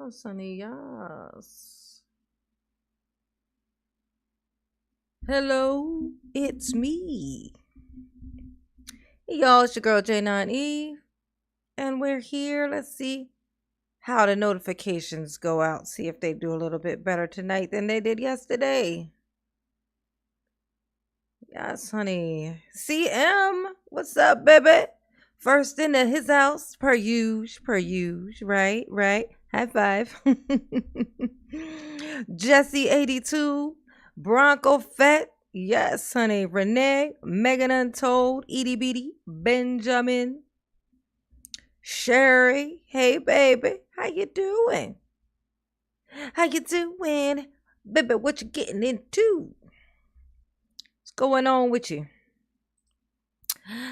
Yes, honey, yes. Hello, it's me. Hey, y'all, it's your girl J9 Eve, and we're here. Let's see how the notifications go out. See if they do a little bit better tonight than they did yesterday. Yes, honey. CM, what's up, baby? First into his house, per usual, right, right. High five. Jesse 82, Bronco Fett, yes, honey. Renee, Megan Untold, Edie Beatty, Benjamin, Sherry, hey baby, how you doing? How you doing? Baby, what you getting into? What's going on with you?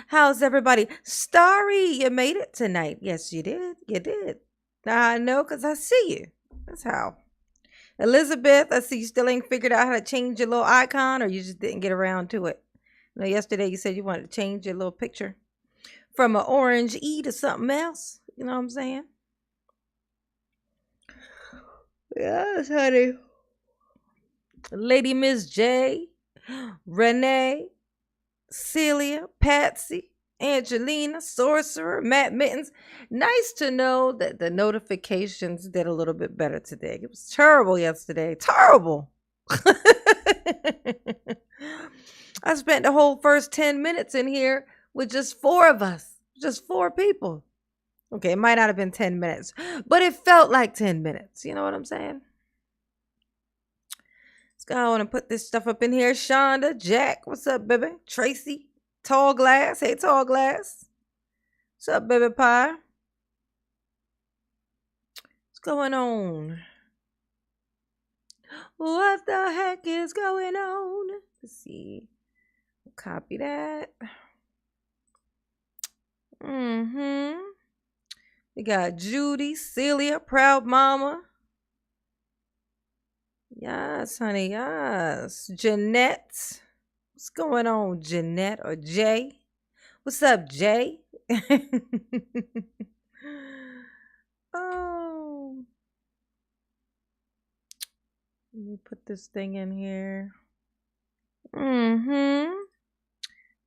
How's everybody? Starry, you made it tonight. Yes, you did. You did. I know because I see you. That's how. Elizabeth, I see you still ain't figured out how to change your little icon, or you just didn't get around to it. You know, yesterday you said you wanted to change your little picture from an orange E to something else. You know what I'm saying? Yes, honey. Lady Miss J, Renee, Celia, Patsy, Angelina, Sorcerer, Matt Mittens. Nice to know that the notifications did a little bit better today. It was terrible yesterday. Terrible. I spent the whole first 10 minutes in here with just four of us, just four people. Okay, it might not have been 10 minutes, but it felt like 10 minutes. You know what I'm saying? Let's go on and put this stuff up in here. Shonda, Jack, what's up, baby? Tracy, Tall Glass. Hey, Tall Glass. What's up, baby pie? What's going on? What the heck is going on? Let's see. Copy that. We got Judy, Celia, Proud Mama. Yes, honey, yes. Jeanette. What's going on, Jeanette or Jay? What's up, Jay? Oh. Let me put this thing in here.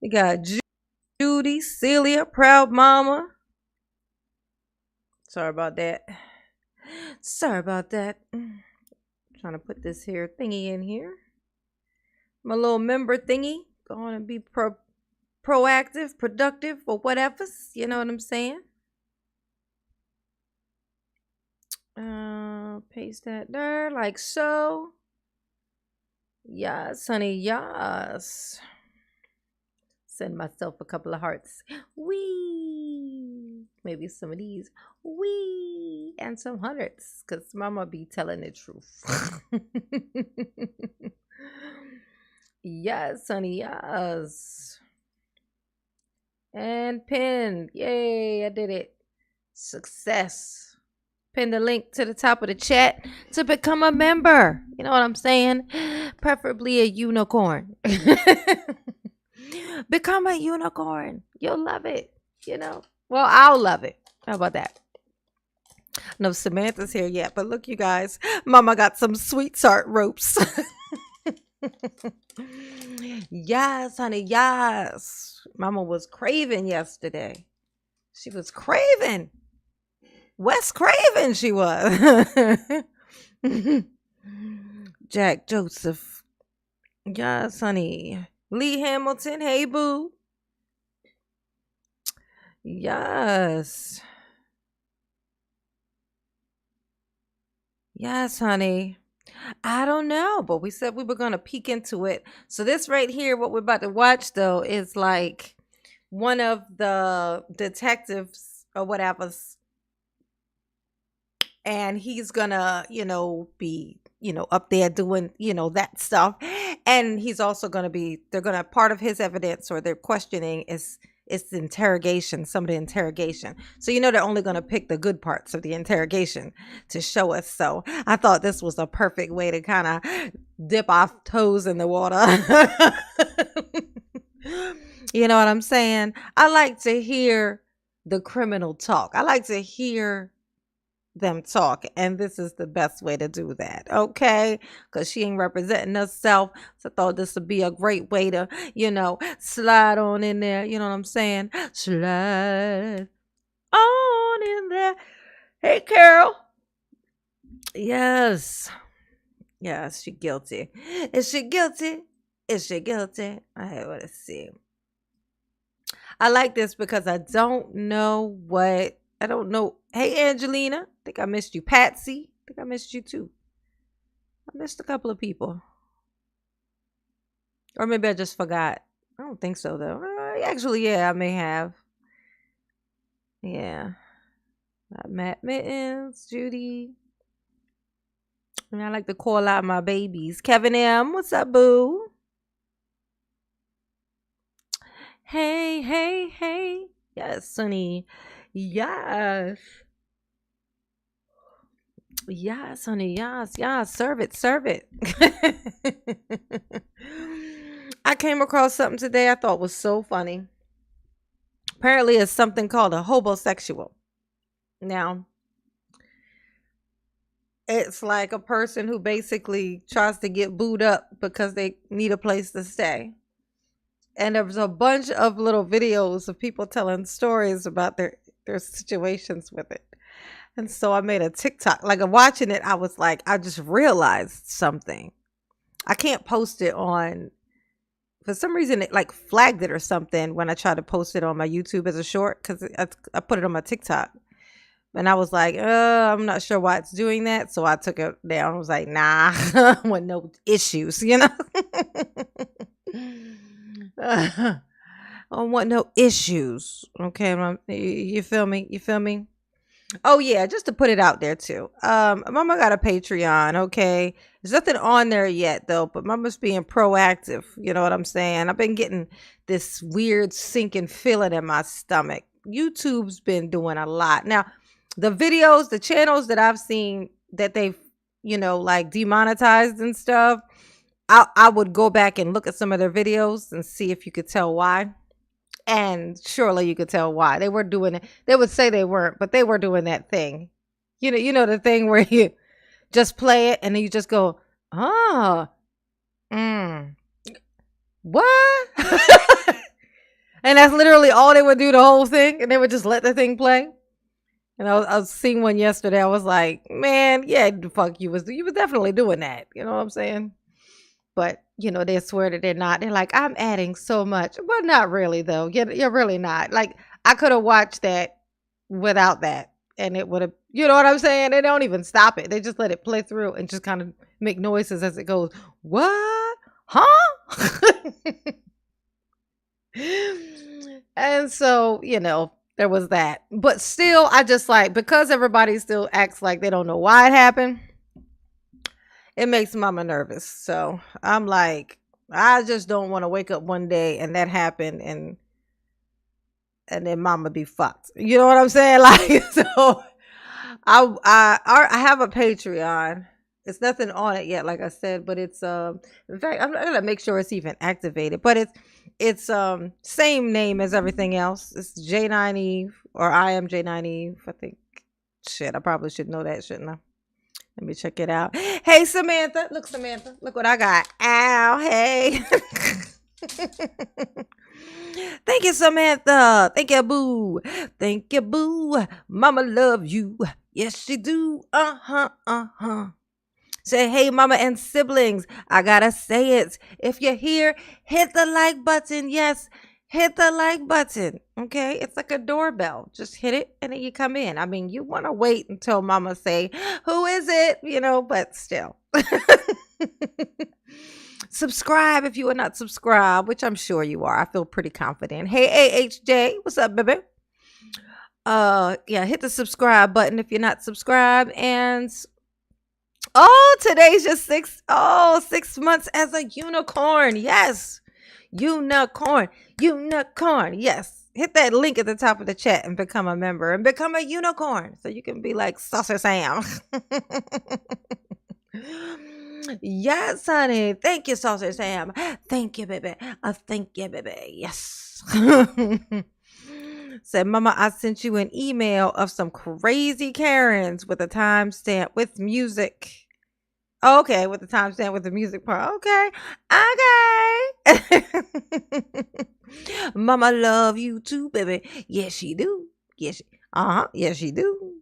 We got Judy, Celia, Proud Mama. Sorry about that. Sorry about that. Trying to put this here thingy in here. My little member thingy. Going to be proactive, productive, or whatever. You know what I'm saying? Paste that there like so. Yes, honey, yes. Send myself a couple of hearts. Wee. Maybe some of these. Wee. And some hundreds. Because mama be telling the truth. Yes, honey, yes. And pin. Yay, I did it. Success. Pin the link to the top of the chat to become a member. You know what I'm saying? Preferably a unicorn. Become a unicorn. You'll love it. You know? Well, I'll love it. How about that? No Samantha's here yet, but look, you guys. Mama got some sweet tart ropes. Yes, honey, yes. Mama was craving yesterday. She was craving. Wes Craven, she was. Jack Joseph. Yes, honey. Lee Hamilton. Hey, boo. Yes. Yes, honey. I don't know, but we said we were going to peek into it. So this right here, what we're about to watch, though, is like one of the detectives or whatever's, and he's gonna, be, up there doing, that stuff. And he's also gonna be, they're gonna, part of his evidence or their questioning is the interrogation, some of the interrogation. So, they're only gonna pick the good parts of the interrogation to show us. So I thought this was a perfect way to kind of dip our toes in the water. You know what I'm saying? I like to hear the criminal talk. I like to hear them talk. And this is the best way to do that. Okay. Because she ain't representing herself. So I thought this would be a great way to, slide on in there. You know what I'm saying? Slide on in there. Hey, Carol. Yes. Yes, she guilty. Is she guilty? Is she guilty? I want to see. I like this because I don't know. Hey, Angelina. I think I missed you. Patsy. I think I missed you too. I missed a couple of people. Or maybe I just forgot. I don't think so, though. Actually, yeah, I may have. Yeah. Matt Mittens, Judy. And I like to call out my babies. Kevin M. What's up, boo? Hey, hey, hey. Yes, Sonny. Yes. Yes, honey. Yes, yes. Serve it, serve it. I came across something today I thought was so funny. Apparently, it's something called a homosexual. Now, it's like a person who basically tries to get booed up because they need a place to stay. And there was a bunch of little videos of people telling stories about their situations with it. And so I made a TikTok. Like, watching it, I was like, I just realized something. I can't post it on, for some reason, it like flagged it or something when I tried to post it on my YouTube as a short, because I put it on my TikTok. And I was like, I'm not sure why it's doing that. So I took it down. I was like, nah, I want no issues, I don't want no issues. Okay, you feel me? You feel me? Oh yeah, just to put it out there too. Mama got a Patreon. Okay, there's nothing on there yet though, but Mama's being proactive. You know what I'm saying? I've been getting this weird sinking feeling in my stomach. YouTube's been doing a lot now. The videos, the channels that I've seen that they've, like demonetized and stuff, I would go back and look at some of their videos and see if you could tell why. And surely you could tell why. They were doing it. They would say they weren't, but they were doing that thing. The thing where you just play it and then you just go, what? And that's literally all they would do, the whole thing, and they would just let the thing play. And I was seeing one yesterday. I was like, man, yeah, the fuck you was definitely doing that. You know what I'm saying? But, they swear that they're not. They're like, I'm adding so much. Well, not really, though. You're really not. Like, I could have watched that without that. And it would have, you know what I'm saying? They don't even stop it. They just let it play through and just kind of make noises as it goes. What? Huh? And so, there was that. But still, I just like, because everybody still acts like they don't know why it happened, it makes Mama nervous. So I'm like, I just don't want to wake up one day and that happen and then Mama be fucked. You know what I'm saying? Like, so I have a Patreon. It's nothing on it yet, like I said, but it's in fact, I'm gonna make sure it's even activated. But it's same name as everything else. It's J9 Eve, or I am J9 Eve. I think. Shit, I probably should know that, shouldn't I? Let me check it out. Hey, Samantha. Look, Samantha. Look what I got. Ow, hey. Thank you, Samantha. Thank you, boo. Thank you, boo. Mama love you. Yes, she do. Uh-huh. Say, hey, mama and siblings. I gotta say it. If you're here, hit the like button. Yes, hit the like button. Okay, it's like a doorbell. Just hit it and then you come in. I mean, you want to wait until mama say, who is it? But still. Subscribe if you are not subscribed, which I'm sure you are. I feel pretty confident. Hey, AHJ, what's up, baby? Yeah, hit the subscribe button if you're not subscribed. And today's just 6 months as a unicorn. Yes. Unicorn. Yes. Hit that link at the top of the chat and become a member and become a unicorn so you can be like Saucer Sam. Yes, honey. Thank you, Saucer Sam. Thank you, baby. Thank you, baby. Yes. Said, Mama, I sent you an email of some crazy Karens with a timestamp with music. Okay, with the timestamp with the music part. Okay. Okay. Mama love you too, baby. Yes, she do. Yes, she, uh-huh. Yes, she do.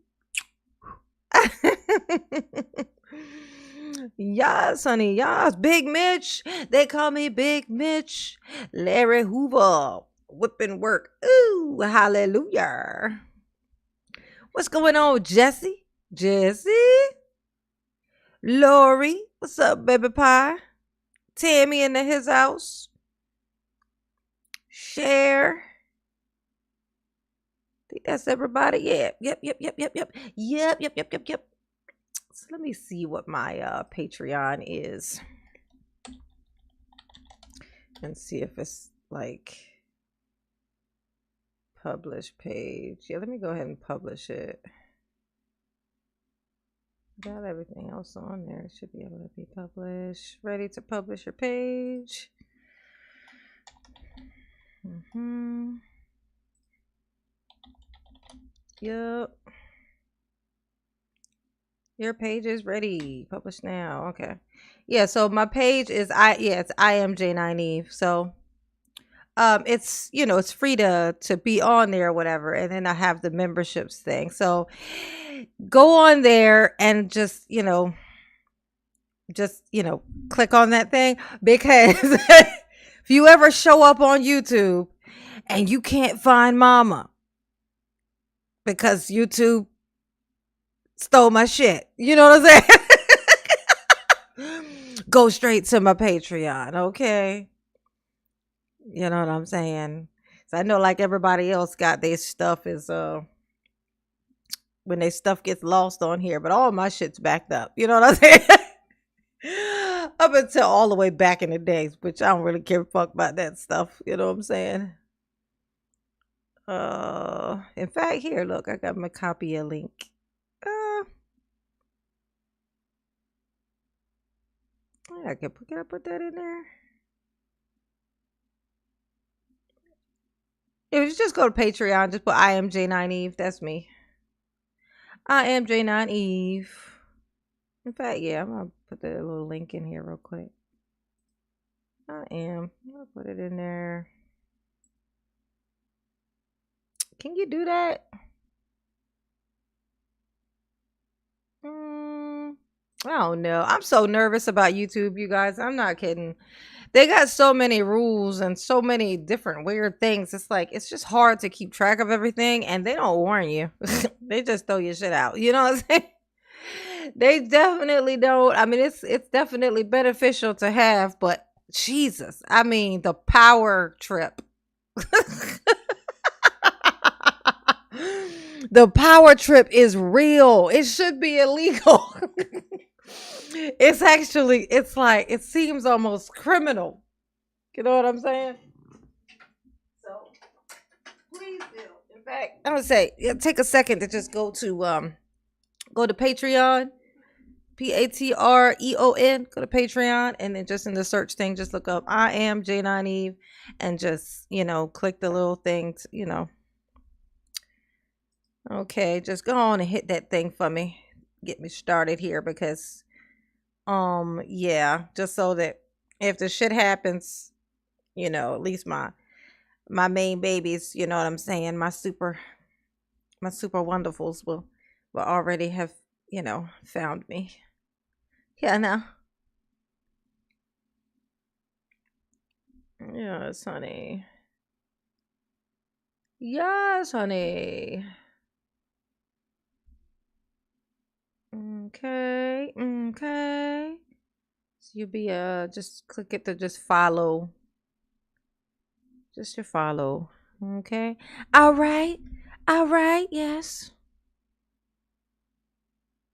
Yes, honey. Yes. Big Mitch. They call me Big Mitch. Larry Hoover. Whipping work. Ooh, hallelujah. What's going on, Jesse? Jesse? Lori? What's up, baby pie? Tammy into his house. Share. Think that's everybody. Yeah. Yep. So let me see what my Patreon is. And see if it's like publish page. Yeah, let me go ahead and publish it. Got everything else on there. It should be able to be published. Ready to publish your page. Yep. Your page is ready. Publish now. Okay. Yeah, so my page is it's I am J9 Eve. So it's it's free to be on there or whatever, and then I have the memberships thing. So go on there and just click on that thing, because if you ever show up on YouTube and you can't find Mama because YouTube stole my shit, you know what I'm saying? Go straight to my Patreon, okay? You know what I'm saying? So I know, like everybody else got their stuff is when their stuff gets lost on here, but all my shit's backed up. You know what I'm saying? Up until all the way back in the days, which I don't really give a fuck about that stuff. You know what I'm saying? In fact, here, look, I got my copy a link. Can I put that in there? If you just go to Patreon, just put I am J9 Eve. That's me. I am J9 Eve. In fact, yeah, I'm gonna put that little link in here real quick. I'll put it in there. Can you do that? I don't know. I'm so nervous about YouTube, you guys. I'm not kidding. They got so many rules and so many different weird things. It's like, it's just hard to keep track of everything, and they don't warn you. They just throw your shit out. You know what I'm saying? They definitely don't. I mean, it's definitely beneficial to have, but Jesus, I mean, the power trip. The power trip is real. It should be illegal. It's like, it seems almost criminal. You know what I'm saying? So please do. In fact, I would say, take a second to just go to Patreon, Patreon. Go to Patreon, and then just in the search thing, just look up I am J9 Eve, and just click the little thing. Okay, just go on and hit that thing for me. Get me started here, because yeah, just so that if the shit happens, at least my main babies, you know what I'm saying, my super wonderfuls will already have found me. Yeah, now. Yes, honey. Yes, honey. Okay. So you'll be just click it to just follow. Just your follow. Okay. All right. Yes.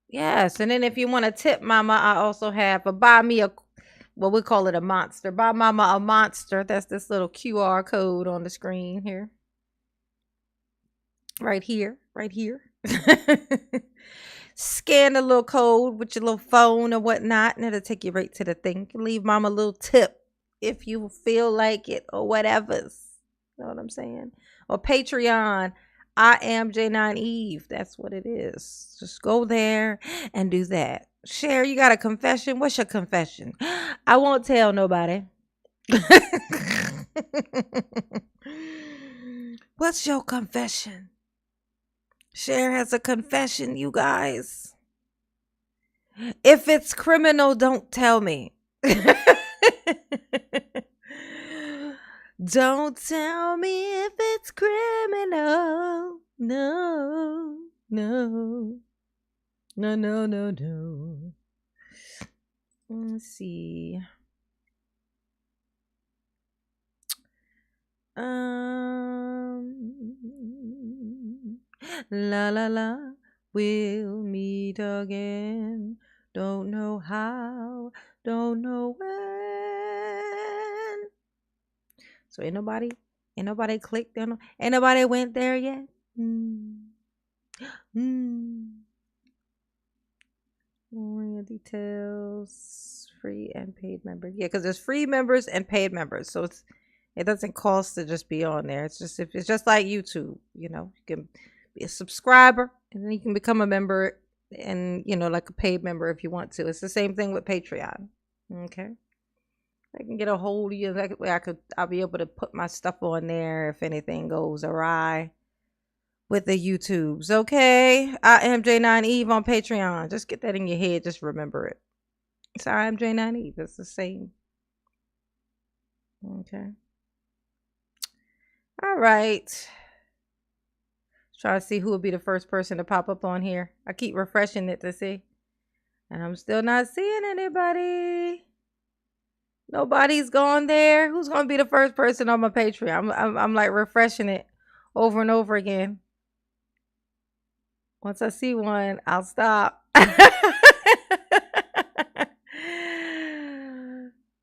Yes. And then if you want to tip Mama, I also have a buy me a, well, we call it a monster. Buy Mama a monster. That's this little QR code on the screen here. Right here. Scan the little code with your little phone or whatnot, and it'll take you right to the thing. You can leave Mama a little tip if you feel like it, or whatever. You know what I'm saying? or Patreon. I am J9 Eve. That's what it is. Just go there and do that. Share, you got a confession? What's your confession? I won't tell nobody. What's your confession? Cher has a confession, you guys. If it's criminal, don't tell me. Don't tell me if it's criminal. No, no, no, no, no, no. Let's see. La la la, we'll meet again. Don't know how, don't know when. So ain't nobody clicked on, ain't nobody went there yet. Only details, free and paid members. Yeah, because there's free members and paid members, so it doesn't cost to just be on there. It's just, if it's just like YouTube, you can be a subscriber and then you can become a member, and like a paid member if you want to. It's the same thing with Patreon. Okay, I can get a hold of you that way. I'll be able to put my stuff on there if anything goes awry with the YouTubes. Okay, I am J9 Eve on Patreon. Just get that in your head. Just remember it. So I am J9 Eve. It's the same. Okay. All right. Try to see who will be the first person to pop up on here. I keep refreshing it to see, and I'm still not seeing anybody. Nobody's gone there. Who's gonna be the first person on my Patreon? I'm like refreshing it over and over again. Once I see one, I'll stop.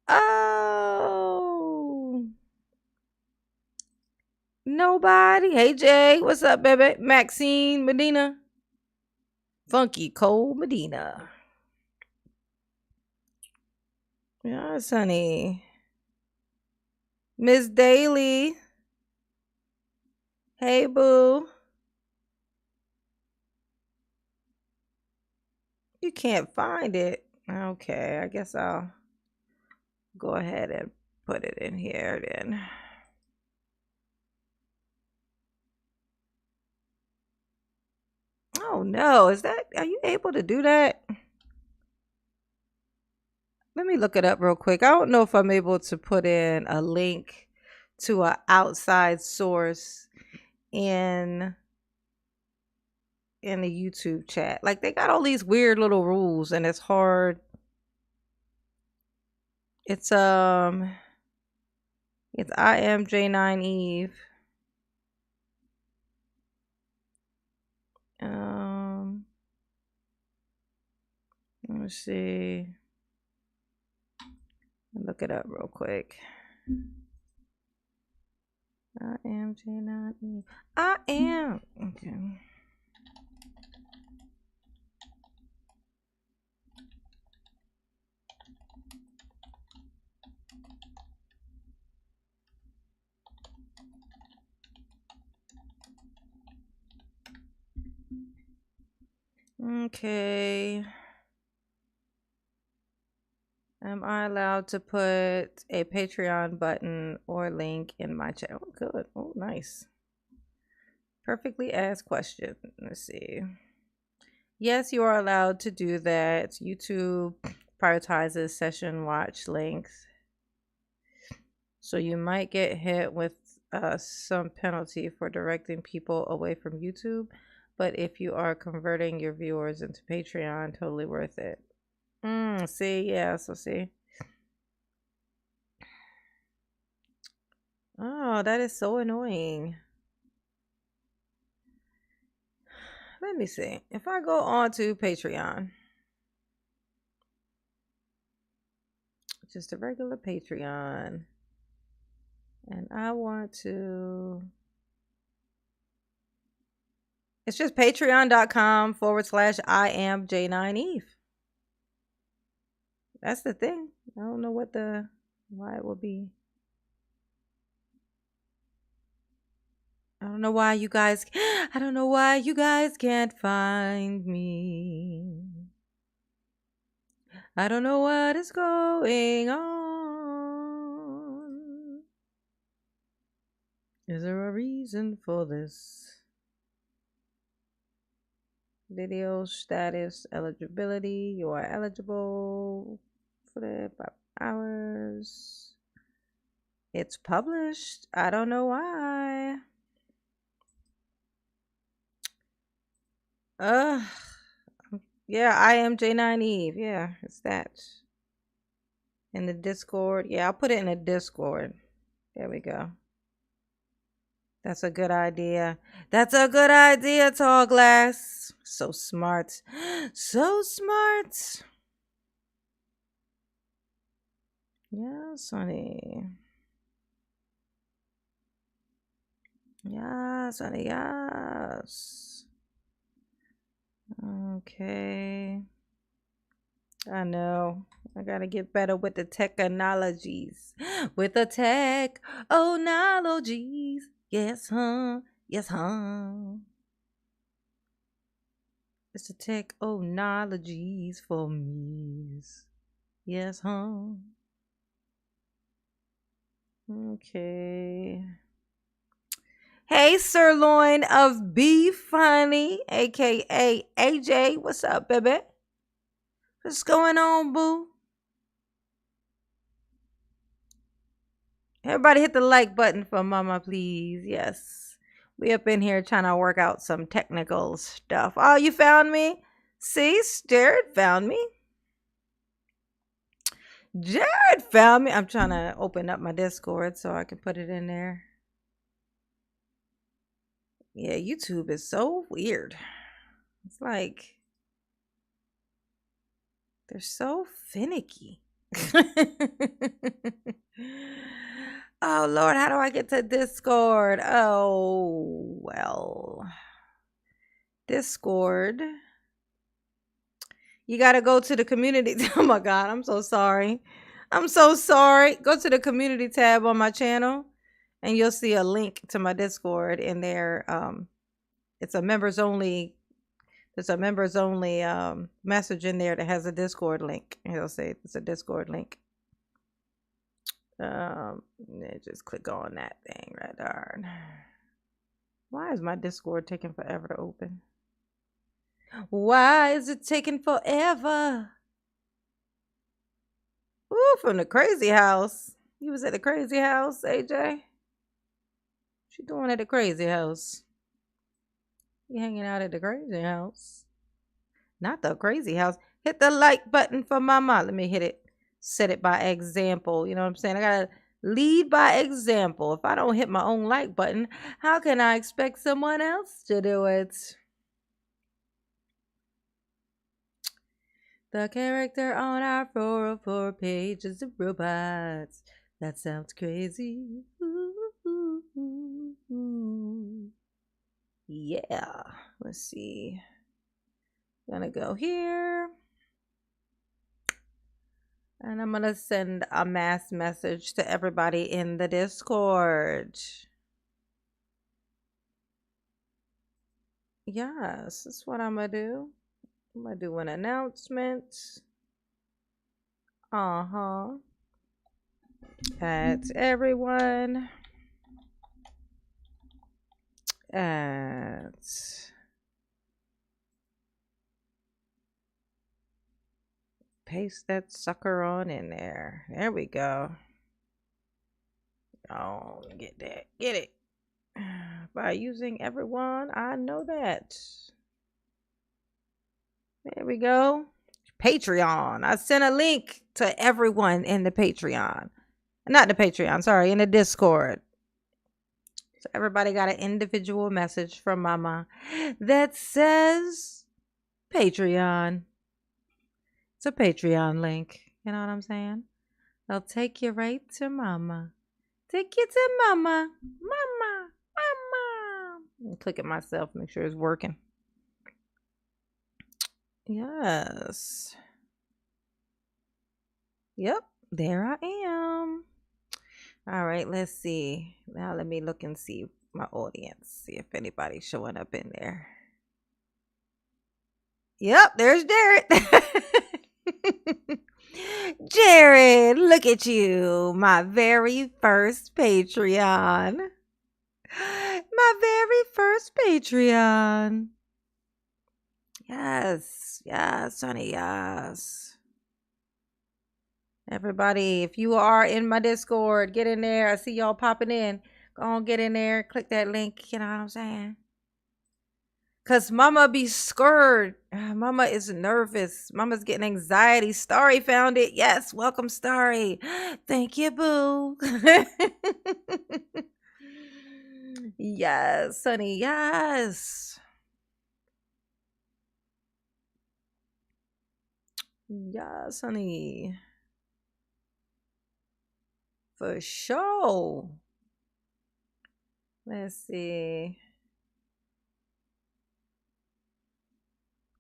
Oh, nobody. Hey Jay, what's up, baby? Maxine Medina, Funky Cold Medina. Yes, honey. Miss Daly. Hey, boo. You can't find it. Okay, I guess I'll go ahead and put it in here then. Oh no, are you able to do that? Let me look it up real quick. I don't know if I'm able to put in a link to an outside source in the YouTube chat. Like, they got all these weird little rules and it's hard. It's I am J9 Eve. Let's see. Look it up real quick. I am J9 Eve. I am. Okay. Okay. Am I allowed to put a Patreon button or link in my chat? Oh, good. Oh, nice. Perfectly asked question. Let's see. Yes, you are allowed to do that. YouTube prioritizes session watch length, so you might get hit with some penalty for directing people away from YouTube. But if you are converting your viewers into Patreon, totally worth it. See, yeah, so see. Oh, that is so annoying. Let me see. If I go on to Patreon, just a regular Patreon, and I want to, it's just patreon.com/I am J9 Eve. That's the thing. I don't know why it will be. I don't know why you guys I don't know why you guys can't find me. I don't know what is going on. Is there a reason for this? Video status eligibility. You are eligible for the 5 hours. It's published. I don't know why. Yeah, I am J9 Eve. Yeah, it's that. In the Discord. Yeah, I'll put it in the Discord. There we go. That's a good idea. That's a good idea, Tall Glass. So smart. So smart. Yes, honey. Yes, honey. Yes. Okay. I know. I gotta get better with the technologies. With the technologies. Yes, huh? Yes, huh? It's the technologies for me. Yes, huh? Okay. Hey, sirloin of beef, honey, aka AJ. What's up, baby? What's going on, boo? Everybody hit the like button for mama, please. Yes. We up in here trying to work out some technical stuff. Oh, you found me? See, Jared found me. Jared found me. I'm trying to open up my Discord so I can put it in there. Yeah, YouTube is so weird. It's like they're so finicky. Oh Lord, how do I get to Discord? Oh, well. Discord. You got to go to the community. Oh my God, I'm so sorry. I'm so sorry. Go to the community tab on my channel and you'll see a link to my Discord in there. It's a members only. There's a members only message in there that has a Discord link. It'll say it's a Discord link. Just click on that thing right there. Why is my Discord taking forever to open? Why is it taking forever? Ooh, from the crazy house. You was at the crazy house, AJ? What you doing at the crazy house? You hanging out at the crazy house. Not the crazy house. Hit the like button for mama. Let me hit it. Set it by example. You know what I'm saying? I gotta lead by example. If I don't hit my own like button, how can I expect someone else to do it? The character on our 404 page is a robot. That sounds crazy. Ooh. Yeah. Let's see. Gonna go here. And I'm gonna send a mass message to everybody in the Discord. Yes, that's what I'm gonna do. I'm gonna do an announcement. At everyone. Paste that sucker on in there. There we go. Oh, get that. Get it. By using everyone, I know that. There we go. Patreon. I sent a link to everyone in the Patreon. Not the Patreon, sorry, in the Discord. So everybody got an individual message from mama that says Patreon. It's a Patreon link. You know what I'm saying? They'll take you right to mama. Take you to mama. Mama. Mama. Click it myself, make sure it's working. Yes. Yep, there I am. All right, let's see. Now let me look and see. my audience. See if anybody's showing up in there. Yep, there's Jared. Jared, look at you. My very first Patreon. My very first Patreon. Yes, yes, honey, yes. Everybody, if you are in my Discord, get in there. I see y'all popping in. Go on, get in there. Click that link. You know what I'm saying? Because Mama be scared. Mama is nervous. Mama's getting anxiety. Starry found it. Yes, welcome, Starry. Thank you, boo. Yes, honey, yes. Yes, honey. For sure. Let's see.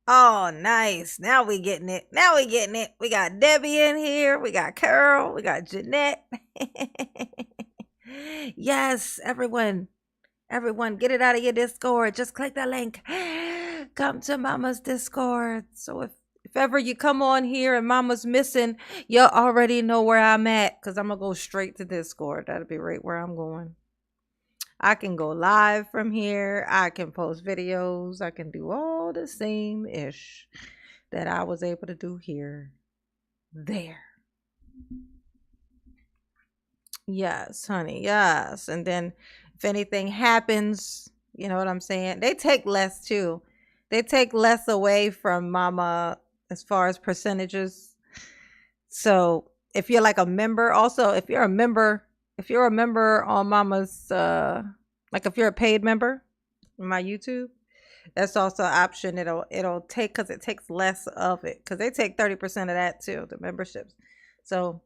Oh, nice. Now we getting it. Now we getting it. We got Debbie in here. We got Carol. We got Jeanette. Yes, everyone. Everyone, get it out of your Discord. Just click the link. Come to Mama's Discord. So if ever you come on here and Mama's missing, you already know where I'm at, because I'm going to go straight to Discord. That'll be right where I'm going. I can go live from here. I can post videos. I can do all the same ish that I was able to do here. There. Yes, honey. Yes. And then if anything happens, you know what I'm saying? They take less too. They take less away from Mama as far as percentages. So if you're like a member, also if you're a member on Mama's like if you're a paid member in my YouTube, that's also an option. It'll take, because it takes less of it, because they take 30% of that too, the memberships. So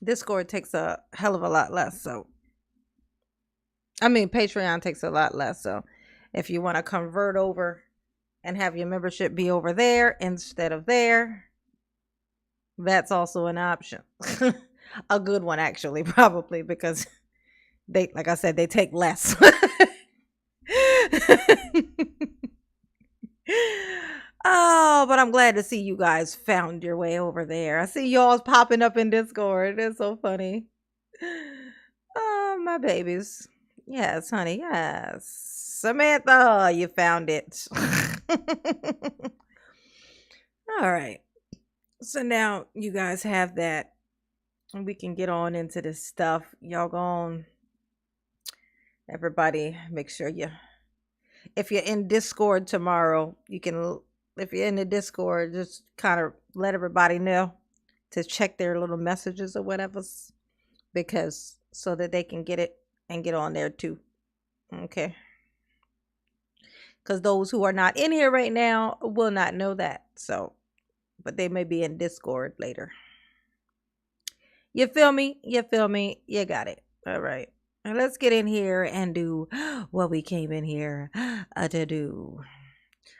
Discord takes a hell of a lot less. So I mean, Patreon takes a lot less. So if you want to convert over and have your membership be over there instead of there, that's also an option. A good one, actually, probably, because they, like I said, they take less. Oh, but I'm glad to see you guys found your way over there. I see y'all popping up in Discord. It's so funny. Oh, my babies. Yes, honey. Yes. Samantha, you found it. All right. So now you guys have that. And we can get on into this stuff. Y'all go on. Everybody, make sure if you're in Discord tomorrow, you can, if you're in the Discord, just kind of let everybody know to check their little messages or whatever, because so that they can get it and get on there too. Okay. Because those who are not in here right now will not know that. So, but they may be in Discord later. You feel me? You feel me? You got it. All right. Now let's get in here and do what we came in here to do.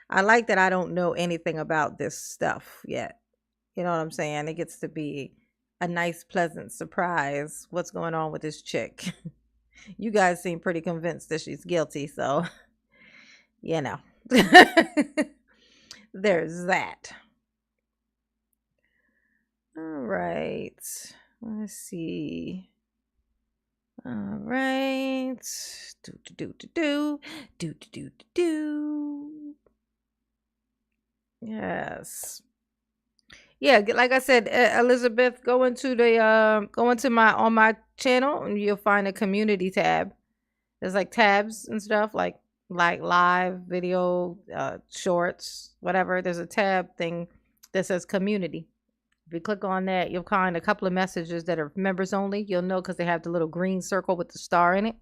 I like that I don't know anything about this stuff yet. You know what I'm saying? It gets to be a nice, pleasant surprise what's going on with this chick. You guys seem pretty convinced that she's guilty, so, you know. There's that. All right. Let's see. All right. Do. Yes. Yeah, like I said, Elizabeth, go into my on my channel and you'll find a community tab. There's like tabs and stuff like live video, shorts, whatever. There's a tab thing that says community. If you click on that, you'll find a couple of messages that are members only. You'll know because they have the little green circle with the star in it.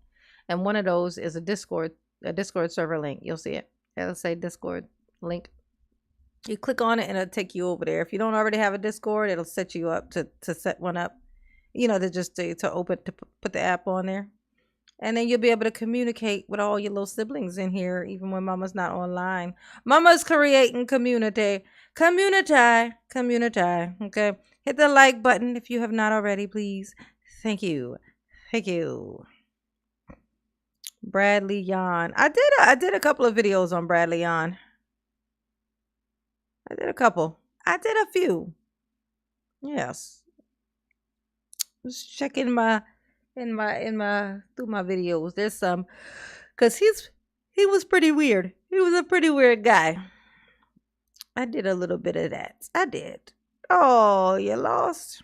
And one of those is a Discord server link. You'll see it. It'll say Discord link. You click on it and it'll take you over there. If you don't already have a Discord, it'll set you up to set one up. You know, to open, to put the app on there. And then you'll be able to communicate with all your little siblings in here, even when Mama's not online. Mama's creating community. Okay. Hit the like button if you have not already, please. Thank you. Bradley Yon. I did a couple of videos on Bradley Yon. I did a couple. I did a few. Yes. Just checking my through my videos. There's some cuz he was pretty weird. He was a pretty weird guy. I did a little bit of that. I did. Oh, you lost.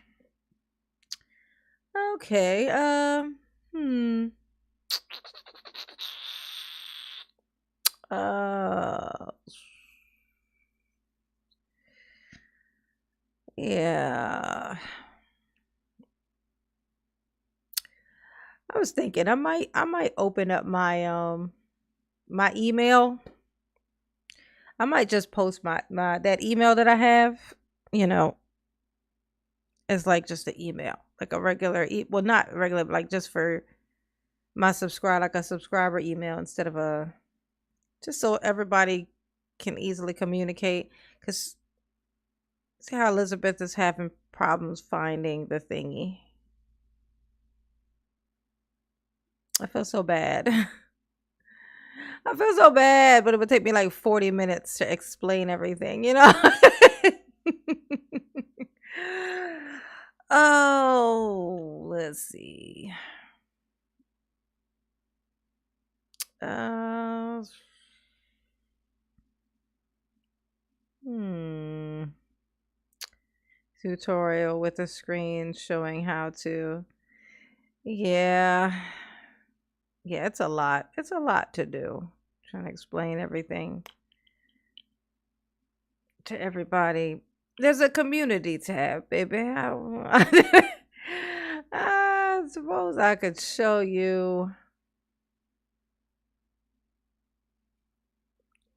Okay. Hmm. Uh yeah. I was thinking I might open up my email. I might just post my that email that I have, you know, as like just an email, like a regular well, not regular, but like just for my subscribe, like a subscriber email instead of a, just so everybody can easily communicate. Cause see how Elizabeth is having problems finding the thingy. I feel so bad. I feel so bad, but it would take me like 40 minutes to explain everything, you know? Oh, let's see. Uh, hmm. Tutorial with a screen showing how to. Yeah. Yeah, it's a lot. It's a lot to do. Trying to explain everything to everybody. There's a community tab, baby. I suppose I could show you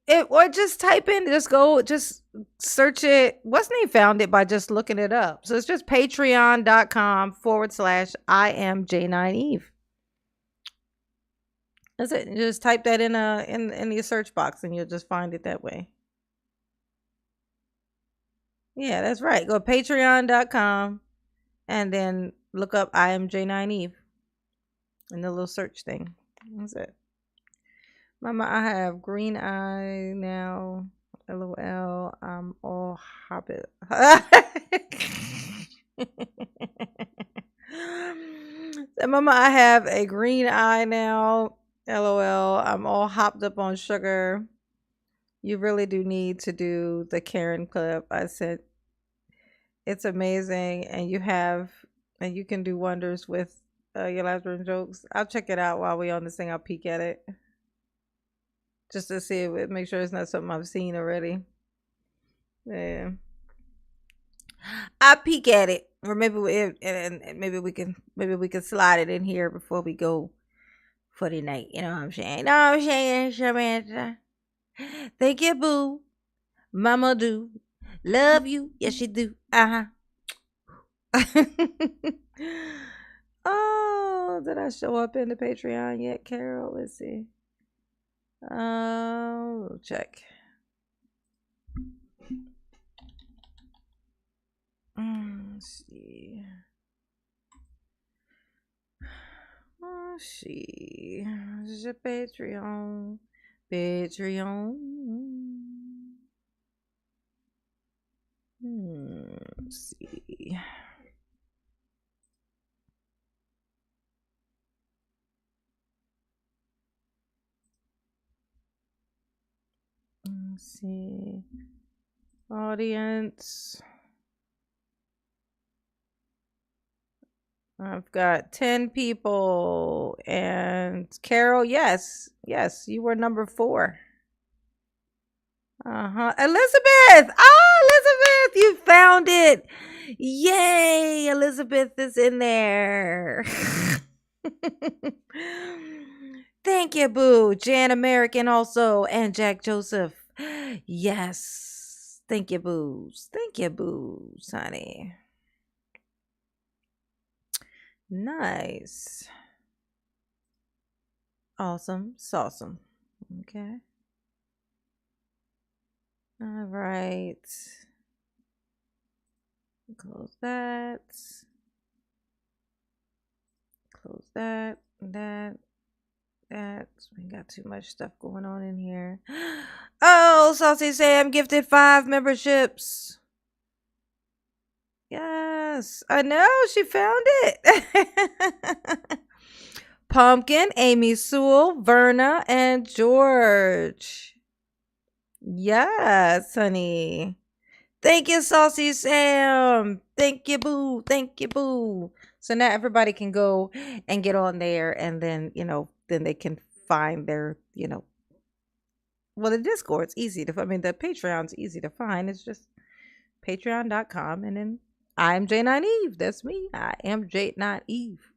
it, or just type in, just search it. What's name found it by just looking it up. So it's just patreon.com/ I am J9Eve. That's it. You just type that in your search box and you'll just find it that way. Yeah, that's right. Go patreon.com and then look up I am J9Eve in the little search thing. That's it. Mama, I have green eye now. LOL. I'm all hobbit. So, Mama, I have a green eye now. LOL. I'm all hopped up on sugar. You really do need to do the Karen clip. I said it's amazing, and you can do wonders with your laughter and jokes. I'll check it out while we on this thing. I'll peek at it just to see it, make sure it's not something I've seen already. Yeah, I peek at it, or and maybe we can slide it in here before we go for the night. You know what I'm saying? No, I'm saying, Samantha. Thank you, boo. Mama do love you. Yes, she do. Oh, did I show up in the Patreon yet, Carol? Let's see. Check. Let's see. Let's see. This is your Patreon. Patreon. Let's see. Let's see. Audience. I've got 10 people. And Carol, yes, you were number 4. Elizabeth! Oh, Elizabeth, you found it. Yay, Elizabeth is in there. Thank you, boo. Jan American also, and Jack Joseph. Yes. Thank you, boos. Thank you, boos, honey. Nice. Awesome. Awesome. Okay. All right. Close that. Close that. That. that. We got too much stuff going on in here. Oh, Saucy Sam gifted 5 memberships. Yes, I know. She found it. Pumpkin, Amy Sewell, Verna, and George. Yes, honey. Thank you, Saucy Sam. Thank you, boo. Thank you, boo. So now everybody can go and get on there, and then, then they can find their, well, the Discord's easy to, the Patreon's easy to find. It's just patreon.com, and then I am J9 Eve. That's me. I am J9 Eve.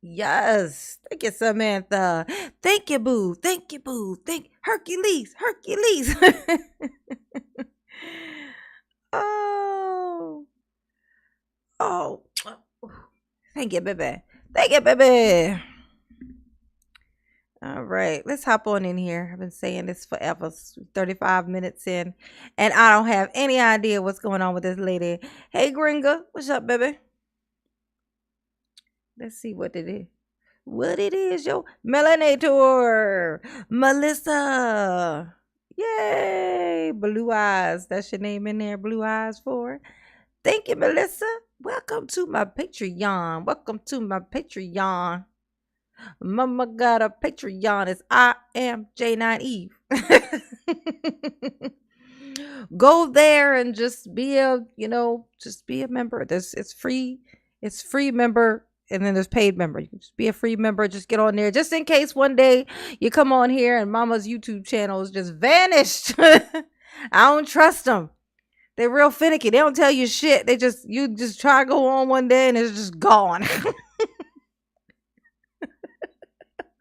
Yes. Thank you, Samantha. Thank you, boo. Thank you, boo. Thank Hercules. Hercules. Oh. Oh. Thank you, baby. Thank you, baby. All right. Let's hop on in here. I've been saying this forever. 35 minutes in. And I don't have any idea what's going on with this lady. Hey, Gringa. What's up, baby? Let's see what it is. What it is, yo. Melanator. Melissa. Yay. Blue Eyes. That's your name in there. Blue Eyes for. Thank you, Melissa. Welcome to my Patreon. Welcome to my Patreon. Mama got a Patreon. It's I am J9 Eve. Go there and just be a, just be a member. It's free. It's free member. And then there's paid member. You can just be a free member. Just get on there. Just in case one day you come on here and Mama's YouTube channel is just vanished. I don't trust them. They're real finicky. They don't tell you shit. You just try to go on one day and it's just gone.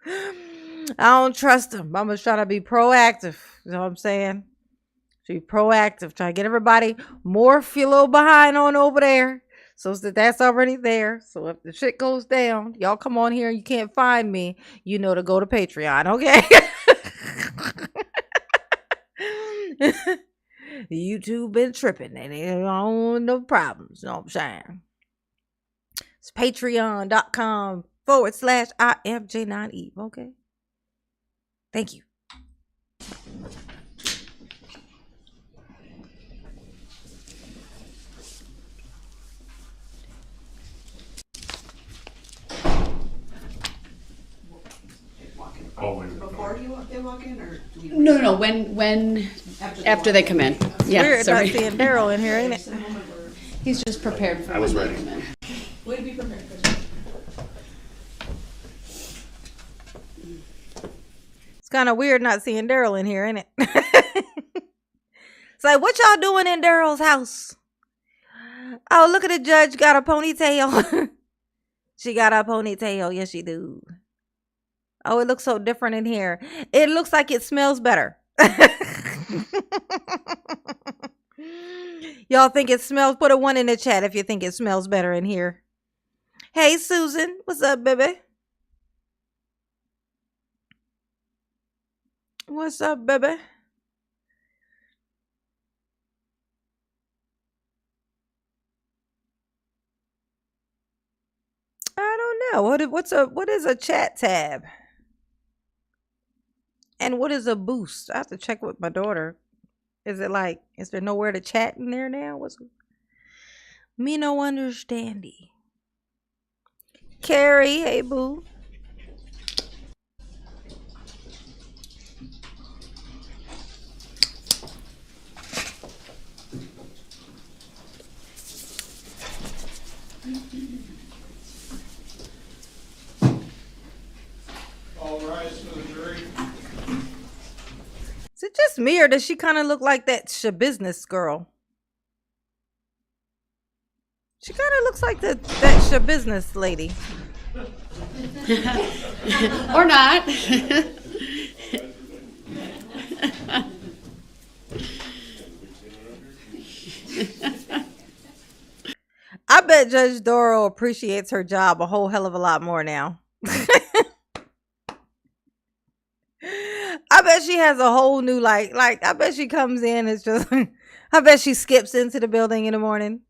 I don't trust them. Mama's trying to be proactive. You know what I'm saying? She be proactive. Try to get everybody more filo behind on over there. So that's already there. So if the shit goes down, y'all come on here and you can't find me, to go to Patreon, okay? YouTube been tripping and they don't no problems. You know what I'm saying? It's patreon.com/I am J9 Eve, okay? Thank you. Before they walk in, or do we No. When after they come in. Yeah, Weird sorry. not seeing Daryl in here, ain't it? He's just prepared for. I was ready. Way to be prepared, Chris. It's kind of weird not seeing Daryl in here, ain't it? It's like, what y'all doing in Daryl's house? Oh, look at the judge got a ponytail. She got a ponytail. Yes, she do. Oh, it looks so different in here. It looks like it smells better. Y'all think it smells? Put a 1 in the chat if you think it smells better in here. Hey, Susan. What's up, baby? What's up, baby? I don't know. What is a chat tab? And what is a boost? I have to check with my daughter. Is there nowhere to chat in there now? Me no understanding. Carrie, hey boo. All rise for the jury. Is it just me or does she kind of look like that Shabusiness girl? She kind of looks like that Shabusiness lady. Or not. I bet Judge Doro appreciates her job a whole hell of a lot more now. I bet she has a whole new like I bet she comes in, it's just I bet she skips into the building in the morning,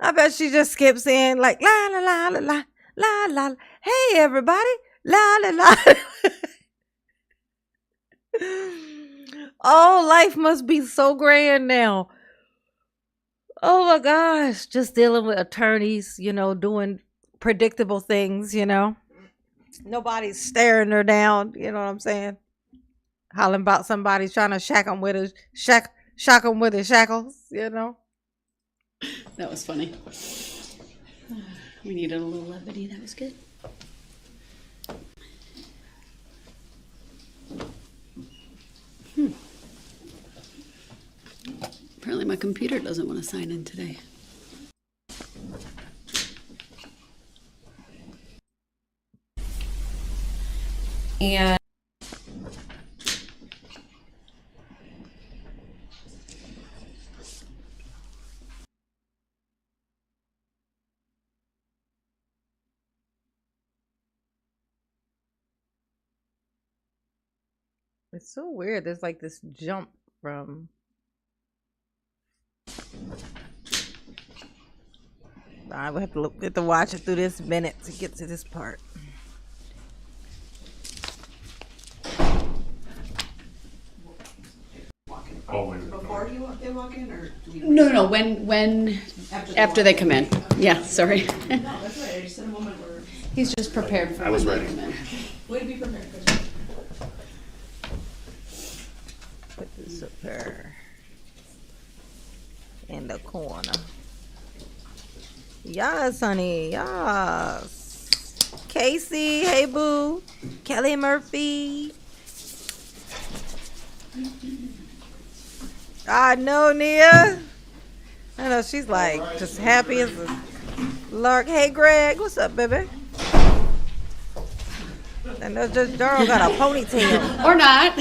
I bet she just skips in like la la la la la la la. Hey everybody, la la la. Oh, life must be so grand now. Oh my gosh, just dealing with attorneys, doing predictable things, Nobody's staring her down, you know what I'm saying? Hollering about somebody trying to shock them with his shackles. That was funny. We needed a little levity. That was good. Apparently my computer doesn't want to sign in today. And It's so weird. There's like this jump from I would have to watch it through this minute to get to this part. Before they walk in, or do we? No. When after they come in. Yeah, sorry. No, that's right. I just said a moment where. He's just prepared for I was when they ready. come in. Way to be prepared, Kristen. Put this up here in the corner. Yes, honey. Yes. Casey, hey boo. Kelly Murphy. I know, Nia. I know she's like just happy as a lark. Hey, Greg, what's up, baby? And just Daryl got a ponytail. Or not.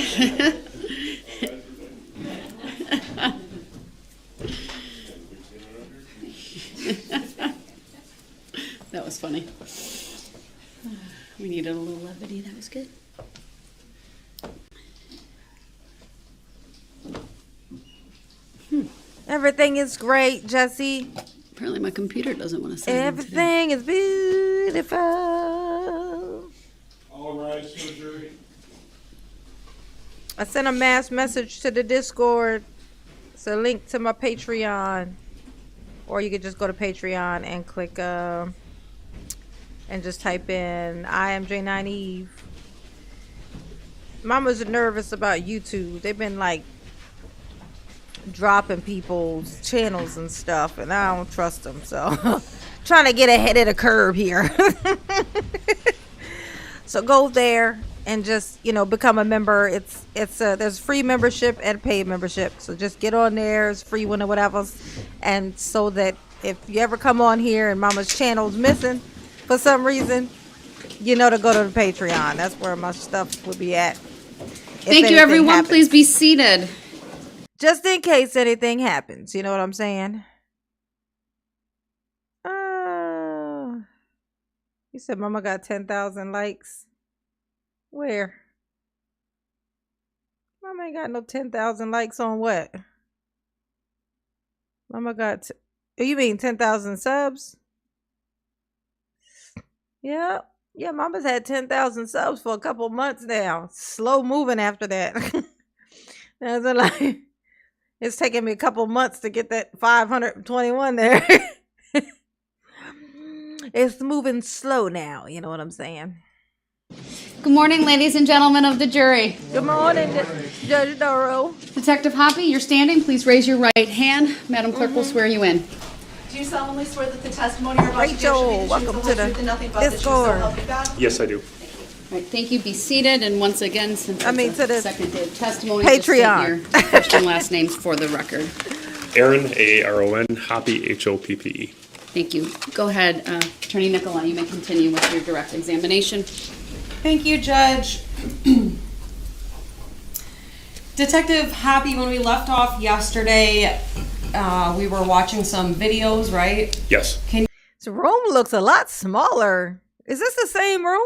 That was funny. We needed a little levity. That was good. Everything is great, Jesse. Apparently my computer doesn't want to sign in today. Everything is beautiful. All rise for the jury. I sent a mass message to the Discord. It's a link to my Patreon. Or you could just go to Patreon and click and just type in I am J9 Eve. Mama's nervous about YouTube. They've been like dropping people's channels and stuff, and I don't trust them, so trying to get ahead of the curve here. So go there and just become a member. There's free membership and paid membership, so just get on there. It's free one or whatever, and so that if you ever come on here and Mama's channel's missing for some reason, to go to the Patreon. That's where my stuff will be at. Thank you, everyone. Please be seated. Just in case anything happens, you know what I'm saying? You said Mama got 10,000 likes. Where? Mama ain't got no 10,000 likes on what? Mama got, you mean 10,000 subs? Yeah. Yeah, Mama's had 10,000 subs for a couple months now. Slow moving after that. That's like, it's taking me a couple months to get that 521 there. It's moving slow now, you know what I'm saying? Good morning, ladies and gentlemen of the jury. Good morning, Judge Doro. Detective Hoppe, you're standing. Please raise your right hand. Madam Clerk will swear you in. Do you solemnly swear that the testimony you're about to give shall Rachel, be the truth, welcome the to whole the truth, and nothing but the truth, so Discord. help you God? Yes, I do. All right, thank you. Be seated. And once again, since I mean, it's to a the second day of testimony, just state Patreon. your first and last names for the record. Aaron, A-A-R-O-N, Hoppe, H-O-P-P-E. Thank you. Go ahead, Attorney Nicola. You may continue with your direct examination. thank you, Judge. Detective Hoppe, when we left off yesterday, we were watching some videos, right? Yes. This room looks a lot smaller. Is this the same room?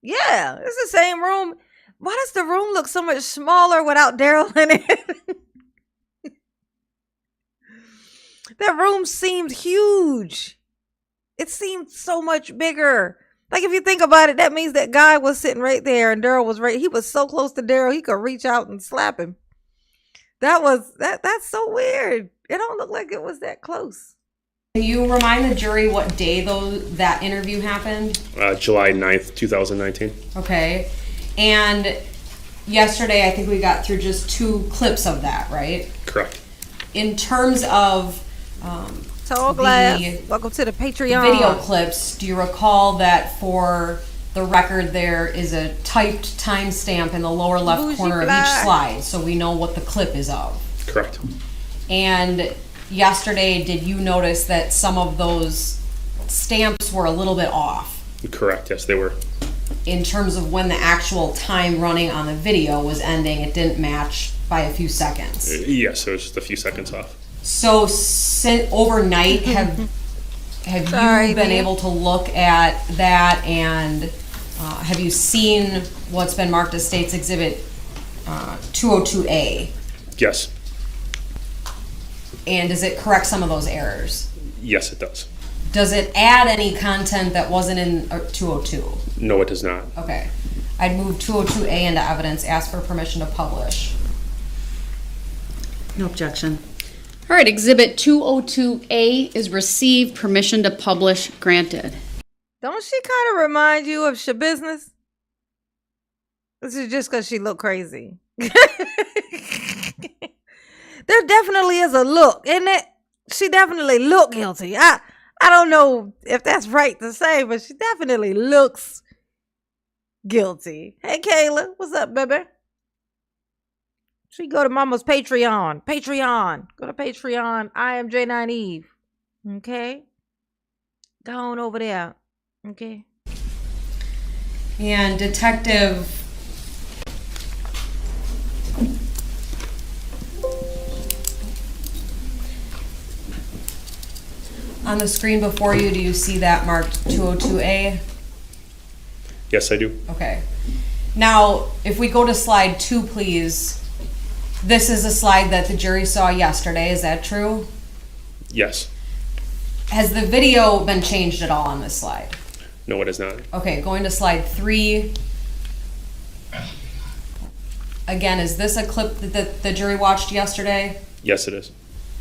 Yeah, it's the same room. Why does the room look so much smaller without Daryl in it? That room seemed huge. It seemed so much bigger. Like, if you think about it, that means that guy was sitting right there and Daryl was right. He was so close to Daryl, he could reach out and slap him. That's so weird. It don't look like it was that close. Can you remind the jury what day that interview happened? July 9th, 2019. Okay. And yesterday, I think we got through just 2 clips of that, right? Correct. In terms of Tall glass. Welcome to the Patreon. video clips, do you recall that for the record there is a typed timestamp in the lower left Bougie corner of fly. each slide, so we know what the clip is of? Correct. And yesterday, did you notice that some of those stamps were a little bit off Correct. Yes, they were. in terms of when the actual time running on the video was ending? It didn't match by a few seconds. Yes, it was just a few seconds off. So overnight, have Sorry, you been man. able to look at that, and have you seen what's been marked as State's Exhibit 202A? Yes. And does it correct some of those errors? Yes, it does. Does it add any content that wasn't in 202? No, it does not. Okay. I'd move 202A into evidence, ask for permission to publish. No objection. All right, Exhibit 202A is received, permission to publish granted. Don't she kind of remind you of Shabusiness? This is just because she looked crazy. There definitely is a look, isn't it? She definitely looked guilty. I don't know if that's right to say, but she definitely looks guilty. Hey, Kayla, what's up, baby? She go to Mama's Patreon. Go to Patreon. I am J9 Eve. Okay? Go on over there. Okay? And Detective on the screen before you, do you see that marked 202A? Yes, I do. Okay. Now, if we go to slide 2, please. This is a slide that the jury saw yesterday. Is that true? Yes. Has the video been changed at all on this slide? No, it is not. Okay, going to slide 3. Again, is this a clip that the jury watched yesterday? Yes, it is.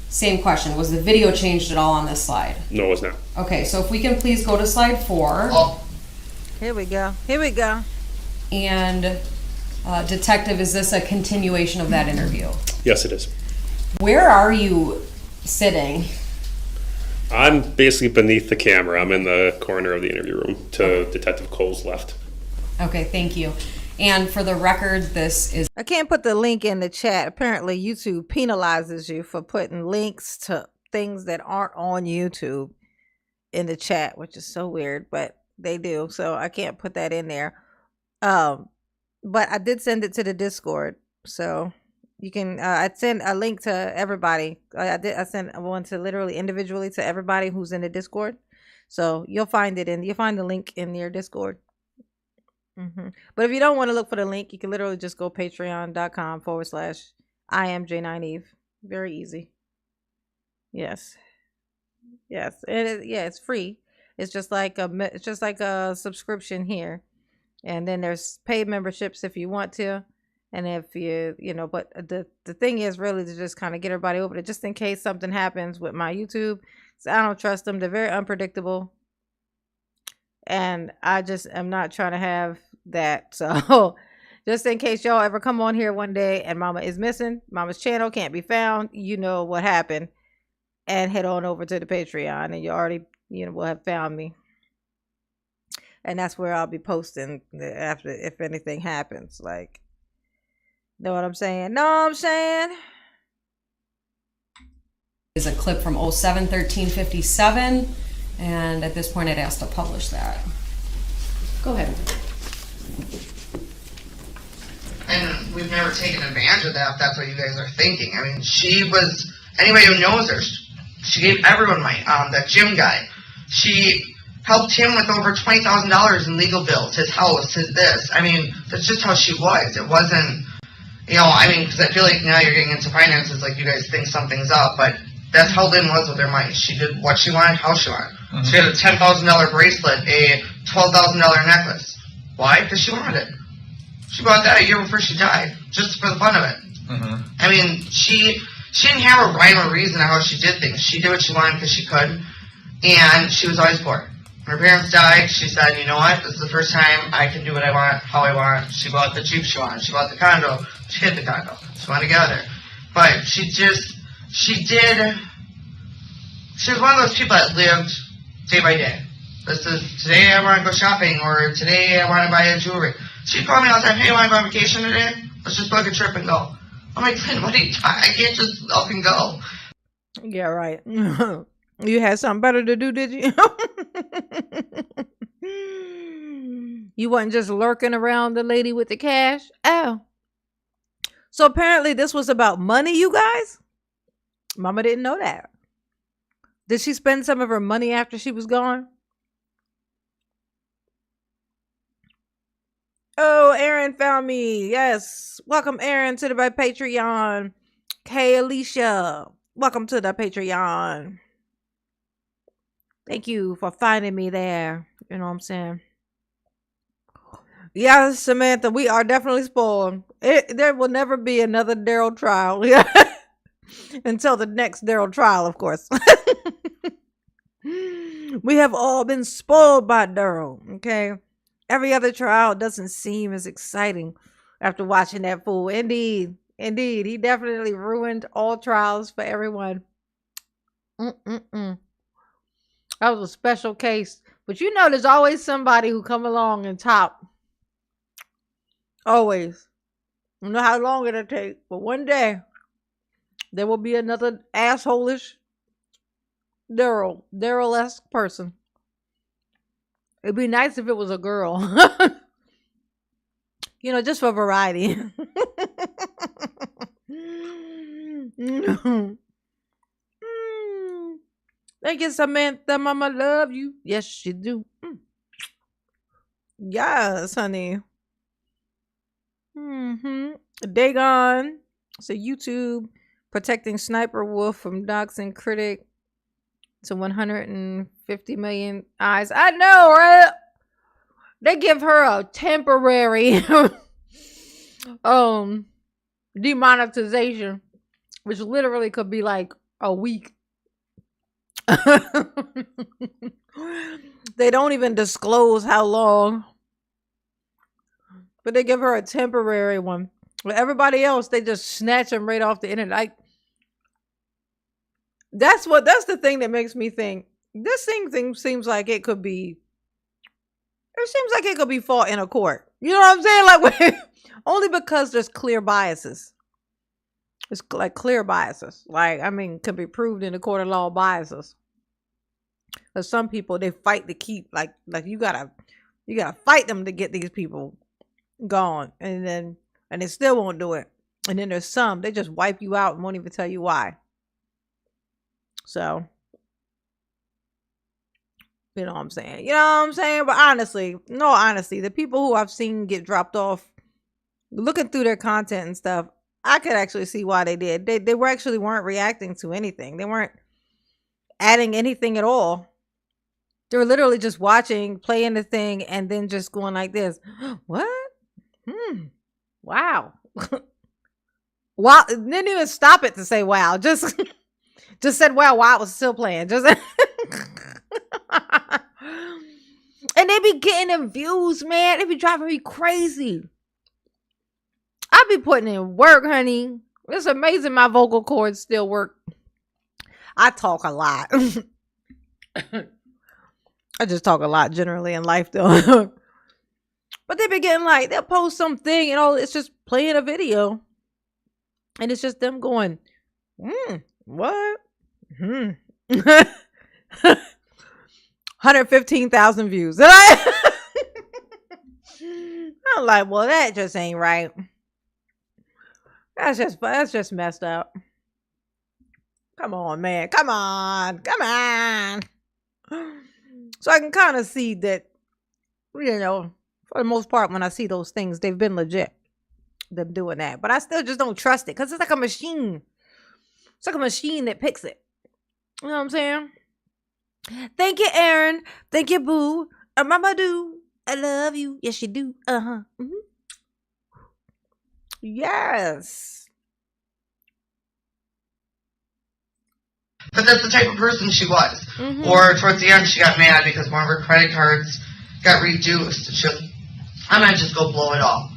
Same question. Was the video changed at all on this slide? No, it was not. Okay, so if we can please go to slide 4. Here we go. And Detective, is this a continuation of that interview? Yes, it is. Where are you sitting? I'm basically beneath the camera. I'm in the corner of the interview room to Detective Cole's left. Okay, thank you. And for the record, this is... I can't put the link in the chat. Apparently, YouTube penalizes you for putting links to things that aren't on YouTube in the chat, which is so weird, but they do. So I can't put that in there. But I did send it to the Discord, so you can. I sent a link to everybody. I sent one to literally individually to everybody who's in the Discord. So you'll find the link in your Discord. But if you don't want to look for the link, you can literally just go patreon.com/I am J9 Eve. Very easy. Yes. It's free. It's just like a subscription here. And then there's paid memberships if you want to. And if but the thing is really to just kind of get everybody over it, just in case something happens with my YouTube. So I don't trust them. They're very unpredictable. And I just am not trying to have that. So just in case y'all ever come on here one day and Mama is missing, Mama's channel can't be found, you know what happened. And head on over to the Patreon and you already, will have found me. And that's where I'll be posting after if anything happens. Like, know what I'm saying? Is a clip from 07/13/57, and at this point I'd ask to publish that. Go ahead. And we've never taken advantage of that, if that's what you guys are thinking. I mean, anybody who knows her, she gave everyone money. That gym guy, she helped him with over $20,000 in legal bills, his house, his this. I mean, that's just how she was. It wasn't, because I feel like now you're getting into finances, like you guys think something's up, but That's how Lynn was with her money. She did what she wanted, how she wanted. She had a $10,000 bracelet, a $12,000 necklace. Why? Because she wanted it. She bought that a year before she died, just for the fun of it. I mean, she didn't have a rhyme or reason on how she did things. She did what she wanted because she could, and she was always poor. When her parents died, she said, you know what, this is the first time I can do what I want, how I want. She bought the Jeep she wanted. She bought the condo. She hit the condo. She wanted to get out there. But she was one of those people that lived day by day. This is, today I want to go shopping, or today I want to buy a jewelry. She'd call me all the time, hey, you want to go on vacation today? Let's just book a trip and go. I'm like, Lynn, what are you talking? I can't just up and go. Yeah, right. You had something better to do, did you? You wasn't just lurking around the lady with the cash? Oh. So apparently this was about money, you guys? Mama didn't know that. Did she spend some of her money after she was gone? Oh, Aaron found me. Yes. Welcome, Aaron, to the Patreon. Hey, Alicia. Welcome to the Patreon. Thank you for finding me there. You know what I'm saying? Yes, Samantha, we are definitely spoiled. There will never be another Daryl trial. Until the next Daryl trial, of course. We have all been spoiled by Daryl, okay? Every other trial doesn't seem as exciting after watching that fool. Indeed. He definitely ruined all trials for everyone. That was a special case. But you know there's always somebody who come along and top. Always. You know how long it'll take. But one day, there will be another asshole-ish Daryl-esque person. It'd be nice if it was a girl. You know, just for variety. Thank you, Samantha. Mama love you. Yes, she do. Yes, honey. Dagon. So YouTube protecting Sniper Wolf from doxing critic to 150 million eyes. I know, right? They give her a temporary demonetization, which literally could be like a week. They don't even disclose how long, but they give her a temporary one. But everybody else, they just snatch them right off the internet. Like, that's the thing that makes me think this thing seems like it could be. It seems like it could be fought in a court. You know what I'm saying? Like, only because there's clear biases. It's like clear biases. Like, I mean, could be proved in the court of law biases. But some people, they fight to keep, like you gotta fight them to get these people gone, and they still won't do it. And then there's some, they just wipe you out and won't even tell you why. So, you know what I'm saying? You know what I'm saying? But honestly, the people who I've seen get dropped off, looking through their content and stuff, I could actually see why they did. They weren't reacting to anything. They weren't adding anything at all. They were literally just watching, playing the thing, and then just going like this. What? Wow. Wow. Didn't even stop it to say wow. Just said wow while it was still playing. Just and they be getting them views, man. They be driving me crazy. I be putting in work, honey. It's amazing my vocal cords still work. I talk a lot. I just talk a lot generally in life, though. But they be getting like, they'll post something and all, it's just playing a video. And it's just them going, what? 115,000 views. I'm like, well, that just ain't right. That's just messed up. Come on, man. Come on. So I can kind of see that, you know, for the most part, when I see those things, they've been legit. Them doing that. But I still just don't trust it because it's like a machine. It's like a machine that picks it. You know what I'm saying? Thank you, Aaron. Thank you, boo. Mama do. I love you. Yes, you do. Uh-huh. Yes. But that's the type of person she was. Mhm. Or towards the end, she got mad because one of her credit cards got reduced. She goes, I'm gonna just go blow it all.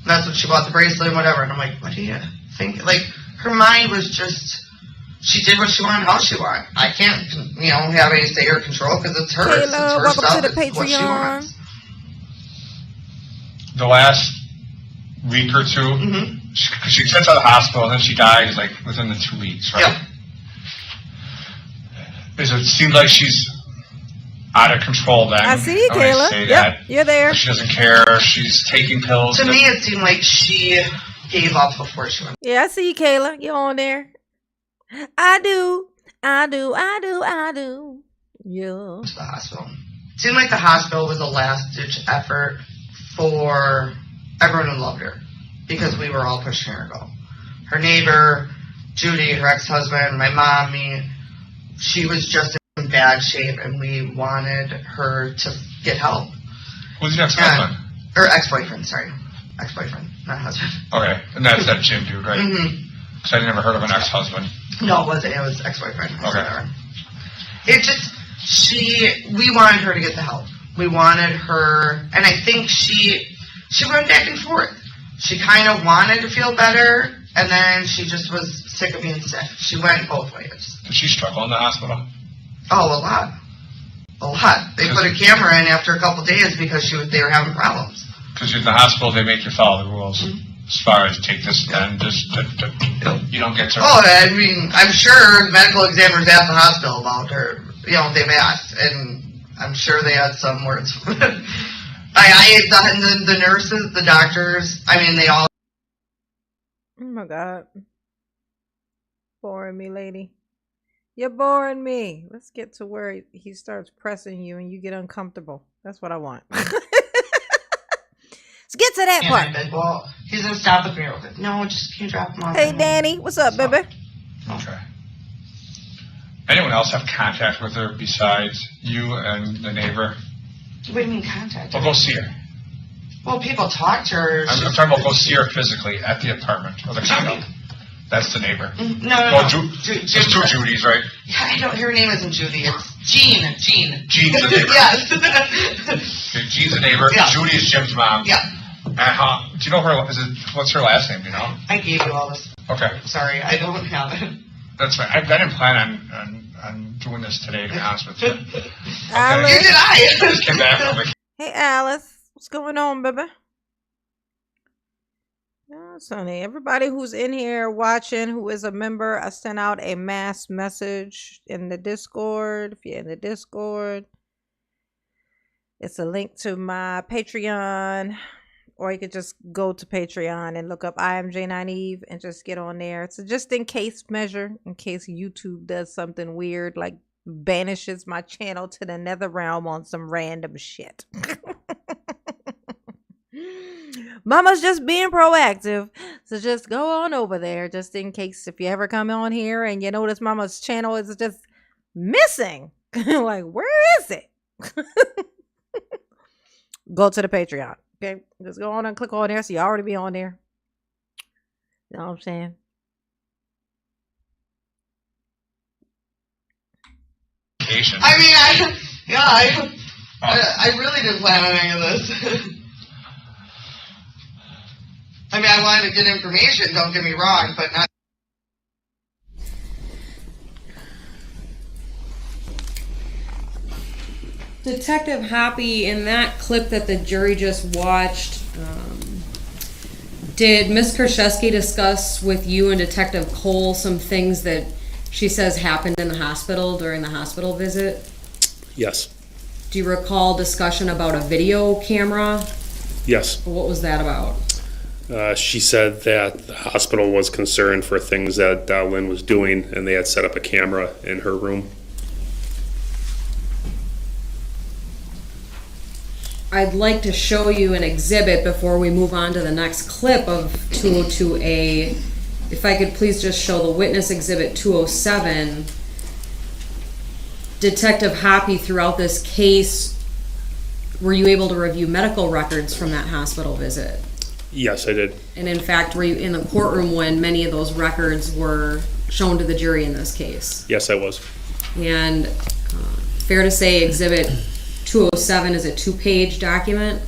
And that's what she bought, the bracelet and whatever. And I'm like, what do you think? Like, her mind was just, she did what she wanted, how she wanted. I can't, have any say or control because it's hers. It's Kayla, her welcome stuff. to the It's what she Patreon. wants. The last week or two, Mm-hmm. she gets out of the hospital and then she dies like within the 2 weeks, right? Yep. Does it seem like she's out of control then? I see you, when I Kayla. say Yep, that? you're there. She doesn't care. She's taking pills. To me, it seemed like she gave up before she went Yeah, I see you, Kayla. You on there? I do. Yeah. to the hospital. It seemed like the hospital was a last-ditch effort for everyone who loved her because we were all pushing her to go. Her neighbor, Judy, her ex-husband, my mom, me, she was just in bad shape and we wanted her to get help. Who's your ex-husband? Or ex-boyfriend, sorry. Ex-boyfriend, not husband. Okay, and that's that Jim dude, right? Mm-hmm. Because I never heard of an ex-husband. No, it wasn't. It was ex-boyfriend. Okay. It just, we wanted her to get the help. We wanted her, and I think she went back and forth. She kind of wanted to feel better, and then she just was sick of being sick. She went both ways. Did she struggle in the hospital? Oh, a lot. A lot. They put a camera in after a couple days because they were having problems. Because in the hospital, they make you follow the rules. Mm-hmm. As far as take this and just, you don't get to... Oh, I mean, I'm sure medical examiners at the hospital about her, they've asked, and I'm sure they had some words. The nurses, the doctors, I mean, they all... Oh my God. Boring me, lady. You're boring me. Let's get to where he starts pressing you and you get uncomfortable. That's what I want. Let's get to that And part. I said, well, he's going to stop with me real quick. No, just can you drop him off? Hey, Danny. What's up, baby? Okay. Anyone else have contact with her besides you and the neighbor? What do you mean contact? Well, go see her. Well, people talk to her. I'm talking about go see her physically at the apartment or the condo. That's the neighbor. No. Well, there's two Judys, right? Yeah, her name isn't Judy. It's Jean. Jean's the neighbor. Yes. Okay, Jean's the neighbor. Yeah. Judy is Jim's mom. Yeah. Do you know what's her last name? Do you know? I gave you all this. Okay, Sorry, I don't have it. that's fine. I didn't plan on doing this today, to be honest with you. Neither Alice. did I. Just came back from vacation. Hey, Alice. What's going on, baby? Yes, honey. Everybody who's in here watching, who is a member, I sent out a mass message in the Discord. If you're in the Discord, it's a link to my Patreon, or you could just go to Patreon and look up I am J9 Eve and just get on there. It's a just in case measure, in case YouTube does something weird, like banishes my channel to the nether realm on some random shit. Mama's just being proactive, so just go on over there just in case if you ever come on here and you notice Mama's channel is just missing. Like, where is it? Go to the Patreon. Okay, just go on and click on there so you already be on there. You know what I'm saying? I mean, I really didn't plan on any of this. I mean, I wanted to get information, don't get me wrong, but not. Detective Hoppy, in that clip that the jury just watched, did Ms. Kurczewski discuss with you and Detective Cole some things that she says happened in the hospital during the hospital visit? Yes. Do you recall discussion about a video camera? Yes. What was that about? She said that the hospital was concerned for things that Lynn was doing, and they had set up a camera in her room. I'd like to show you an exhibit before we move on to the next clip of 202A. If I could please just show the witness exhibit 207. Detective Hoppy, throughout this case, were you able to review medical records from that hospital visit? Yes, I did. And in fact, were you in the courtroom when many of those records were shown to the jury in this case? Yes, I was. And fair to say Exhibit 207 is a 2-page document?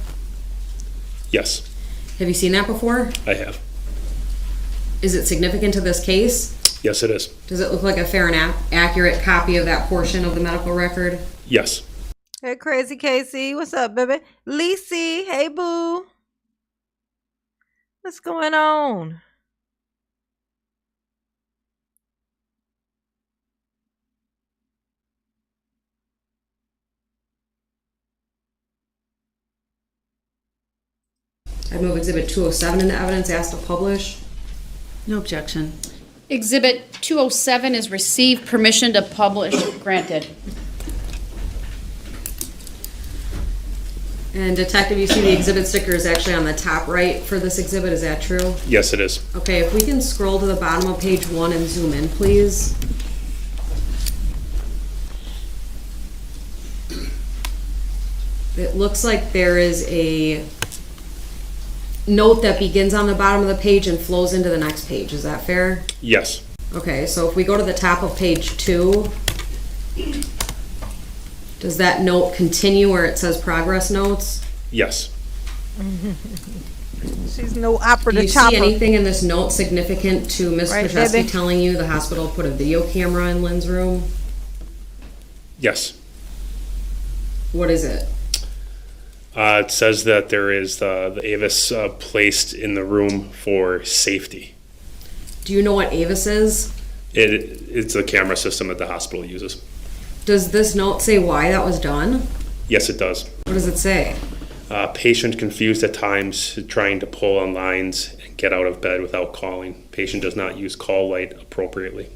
Yes, Have you seen that before? I have. Is it significant to this case? Yes, it is. Does it look like a fair and accurate copy of that portion of the medical record? Yes. Hey, Crazy Casey. What's up, baby? Lacey. Hey, boo. What's going on? I'd move Exhibit 207 into evidence, asked to publish. No objection. Exhibit 207 is received, permission to publish granted. And Detective, you see the exhibit sticker is actually on the top right for this exhibit, is that true? Yes, it is. Okay, if we can scroll to the bottom of page 1 and zoom in, please. It looks like there is a note that begins on the bottom of the page and flows into the next page, is that fair? Yes. Okay, so if we go to the top of page 2, does that note continue where it says progress notes? Yes. She's no opera Do to you chopper. see anything in this note significant to Ms. Right, Kurczewski baby? telling you the hospital put a video camera in Lynn's room? Yes. What is it? It says that there is the Avis placed in the room for safety. Do you know what Avis is? It's a camera system that the hospital uses. Does this note say why that was done? Yes, it does. What does it say? Patient confused at times trying to pull on lines and get out of bed without calling. Patient does not use call light appropriately.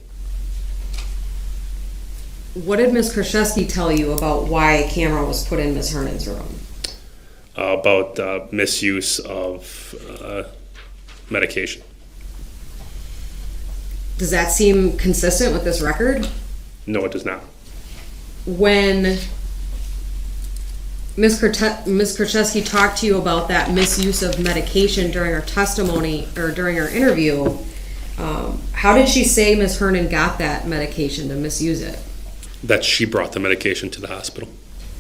What did Ms. Kurczewski tell you about why a camera was put in Ms. Hernan's room? About misuse of medication. Does that seem consistent with this record? No, it does not. When Ms. Kurczewski talked to you about that misuse of medication during her testimony or during her interview, how did she say Ms. Hernan got that medication to misuse it? That she brought the medication to the hospital.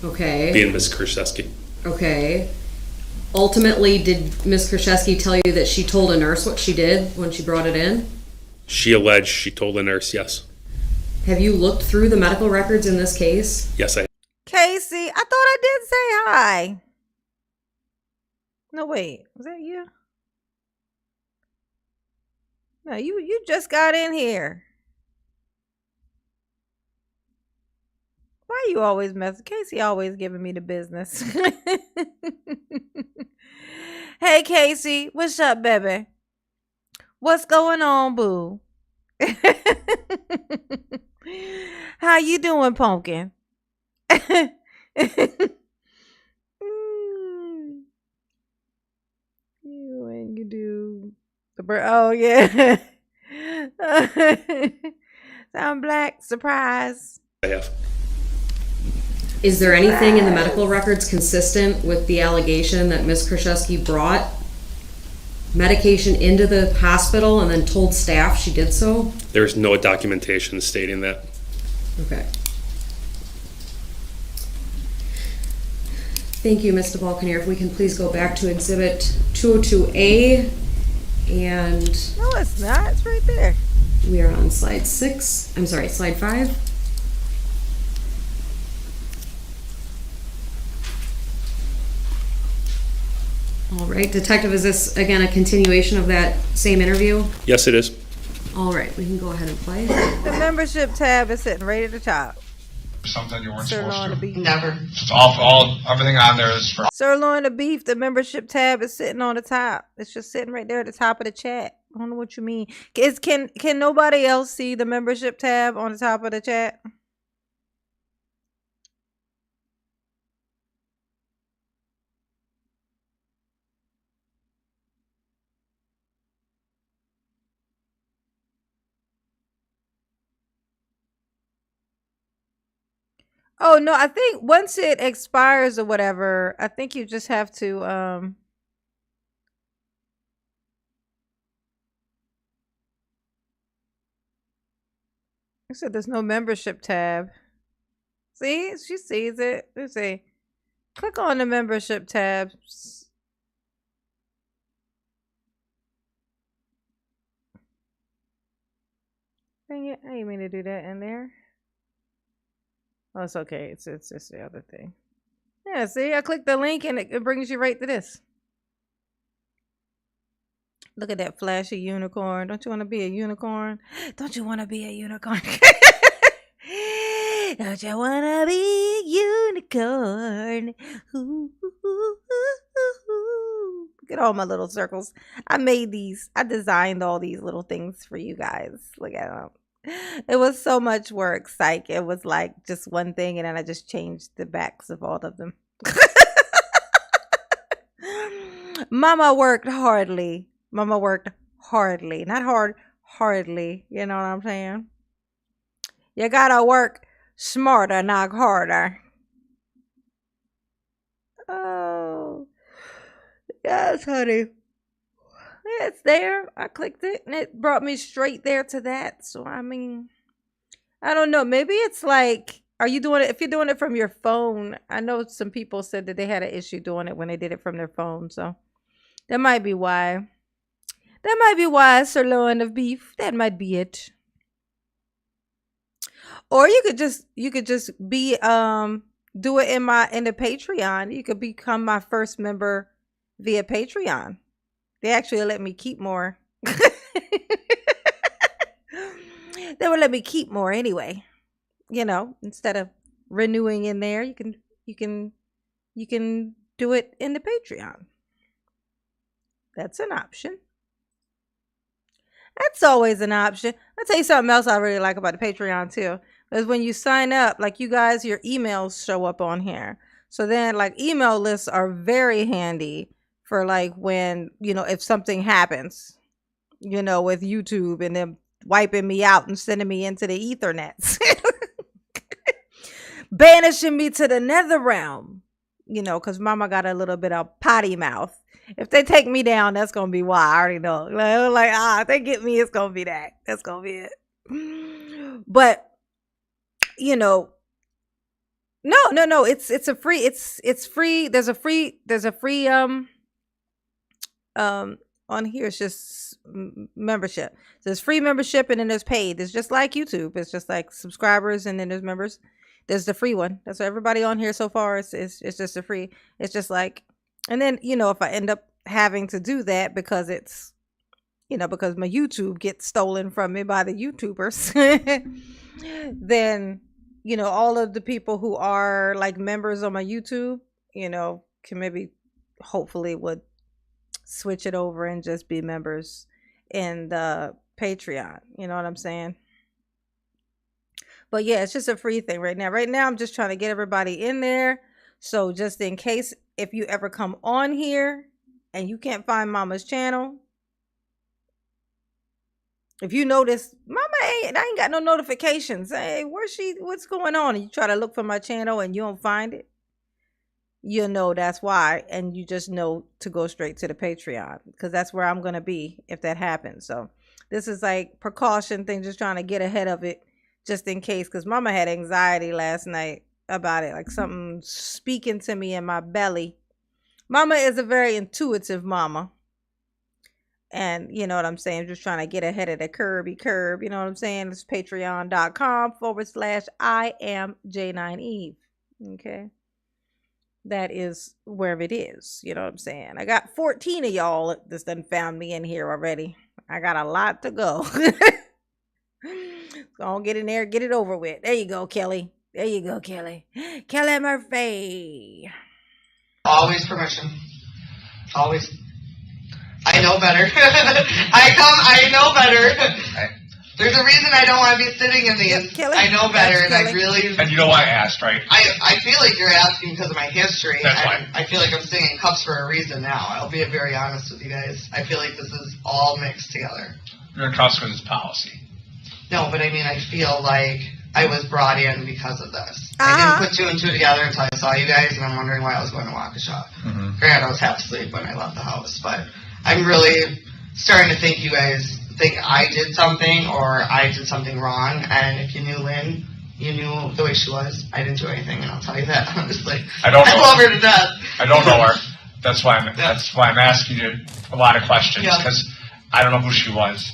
Okay. Being Ms. Kurczewski. Okay. Ultimately, did Ms. Kurczewski tell you that she told a nurse what she did when she brought it in? She alleged she told the nurse, yes. Have you looked through the medical records in this case? Yes, I Casey, I thought I did say hi. No, wait. Was that you? No, you just got in here. Why you always messing? Casey always giving me the business. Hey, Casey. What's up, baby? What's going on, boo? How you doing, pumpkin? You and you do the bird. Oh yeah. Sound black. Surprise. have. Is there anything in the medical records consistent with the allegation that Ms. Kurczewski brought medication into the hospital and then told staff she did so? There's no documentation stating that. Okay. Thank you, Mr. Balconier. If we can please go back to Exhibit 202A, and No, it's not. It's right there. we are on slide 6. I'm sorry, slide 5. All right, Detective, is this again a continuation of that same interview? Yes, it is. All right, we can go ahead and play. The membership tab is sitting right at the top. Something you weren't Sirloin supposed of to. beef. Never. It's all everything on there is for Sirloin of beef. The membership tab is sitting on the top. It's just sitting right there at the top of the chat. I don't know what you mean. Can nobody else see the membership tab on the top of the chat? Oh no, I think once it expires or whatever, I think you just have to I said there's no membership tab. See, she sees it. Let's see. Click on the membership tabs. Dang it, I didn't mean to do that in there. Oh, it's okay. It's just the other thing. Yeah, see, I clicked the link and it brings you right to this. Look at that flashy unicorn. Don't you want to be a unicorn? Don't you want to be a unicorn? Don't you want to be a unicorn? Ooh, ooh, ooh, ooh. Look at all my little circles. I made these. I designed all these little things for you guys. Look at them. It was so much work, psych. It was like just one thing, and then I just changed the backs of all of them. Mama worked hardly. Mama worked hardly. Not hard, hardly. You know what I'm saying? You gotta work smarter, not harder. Oh, yes, honey. Yeah, it's there. I clicked it and it brought me straight there to that. So, I mean, I don't know. Maybe it's like, are you doing it? If you're doing it from your phone, I know some people said that they had an issue doing it when they did it from their phone. So, that might be why. That might be why, sirloin of beef. That might be it. Or you could just be do it in the Patreon. You could become my first member via Patreon. They actually let me keep more. They would let me keep more anyway. You know, instead of renewing in there, you can do it in the Patreon. That's an option. That's always an option. I'll tell you something else I really like about the Patreon too. Is when you sign up, like you guys, your emails show up on here. So then like email lists are very handy for like when, you know, if something happens, you know, with YouTube and them wiping me out and sending me into the ethernets. Banishing me to the nether realm, you know, because mama got a little bit of potty mouth. If they take me down, that's going to be why. I already know. Like, if they get me, it's going to be that. That's going to be it. But, you know, no. It's a free, it's free. There's a free, on here. It's just membership. There's free membership and then there's paid. It's just like YouTube. It's just like subscribers and then there's members. There's the free one. That's what everybody on here so far. It's just a free. It's just like, and then, you know, if I end up having to do that because it's, you know, because my YouTube gets stolen from me by the YouTubers, then, you know, all of the people who are like members on my YouTube, you know, can maybe hopefully would switch it over and just be members in the Patreon. You know what I'm saying? But yeah, it's just a free thing right now. Right now, I'm just trying to get everybody in there. So just in case, if you ever come on here and you can't find mama's channel, if you notice, I ain't got no notifications. Hey, what's going on? And you try to look for my channel and you don't find it, you know that's why. And you just know to go straight to the Patreon because that's where I'm going to be if that happens. So this is like precaution thing, just trying to get ahead of it just in case, because mama had anxiety last night about it, like something speaking to me in my belly. Mama is a very intuitive mama. And you know what I'm saying? Just trying to get ahead of the curb. You know what I'm saying? It's patreon.com/I am J9Eve. Okay. That is where it is. You know what I'm saying? I got 14 of y'all that's done found me in here already. I got a lot to go. So I'll get in there, get it over with. There you go, Kelly. There you go, Kelly. Kelly Murphy. Always permission. Always. I know better. I know better. There's a reason I don't want to be sitting in these. Kelly, I know better, and Kelly. I really... And you know why I asked, right? I feel like you're asking because of my history. That's fine. I feel like I'm singing cups for a reason now. I'll be very honest with you guys. I feel like this is all mixed together. You're in cuffs because it's policy. No, but I mean, I feel like I was brought in because of this. I Uh-huh. didn't put 2 and 2 together until I saw you guys, and I'm wondering why I was going to Waukesha. Granted, I was half asleep when I left the house, but I'm really starting to think you guys think I did something or I did something wrong. And if you knew Lynn, you knew the way she was. I didn't do anything, and I'll tell you that honestly. I don't know. love her to death. I don't know her. That's why I'm asking you a lot of questions, Yeah. because I don't know who she was.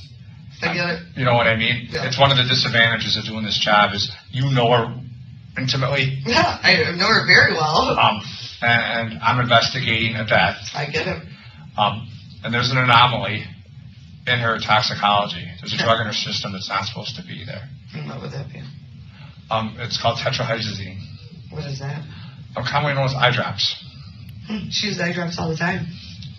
I get it. You know what I mean? Yeah. It's one of the disadvantages of doing this job is you know her intimately, Yeah, I know her very well. and I'm investigating a death, I get it. and there's an anomaly in her toxicology. There's a drug in her system that's not supposed to be there. And what would that be? It's called tetrahydrazine. What is that? Commonly known as eye drops. She uses eye drops all the time.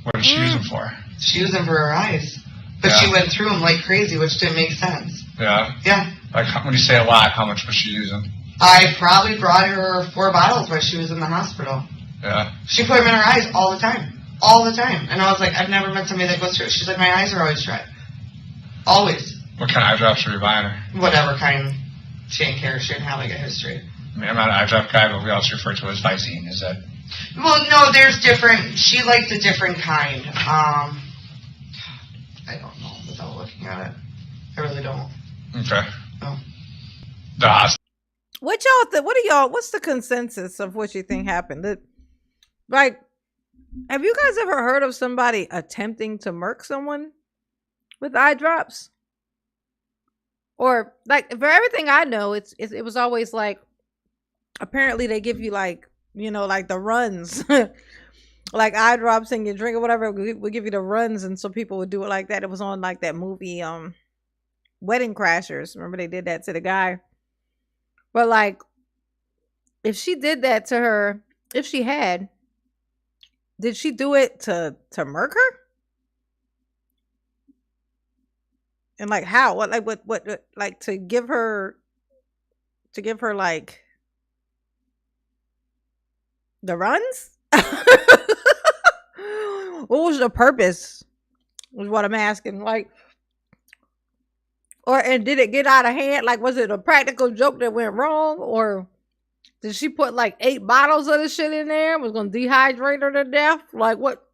What does she use them for? She used them for her eyes. But Yeah. she went through them like crazy, which didn't make sense. Yeah. Yeah. Like when you say a lot, how much was she using? I probably brought her 4 bottles while she was in the hospital. Yeah. She put them in her eyes all the time. All the time. And I was like, I've never met somebody that goes through it. She's like, my eyes are always dry. Always. What kind of eye drops were you buying her? Whatever kind. She didn't care. She didn't have like a history. I mean, I'm not an eye drop guy, but we also refer to it as Visine. Is that? Well, no, there's different. She likes a different kind. I don't know without looking at it. I really don't. Okay. No. The hospital. What y'all think? What are y'all? What's the consensus of what you think happened? Like, have you guys ever heard of somebody attempting to murk someone with eye drops? Or like, for everything I know, it was always like, apparently they give you like, you know, like the runs, like eye drops in your drink or whatever. Would give you the runs, and so people would do it like that. It was on like that movie, Wedding Crashers. Remember they did that to the guy. But like, if she did that to her, if she had, did she do it to murk her? And like how? What like to give her like the runs? What was the purpose? Was what I'm asking. Like, and did it get out of hand? Like, was it a practical joke that went wrong? Or did she put like 8 bottles of the shit in there? Was gonna dehydrate her to death? Like, what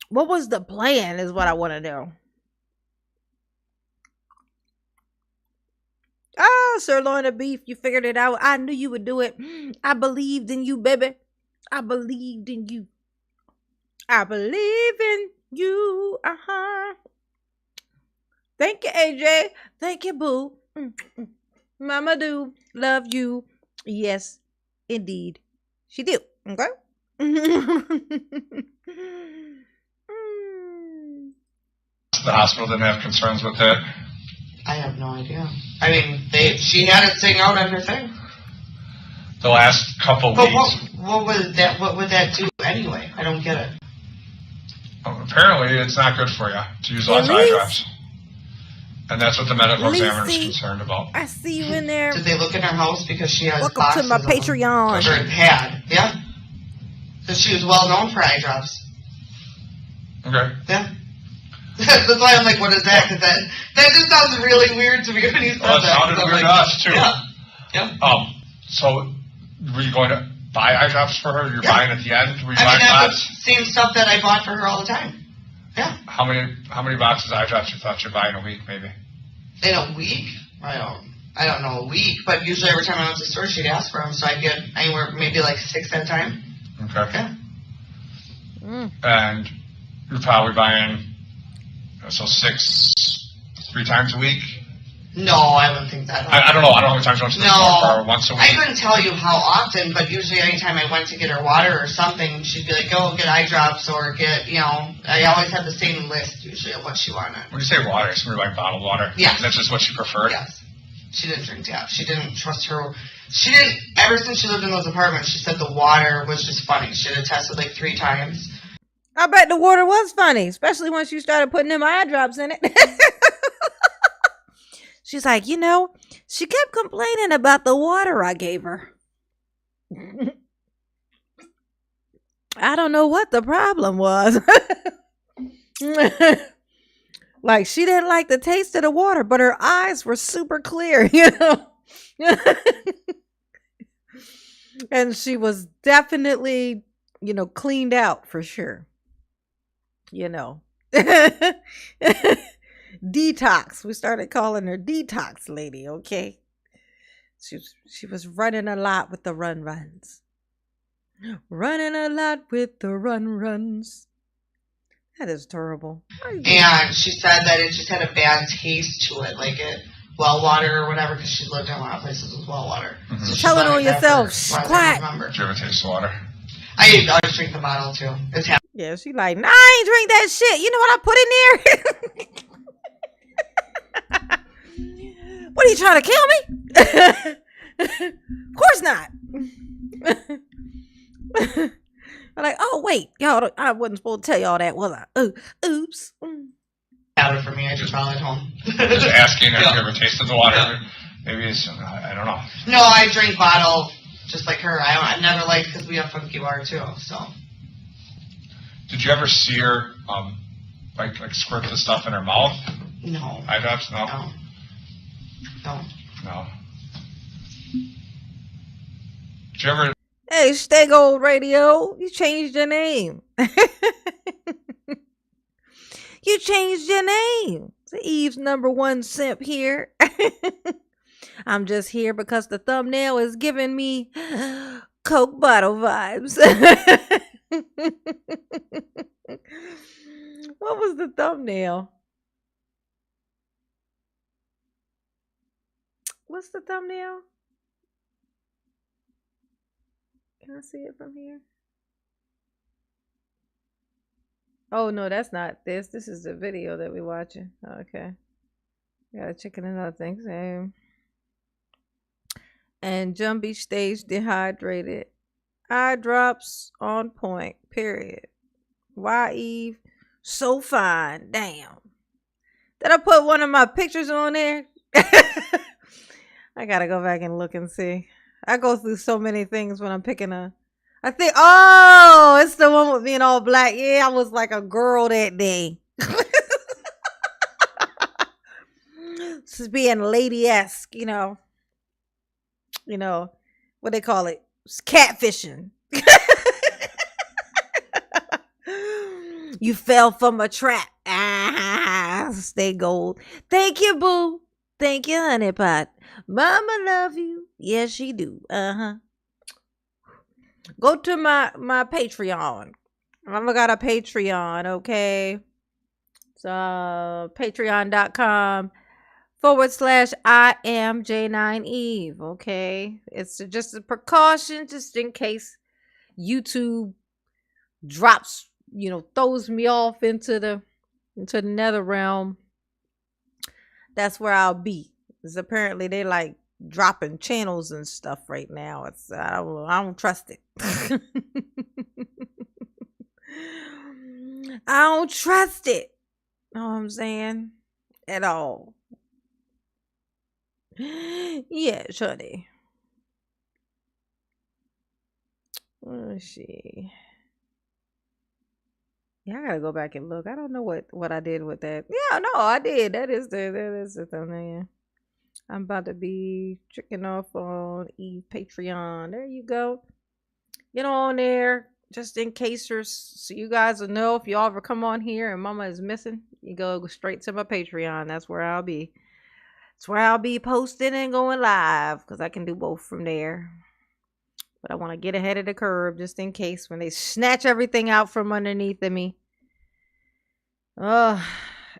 was the plan is what I want to know. Oh, sirloin of beef, you figured it out. I knew you would do it. I believed in you, baby. I believed in you. I believe in you. Thank you, AJ. Thank you, boo. Mama do love you. Yes, indeed. She do. Okay? The hospital didn't have concerns with it. I have no idea. I mean, she had it sing out on her thing. The last couple But weeks. what was that? What would that do anyway? I don't get it. Apparently, it's not good for you to use lots of eye drops. And that's what the medical examiner is concerned about. I see you in there. Did they look in her house because she has Welcome boxes to my of them? Patreon. Or had, yeah. Because she was well known for eye drops. Okay. Yeah. That's why I'm like, what is that? Because that just sounds really weird to me when you said Well, it that. sounded I'm weird like, to us, too. Yeah. Yeah. So, were you going to buy eye drops for her? You're Yeah. buying at the end? Were you I buying mean, that's the lots? same stuff that I bought for her all the time. Yeah. How many boxes of eye drops you thought you'd buy in a week, maybe? In a week? I don't know a week, but usually every time I went to the store, she'd ask for them, so I'd get anywhere, maybe like 6 at a time. Okay. Yeah. And you're probably buying, so 6, 3 times a week? No, I wouldn't think that. I don't know. I don't know how many times you went to the store for, once a I week. couldn't tell you how often, but usually anytime I went to get her water or something, she'd be like, go get eye drops or get, I always had the same list usually of what she wanted. When you say water, it's like bottled water? Yes. That's just what she preferred? Yes. She didn't drink tap. She didn't trust her. She didn't, ever since she lived in those apartments, she said the water was just funny. She had tested like 3 times. I bet the water was funny, especially once you started putting them eye drops in it. She's like, she kept complaining about the water I gave her. I don't know what the problem was. Like, she didn't like the taste of the water, but her eyes were super clear, And she was definitely, cleaned out for sure. Detox. We started calling her Detox Lady, okay? She was running a lot with the runs. Running a lot with the runs. That is terrible. And she said that it just had a bad taste to it, like it well water or whatever, because she lived in a lot of places with well water. Mhm. So she Tell it thought on it never yourself. was, I Quiet. remember. Did you ever taste the water? I always drink the bottle too. It's half. Yeah, she like, nah, I ain't drink that shit. You know what I put in there? What are you trying to kill me? Of course not. I'm like, oh wait, y'all, I wasn't supposed to tell y'all that, was I? Oops. Powder for me. I just brought it home. Just asking if Yeah. you ever tasted the water. Yeah. Maybe it's, I don't know. No, I drink bottle just like her. I never liked because we have funky water too. So Did you ever see her, like squirt the stuff in her mouth? no, Eye drops? No. no, no. No. Did you ever? Hey, Stay Gold Radio, you changed your name. You changed your name. It's Eve's #1 simp here. I'm just here because the thumbnail is giving me Coke bottle vibes. What was the thumbnail? What's the thumbnail? Can I see it from here? Oh no, that's not this. This is the video that we're watching. Okay. Got a chicken and other things. And Jumbie stage dehydrated. Eye drops on point. Period. Why Eve? So fine. Damn. Did I put one of my pictures on there? I gotta go back and look and see. I go through so many things when I'm picking I think, oh, it's the one with me in all black. Yeah, I was like a girl that day. Just being lady-esque, what they call it? It's catfishing. You fell from a trap. Stay gold. Thank you, boo. Thank you, honey pot. Mama love you. Yes, she do. Go to my Patreon. I've got a Patreon, okay? It's patreon.com/I am J9Eve, okay? It's just a precaution just in case YouTube drops, throws me off into the nether realm. That's where I'll be. Because apparently they like dropping channels and stuff right now. I don't trust it. I don't trust it. Know what I'm saying? At all. Yeah, honey. Let's see. Yeah, I gotta go back and look. I don't know what I did with that. Yeah, no, I did. That is the thumbnail. I'm about to be tricking off on Eve Patreon. There you go. Get on there just in case so you guys will know if y'all ever come on here and mama is missing. You go straight to my Patreon. That's where I'll be. That's where I'll be posting and going live because I can do both from there. But I want to get ahead of the curve just in case when they snatch everything out from underneath of me. Oh,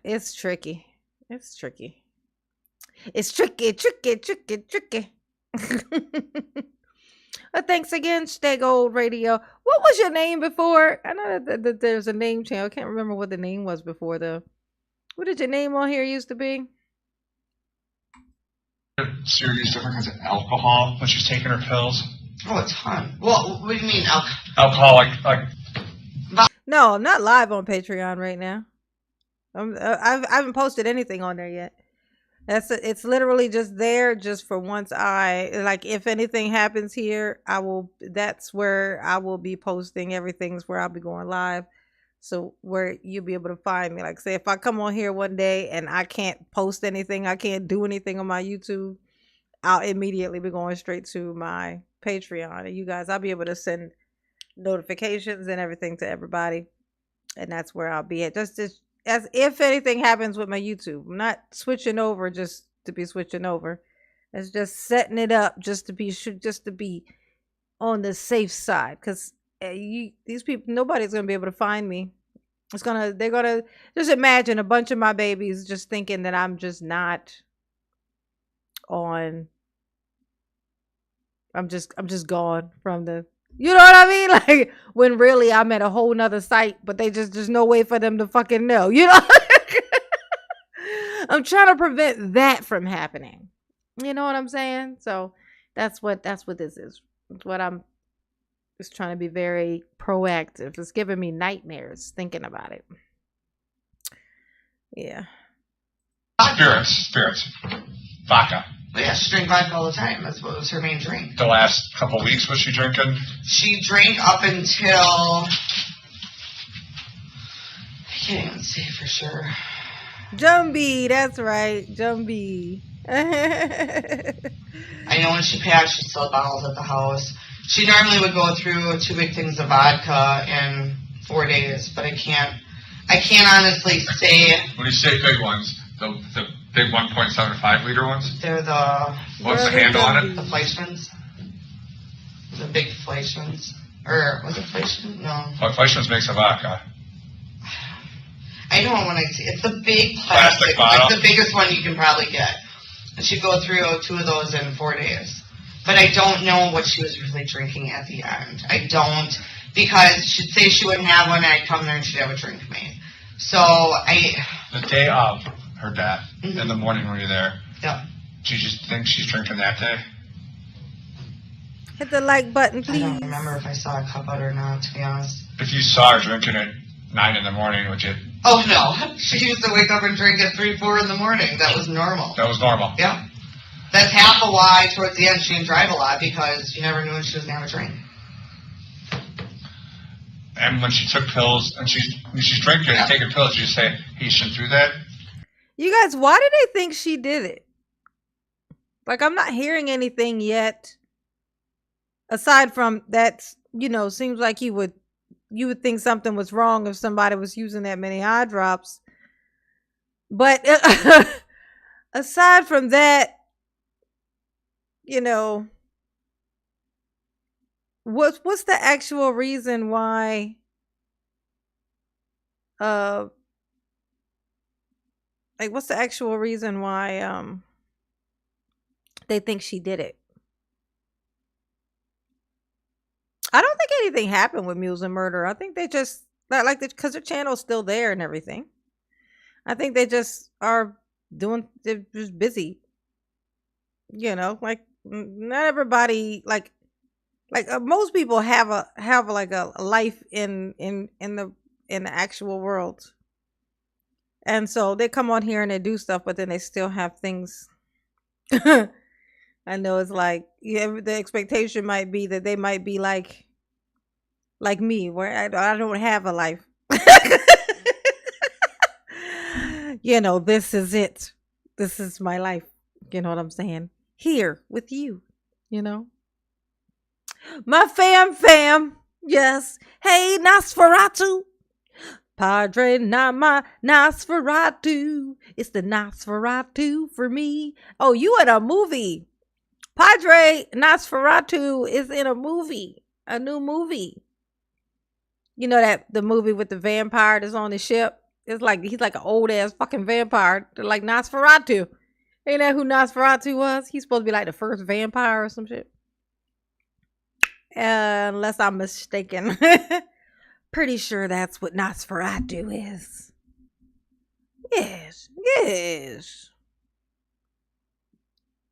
it's tricky. It's tricky. It's tricky. But thanks again, Stay Gold Radio. What was your name before? I know that there's a name change. I can't remember what the name was before though. What did your name on here used to be? Serious different kinds of alcohol when she's taking her pills. Oh, a ton. Well, what do you mean Alcohol, like No, I'm not live on Patreon right now. I haven't posted anything on there yet. It's literally just there just for once if anything happens here, that's where I will be posting. Everything's where I'll be going live. So where you'll be able to find me. Like say if I come on here one day and I can't post anything, I can't do anything on my YouTube, I'll immediately be going straight to my Patreon. And you guys, I'll be able to send notifications and everything to everybody. And that's where I'll be at. Just as if anything happens with my YouTube. I'm not switching over just to be switching over. It's just setting it up just to be on the safe side. Because these people, nobody's going to be able to find me. They're gonna just imagine a bunch of my babies just thinking that I'm just not on. I'm just gone from the, you know what I mean? Like, when really I'm at a whole nother site, but there's no way for them to fucking know, you know? I'm trying to prevent that from happening. You know what I'm saying? So that's what this is. It's what I'm just trying to be very proactive. It's giving me nightmares thinking about it. Yeah. Spirits. Vodka. But yeah, she drank vodka all the time. That's what was her main drink. The last couple weeks was she drinking? She drank up until, I can't even say for sure. Jumbie, that's right. Jumbie. I know when she passed, she sold bottles at the house. She normally would go through 2 big things of vodka in 4 days, but I can't honestly say. When you say big ones, the big 1.75 liter ones? They're the, What's the handle on it? the Fleischmann's. The big Fleischmann's. Or, was it Fleischmann? No. Well, Fleischmann's makes a vodka. I don't want to see. It's the big plastic bottle. like the biggest one you can probably get. And she'd go through 2 of those in 4 days. But I don't know what she was really drinking at the end. I don't, because she'd say she wouldn't have one, and I'd come there and she'd have a drink made. So The day of her death, in the morning when you're there, yeah. do you just think she's drinking that day? Hit the like button, I please. don't remember if I saw a cup out or not, to be honest. If you saw her drinking at 9 in the morning, would you? Oh, no. She used to wake up and drink at 3, 4 in the morning. That was normal. That was normal. Yeah. That's half of why, towards the end, she didn't drive a lot, because you never knew when she was going to have a drink. And when she took pills, and when she's drinking and taking pills, you say, hey, you shouldn't do that? You guys, why do they think she did it? Like, I'm not hearing anything yet. Aside from that, seems like you would think something was wrong if somebody was using that many eye drops. But aside from that, what's the actual reason why what's the actual reason why they think she did it? I don't think anything happened with Mules and Murder. I think they just because their channel's still there and everything. I think they just they're just busy. Like not everybody most people have a life in the actual world. And so they come on here and they do stuff, but then they still have things. I know it's like, the expectation might be that they might be like me, where I don't have a life. This is it. This is my life. You know what I'm saying? Here with you, My fam. Yes. Hey, Nosferatu. Padre, not my Nosferatu. It's the Nosferatu for me. Oh, you in a movie. Padre Nosferatu is in a movie. A new movie. You know that the movie with the vampire that's on the ship? It's like he's like an old ass fucking vampire. They're like Nosferatu. Ain't that who Nosferatu was? He's supposed to be like the first vampire or some shit. Unless I'm mistaken. Pretty sure that's what Nosferatu is. Yes.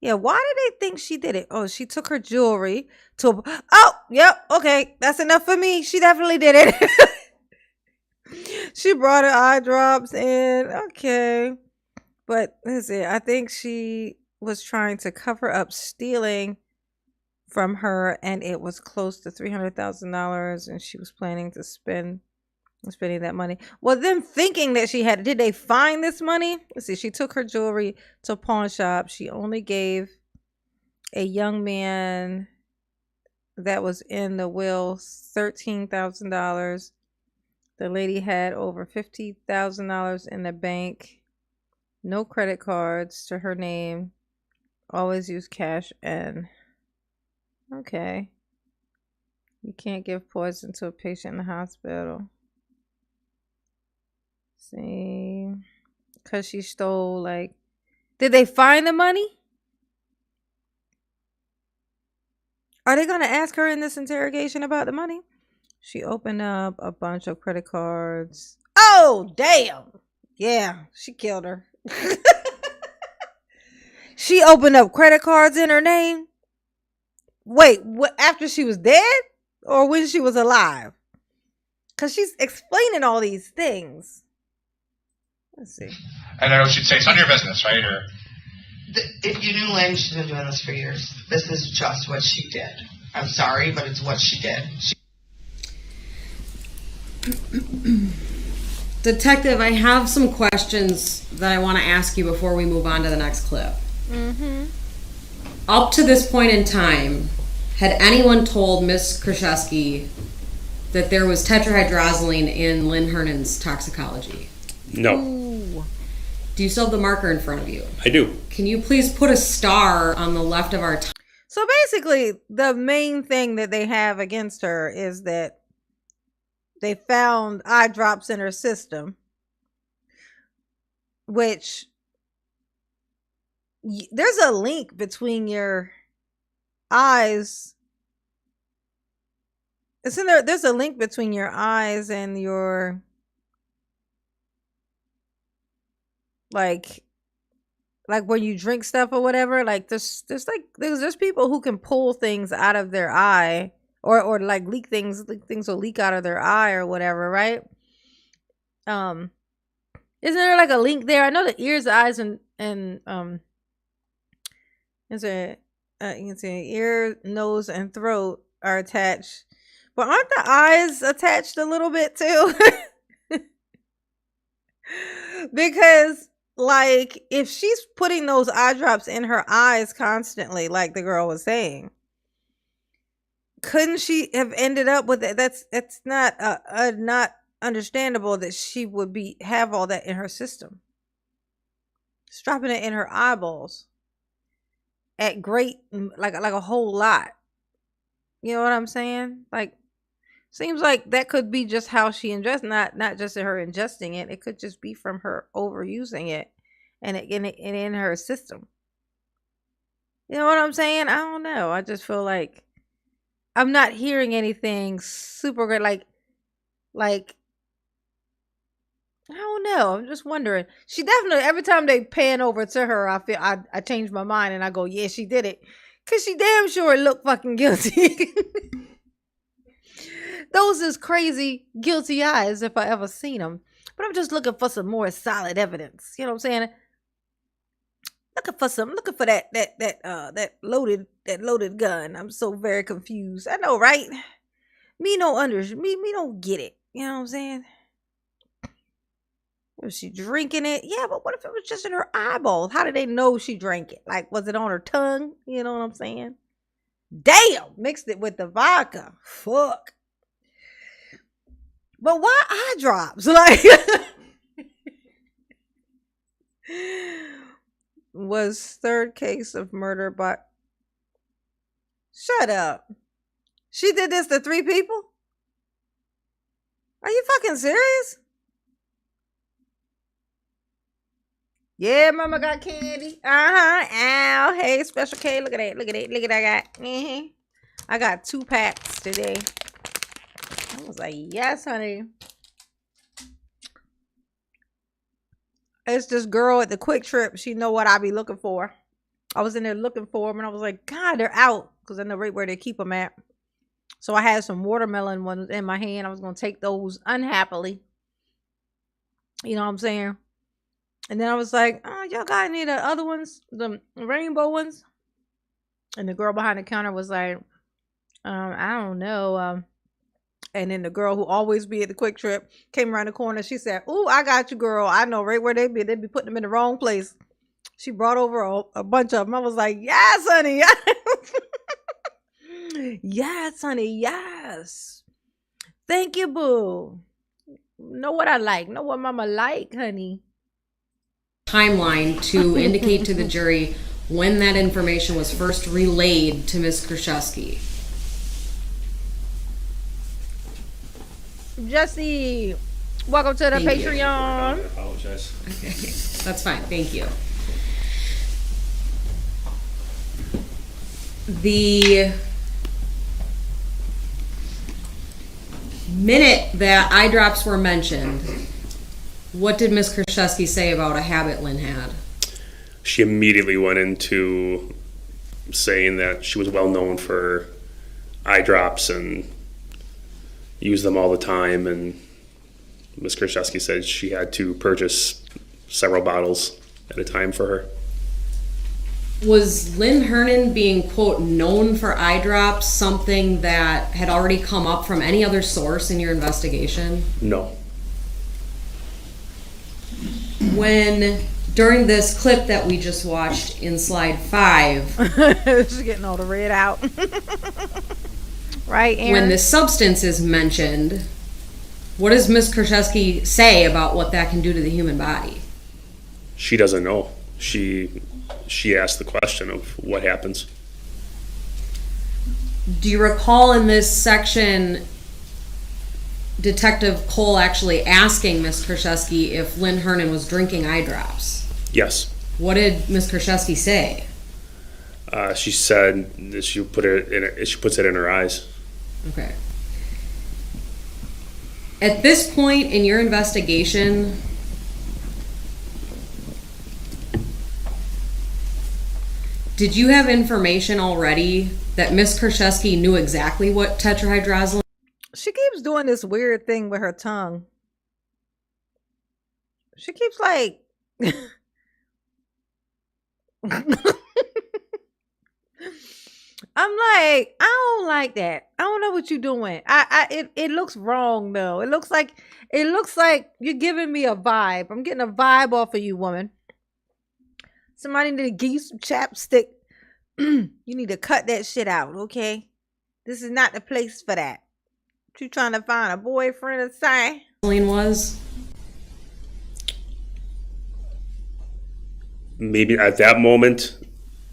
Yeah, why did they think she did it? Oh, she took her jewelry to... Oh, yep, okay. That's enough for me. She definitely did it. She brought her eye drops in. Okay. But listen, I think she was trying to cover up stealing from her, and it was close to $300,000, and she was planning to spending that money. Well, them thinking that she had, did they find this money? Let's see, she took her jewelry to a pawn shop. She only gave a young man that was in the will, $13,000. The lady had over $50,000 in the bank. No credit cards to her name. Always use cash and okay. You can't give poison to a patient in the hospital. See, because she stole, like, did they find the money? Are they going to ask her in this interrogation about the money? She opened up a bunch of credit cards. Oh, damn. Yeah, she killed her. She opened up credit cards in her name. Wait, what? After she was dead or when she was alive? Because she's explaining all these things. Let's see. And I know she'd say, it's none of your business, right? Or If you knew Lynn, she's been doing this for years. This is just what she did. I'm sorry, but it's what she did. Detective, I have some questions that I want to ask you before we move on to the next clip. Up to this point in time, had anyone told Miss Kurczewski that there was tetrahydrozoline in Lynn Hernan's toxicology? No, Ooh. Do you still have the marker in front of you? I do. Can you please put a star on the left of our So basically, the main thing that they have against her is that they found eye drops in her system, which there's a link between your eyes. It's in there. There's a link between your eyes and your like when you drink stuff or whatever. Like there's people who can pull things out of their eye or like leak things. Things will leak out of their eye or whatever, right? Isn't there like a link there? I know the ears, eyes, and is it you can see ear, nose, and throat are attached, but aren't the eyes attached a little bit too? Because like if she's putting those eye drops in her eyes constantly, like the girl was saying, couldn't she have ended up with it? It's not not understandable that she would have all that in her system. She's dropping it in her eyeballs at great, like a whole lot. You know what I'm saying? Like, seems like that could be just how she ingests, not just her ingesting it. It could just be from her overusing it and it in her system. You know what I'm saying? I don't know. I just feel like I'm not hearing anything super good. Like I don't know. I'm just wondering. She definitely, every time they pan over to her, I feel I change my mind and I go, yeah, she did it. Cause she damn sure looked fucking guilty. Those is crazy guilty eyes if I ever seen them. But I'm just looking for some more solid evidence. You know what I'm saying? Looking for that loaded gun. I'm so very confused. I know, right? Me don't get it. You know what I'm saying? Was she drinking it? Yeah, but what if it was just in her eyeballs? How did they know she drank it? Like, was it on her tongue? You know what I'm saying? Damn, mixed it with the vodka. Fuck. But why eye drops? Like, was third case of murder, but shut up. She did this to 3 people? Are you fucking serious? Yeah, mama got candy. Ow. Hey, Special K. Look at that. Look at that. I got. I got 2 packs today. I was like, yes, honey. It's this girl at the Quick Trip. She know what I be looking for. I was in there looking for them, and I was like, God, they're out. Because I know right where they keep them at. So I had some watermelon ones in my hand. I was going to take those unhappily. You know what I'm saying? And then I was like, oh, y'all got any of the other ones? The rainbow ones? And the girl behind the counter was like, I don't know. And then the girl who always be at the Quick Trip came around the corner. She said, ooh, I got you, girl. I know right where they be. They be putting them in the wrong place. She brought over a bunch of them. I was like, yes, honey. Yes, yes honey. Yes. Thank you, boo. Know what I like. Know what mama like, honey. Timeline to indicate to the jury when that information was first relayed to Ms. Kurczewski. Jesse, welcome to the Thank you. Patreon. I apologize. Okay, that's fine. Thank you. The minute that eye drops were mentioned, what did Ms. Kurczewski say about a habit Lynn had? She immediately went into saying that she was well known for eye drops and used them all the time. And Ms. Kurczewski said she had to purchase several bottles at a time for her. Was Lynn Hernan being, quote, known for eye drops something that had already come up from any other source in your investigation? No. When, during this clip that we just watched in slide 5, She's getting all the red out. Right, Aaron? when the substance is mentioned, what does Ms. Kurczewski say about what that can do to the human body? She doesn't know. She asked the question of what happens. Do you recall in this section Detective Cole actually asking Ms. Kurczewski if Lynn Hernan was drinking eye drops? Yes. What did Ms. Kurczewski say? She said that she puts it in her eyes. Okay. At this point in your investigation, did you have information already that Ms. Kurczewski knew exactly what tetrahydrozoline? She keeps doing this weird thing with her tongue. She keeps like I'm like, I don't like that. I don't know what you're doing. It looks wrong though. It looks like you're giving me a vibe. I'm getting a vibe off of you, woman. Somebody need to give you some chapstick. You need to cut that shit out, okay? This is not the place for that. You trying to find a boyfriend or something? Was? Maybe at that moment,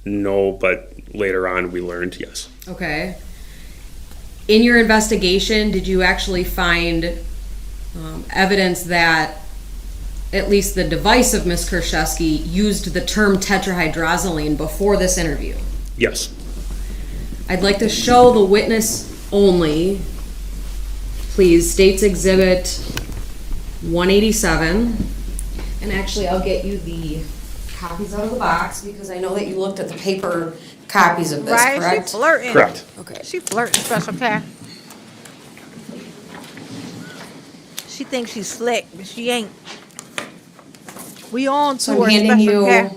no, but later on we learned yes. Okay. In your investigation, did you actually find evidence that at least the device of Ms. Kurczewski used the term tetrahydrozoline before this interview? Yes. I'd like to show the witness only, please, State's Exhibit 187. And actually, I'll get you the copies out of the box because I know that you looked at the paper copies of this, Right? correct? She flirting. Correct. Okay. She flirting, Special K. She thinks she's slick, but she ain't. We on to So I'm her, handing Special you. K.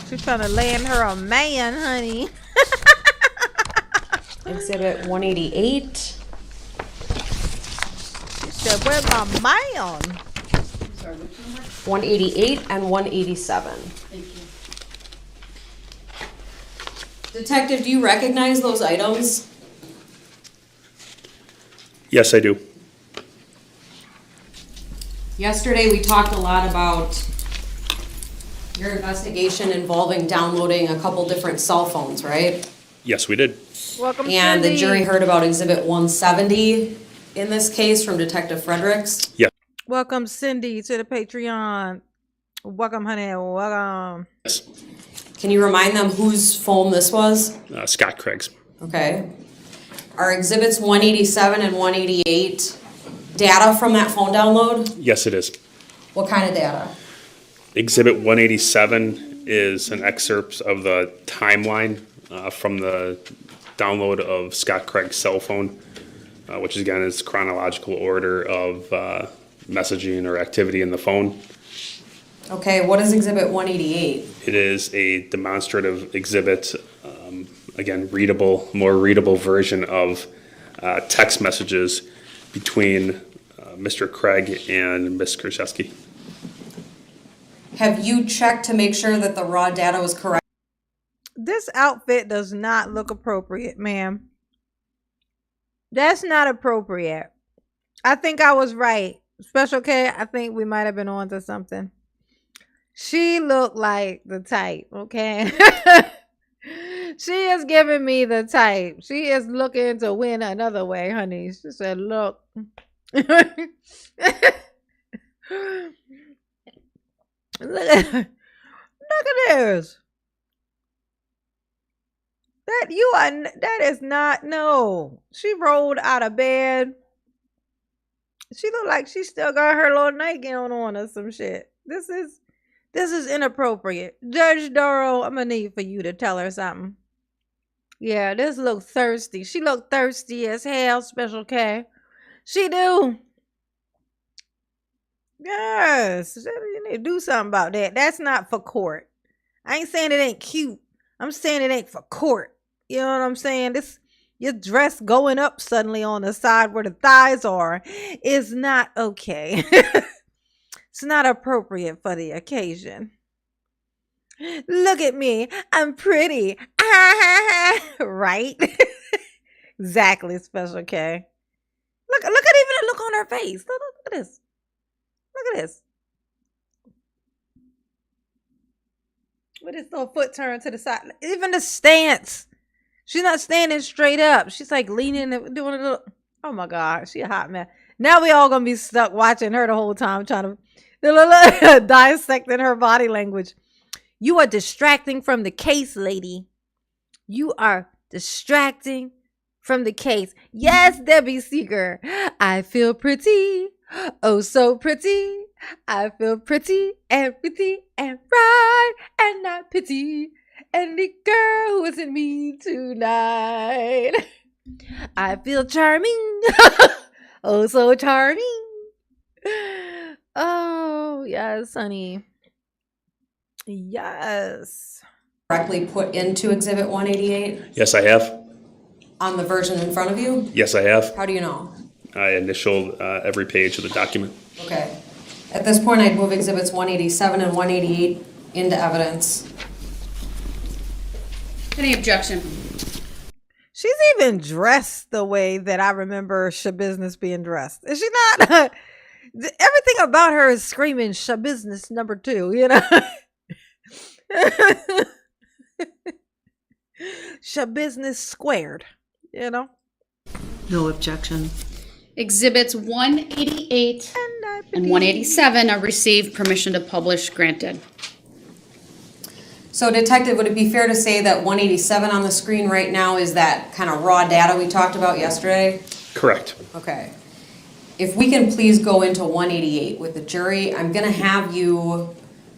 She's trying to land her a man, honey. Exhibit 188. She said, "Where's my man?" 188 and 187. Thank you. Detective, do you recognize those items? Yes, I do. Yesterday we talked a lot about your investigation involving downloading a couple different cell phones, right? Yes, we did. Welcome, And the Cindy. jury heard about Exhibit 170 in this case from Detective Fredericks. Yes. Welcome, Cindy, to the Patreon. Welcome, honey. Welcome. Yes. Can you remind them whose phone this was? Scott Craig's. Okay. Are Exhibits 187 and 188 data from that phone download? Yes, it is. What kind of data? Exhibit 187 is an excerpt of the timeline from the download of Scott Craig's cell phone, which again is chronological order of messaging or activity in the phone. Okay, what is Exhibit 188? It is a demonstrative exhibit, again, more readable version of text messages between Mr. Craig and Ms. Kurczewski. Have you checked to make sure that the raw data was correct? This outfit does not look appropriate, ma'am. That's not appropriate. I think I was right. Special K, I think we might have been on to something. She looked like the type, okay? She is giving me the type. She is looking to win another way, honey. She said, look. Look at this. That is not, no. She rolled out of bed. She looked like she still got her little nightgown on or some shit. This is inappropriate. Judge Doro, I'm gonna need for you to tell her something. Yeah, this looks thirsty. She looked thirsty as hell, Special K. She do. Yes. You need to do something about that. That's not for court. I ain't saying it ain't cute. I'm saying it ain't for court. You know what I'm saying? Your dress going up suddenly on the side where the thighs are is not okay. It's not appropriate for the occasion. Look at me. I'm pretty. Right? Exactly, Special K. Look at even the look on her face. Look at this. Look at this. With this little foot turned to the side. Even the stance. She's not standing straight up. She's like leaning and doing a little. Oh my God. She a hot mess. Now we all gonna be stuck watching her the whole time, trying to dissecting her body language. You are distracting from the case, lady. You are distracting from the case. Yes, Debbie Seeger. I feel pretty. Oh, so pretty. I feel pretty and right and not pity any girl who isn't me tonight. I feel charming. Oh, so charming. Oh, yes, honey. Yes. Correctly put into Exhibit 188 Yes, I have. on the version in front of you? Yes, I have. How do you know? I initialed every page of the document. Okay. At this point, I'd move Exhibits 187 and 188 into evidence. Any objection? She's even dressed the way that I remember Shabusiness being dressed. Is she not? Everything about her is screaming Shabusiness #2, you know? Shabusiness squared, you know? No objection. Exhibits 188 and 187 are received. Permission to publish granted. So Detective, would it be fair to say that 187 on the screen right now is that kind of raw data we talked about yesterday? Correct. Okay. If we can please go into 188 with the jury, I'm going to have you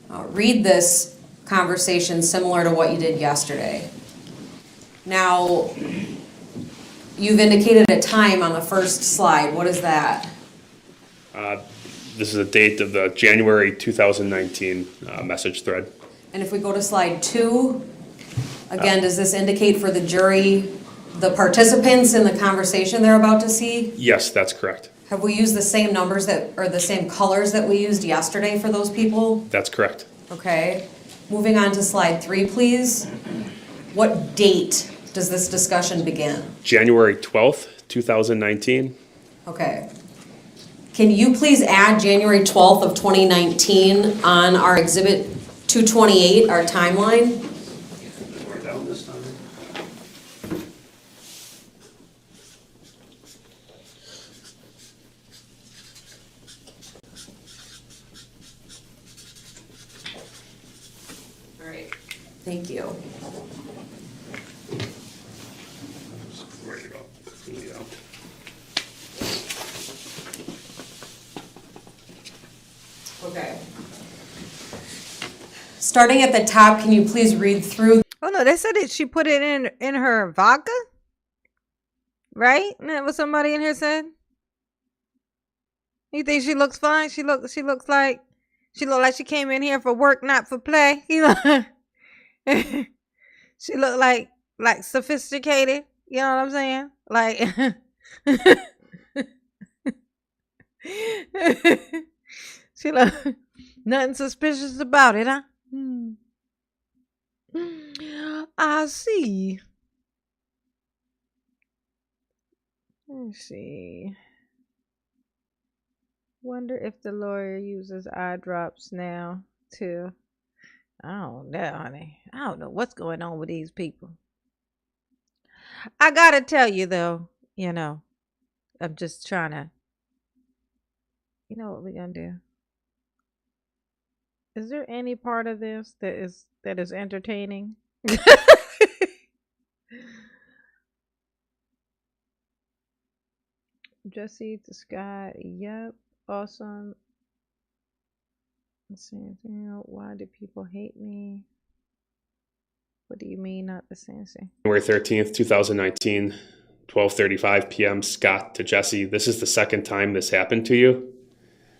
read this conversation similar to what you did yesterday. Now, you've indicated a time on the first slide. What is that? This is the date of the January 2019 message thread. And if we go to slide 2, again, does this indicate for the jury the participants in the conversation they're about to see? Yes, that's correct. Have we used the same numbers or the same colors that we used yesterday for those people? That's correct. Okay. Moving on to slide 3, please. What date does this discussion begin? January 12th, 2019. Okay. Can you please add January 12th of 2019 on our Exhibit 228, our timeline? All right. Thank you. Ready to go. Yeah. Okay. Starting at the top, can you please read through? Oh no, they said that she put it in her vodka, right? And that was somebody in here said. You think she looks fine? She looks like she came in here for work, not for play. You know, she looked like sophisticated. You know what I'm saying? Like, Nothing suspicious about it, huh? I see. Let's see. Wonder if the lawyer uses eye drops now too. I don't know, honey. I don't know what's going on with these people. I gotta tell you though, I'm just trying to. You know what we're gonna do? Is there any part of this that is entertaining? Jessy to Scott, yep, awesome. Let's see, why do people hate me? What do you mean, not the same? January 13th, 2019, 12:35 p.m. Scott to Jessy. This is the second time this happened to you.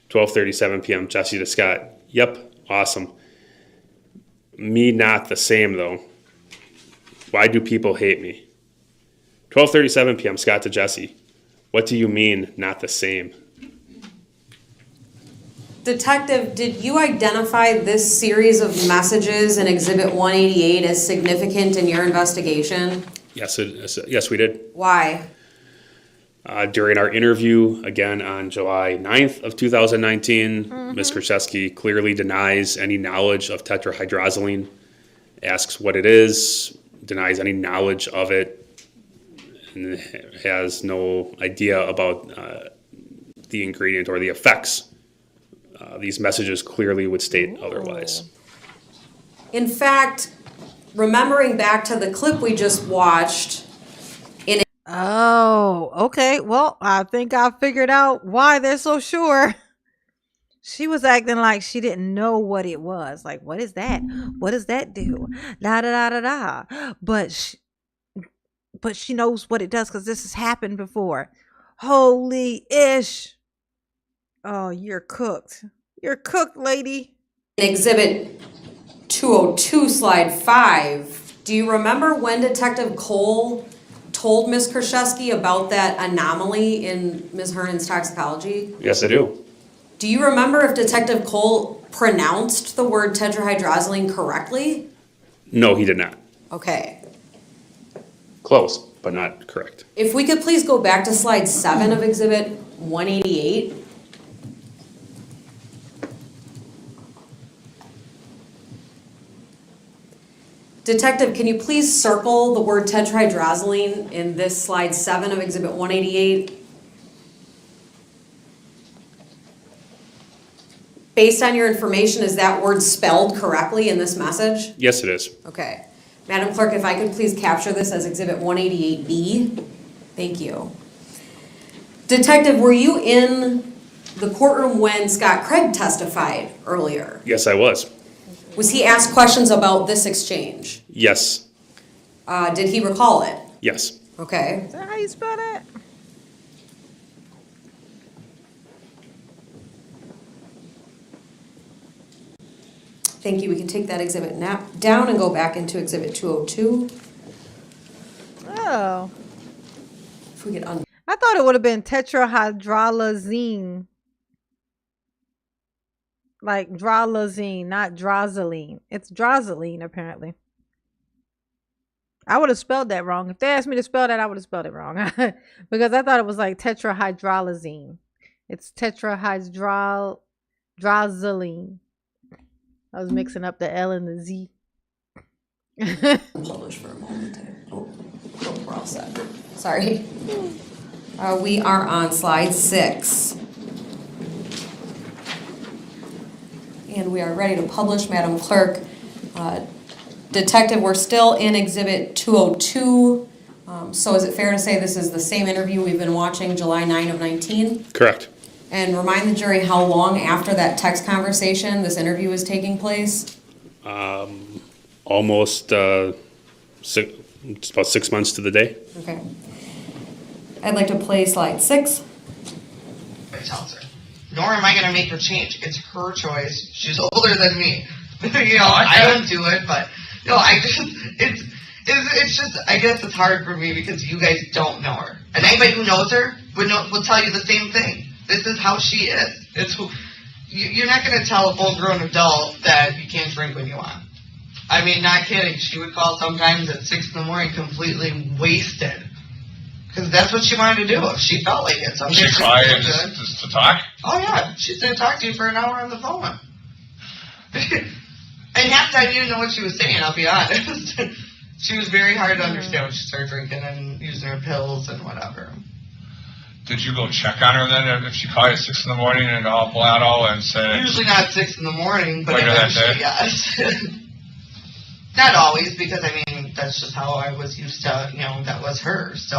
12:37 p.m. Jessy to Scott. Yep, awesome. Me not the same though. Why do people hate me? 12:37 p.m. Scott to Jessy. What do you mean not the same? Detective, did you identify this series of messages in Exhibit 188 as significant in your investigation? Yes, yes, we did. Why? During our interview, again on July 9th of 2019, Ms. Kurczewski clearly denies any knowledge of tetrahydrozoline, asks what it is, denies any knowledge of it, and has no idea about the ingredient or the effects. These messages clearly would state otherwise. In fact, remembering back to the clip we just watched, Oh, okay. Well, I think I figured out why they're so sure. She was acting like she didn't know what it was. Like, what is that? What does that do? Da da da da da. But she knows what it does because this has happened before. Holy ish. Oh, you're cooked. You're cooked, lady. in Exhibit 202, Slide 5, do you remember when Detective Cole told Ms. Kurczewski about that anomaly in Ms. Hernan's toxicology? Yes, I do. Do you remember if Detective Cole pronounced the word tetrahydrozoline correctly? No, he did not. Okay. Close, but not correct. If we could please go back to Slide 7 of Exhibit 188. Detective, can you please circle the word tetrahydrozoline in this Slide 7 of Exhibit 188? Based on your information, is that word spelled correctly in this message? Yes, it is. Okay. Madam Clerk, if I could please capture this as Exhibit 188B. Thank you. Detective, were you in the courtroom when Scott Craig testified earlier? Yes, I was. Was he asked questions about this exchange? Yes. Did he recall it? Yes. Okay. Is that how you spell that? Thank you. We can take that exhibit down and go back into Exhibit 202. Oh. If we could I thought it would have been tetrahydrolazine. Like drolazine, not drozoline. It's drozoline, apparently. I would have spelled that wrong. If they asked me to spell that, I would have spelled it wrong. Because I thought it was like tetrahydrolazine. It's tetrahydrozoline. I was mixing up the L and the Z. publish for a moment. Oh, we're all set. Sorry. We are on Slide 6. And we are ready to publish, Madam Clerk. Detective, we're still in Exhibit 202. So is it fair to say this is the same interview we've been watching July 9 of 19? Correct. And remind the jury how long after that text conversation this interview was taking place? Almost it's about 6 months to the day. Okay. I'd like to play Slide 6. Tells her. Nor am I going to make her change. It's her choice. She's older than me. I don't do it, but it's just, I guess it's hard for me because you guys don't know her. And anybody who knows her will tell you the same thing. This is how she is. It's who, you're not going to tell a full-grown adult that you can't drink when you want. I mean, not kidding. She would call sometimes at 6 in the morning completely wasted. Because that's what she wanted to do if she felt like it. Did she cry and just to talk? Oh, yeah. She's going to talk to you for an hour on the phone. And half the time you didn't know what she was saying, I'll be honest. She was very hard to understand when she started drinking and using her pills and whatever. Did you go check on her then if she called you at 6 in the morning and all blotto and said... Usually not 6 in the morning, but Later that eventually, day? yes. Not always, because, I mean, that's just how I was used to, you know, that was her. So,